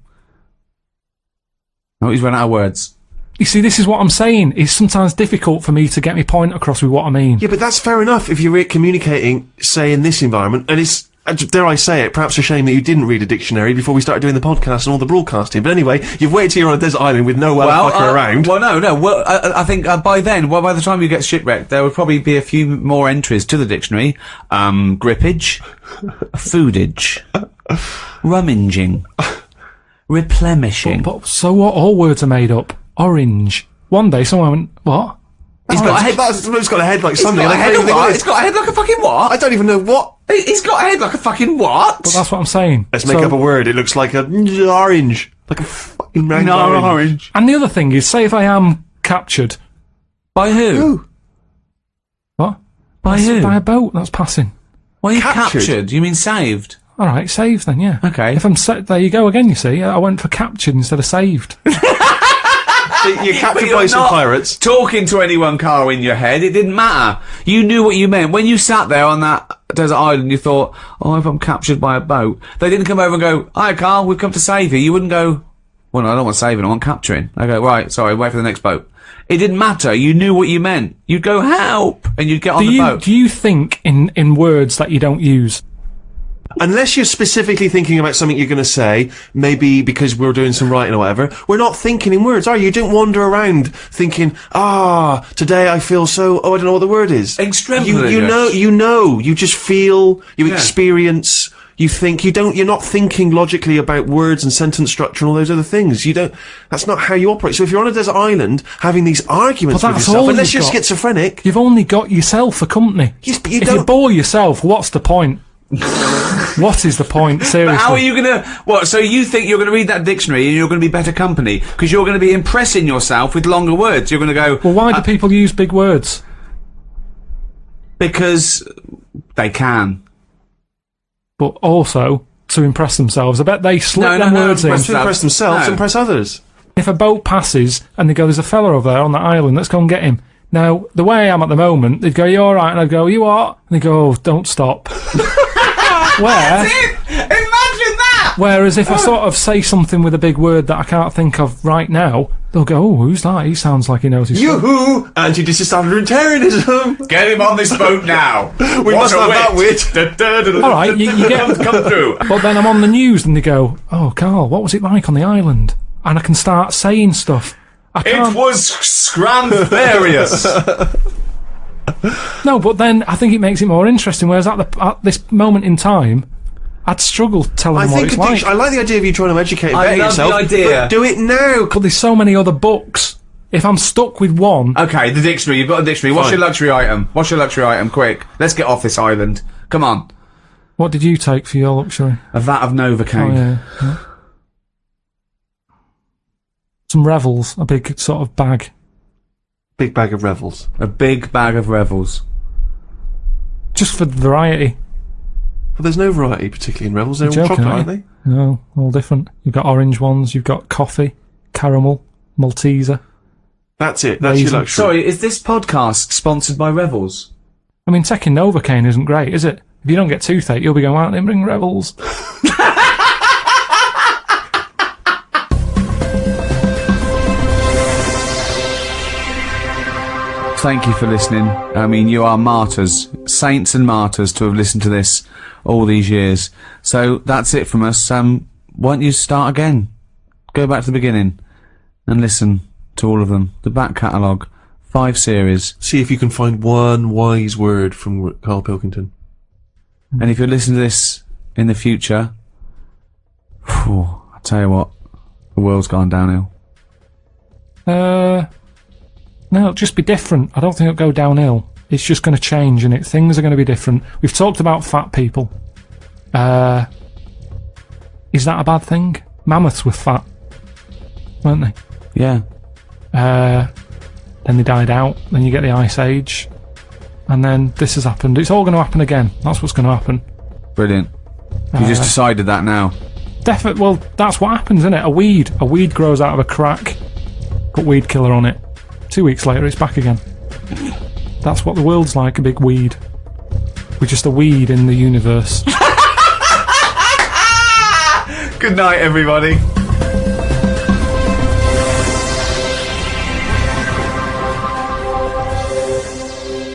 Oh, he's run out of words. You see, this is what I'm saying. It's sometimes difficult for me to get my point across with what I mean. Yeah, but that's fair enough if you're communicating, say, in this environment, and it's, dare I say it, perhaps a shame that you didn't read a dictionary before we started doing the podcast and all the broadcasting. But anyway, you've waited till you're on a desert island with no motherfucker around. Well, no. Well, I think by then, by the time you get shipwrecked, there would probably be a few more entries to the dictionary. Grippage, foodage, rummaging, replenishing. So what? All words are made up. Orange. One day someone went, what? He's got a head. It's got a head like something. It's got a head like a fucking what? I don't even know what. It's got a head like a fucking what? But that's what I'm saying. Let's make up a word. It looks like a orange. Like a fucking round orange. And the other thing is, say if I am captured. By who? What? By who? By a boat that's passing. Well, you captured? You mean saved? Alright, saved then, yeah. Okay. If I'm there you go again, you see. I went for captured instead of saved. You're captured by some pirates. Talking to anyone, Carl, in your head. It didn't matter. You knew what you meant. When you sat there on that desert island, you thought, oh, if I'm captured by a boat. They didn't come over and go, hi, Carl, we've come to save you. You wouldn't go, well, no, I don't want saving, I want capturing. I go, right, sorry, wait for the next boat. It didn't matter. You knew what you meant. You'd go, help! And you'd get on the boat. Do you think in words that you don't use? Unless you're specifically thinking about something you're going to say, maybe because we're doing some writing or whatever, we're not thinking in words, are you? You don't wander around thinking, today I feel so, I don't know what the word is. Extemporaneous. You know, you just feel, you experience, you think, you're not thinking logically about words and sentence structure and all those other things. That's not how you operate. So if you're on a desert island having these arguments with yourself, unless you're schizophrenic. You've only got yourself for company. If you bore yourself, what's the point? What is the point? Seriously. But how are you gonna, so you think you're gonna read that dictionary and you're gonna be better company? Because you're gonna be impressing yourself with longer words. You're gonna go, well, why do people use big words? Because they can. But also, to impress themselves. I bet they slip them words in. To impress themselves, impress others. If a boat passes and they go, there's a fella over there on that island, let's go and get him. Now, the way I am at the moment, they'd go, you alright? And I'd go, you what? And they'd go, oh, don't stop. Imagine that! Whereas if I sort of say something with a big word that I can't think of right now, they'll go, oh, who's that? He sounds like he knows his stuff. Yoo-hoo! Anti-disestablishmentarianism! Get him on this boat now! We must have that wit! Alright, you get... Come through. But then I'm on the news and they go, oh, Carl, what was it like on the island? And I can start saying stuff. It was scramfarious. No, but then I think it makes it more interesting, whereas at this moment in time, I'd struggle telling them what it's like. I like the idea of you trying to educate and better yourself. I love the idea. But do it now! But there's so many other books. If I'm stuck with one... Okay, the dictionary. You've got a dictionary. What's your luxury item? What's your luxury item? Quick. Let's get off this island. Come on. What did you take for your luxury? A vat of Novocaine. Oh, yeah. Some Revels. A big sort of bag. Big bag of Revels. A big bag of Revels. Just for variety. Well, there's no variety particularly in Revels. They're all chocolate, aren't they? No, all different. You've got orange ones, you've got coffee, caramel, Malteser. That's it. That's your luxury. Sorry, is this podcast sponsored by Revels? I mean, taking Novocaine isn't great, is it? If you don't get toothache, you'll be going out and bring Revels. Thank you for listening. I mean, you are martyrs, saints and martyrs to have listened to this all these years. So that's it from us. Why don't you start again? Go back to the beginning and listen to all of them. The back catalogue, 5 series. See if you can find one wise word from Carl Pilkington. And if you're listening to this in the future, I'll tell you what, the world's gone downhill. No, it'll just be different. I don't think it'll go downhill. It's just going to change, and things are going to be different. We've talked about fat people. Is that a bad thing? Mammoths were fat, weren't they? Yeah. Then they died out. Then you get the Ice Age, and then this has happened. It's all going to happen again. That's what's going to happen. Brilliant. You just decided that now. Well, that's what happens, isn't it? A weed grows out of a crack. Put weed killer on it. 2 weeks later, it's back again. That's what the world's like, a big weed. We're just a weed in the universe. Good night, everybody.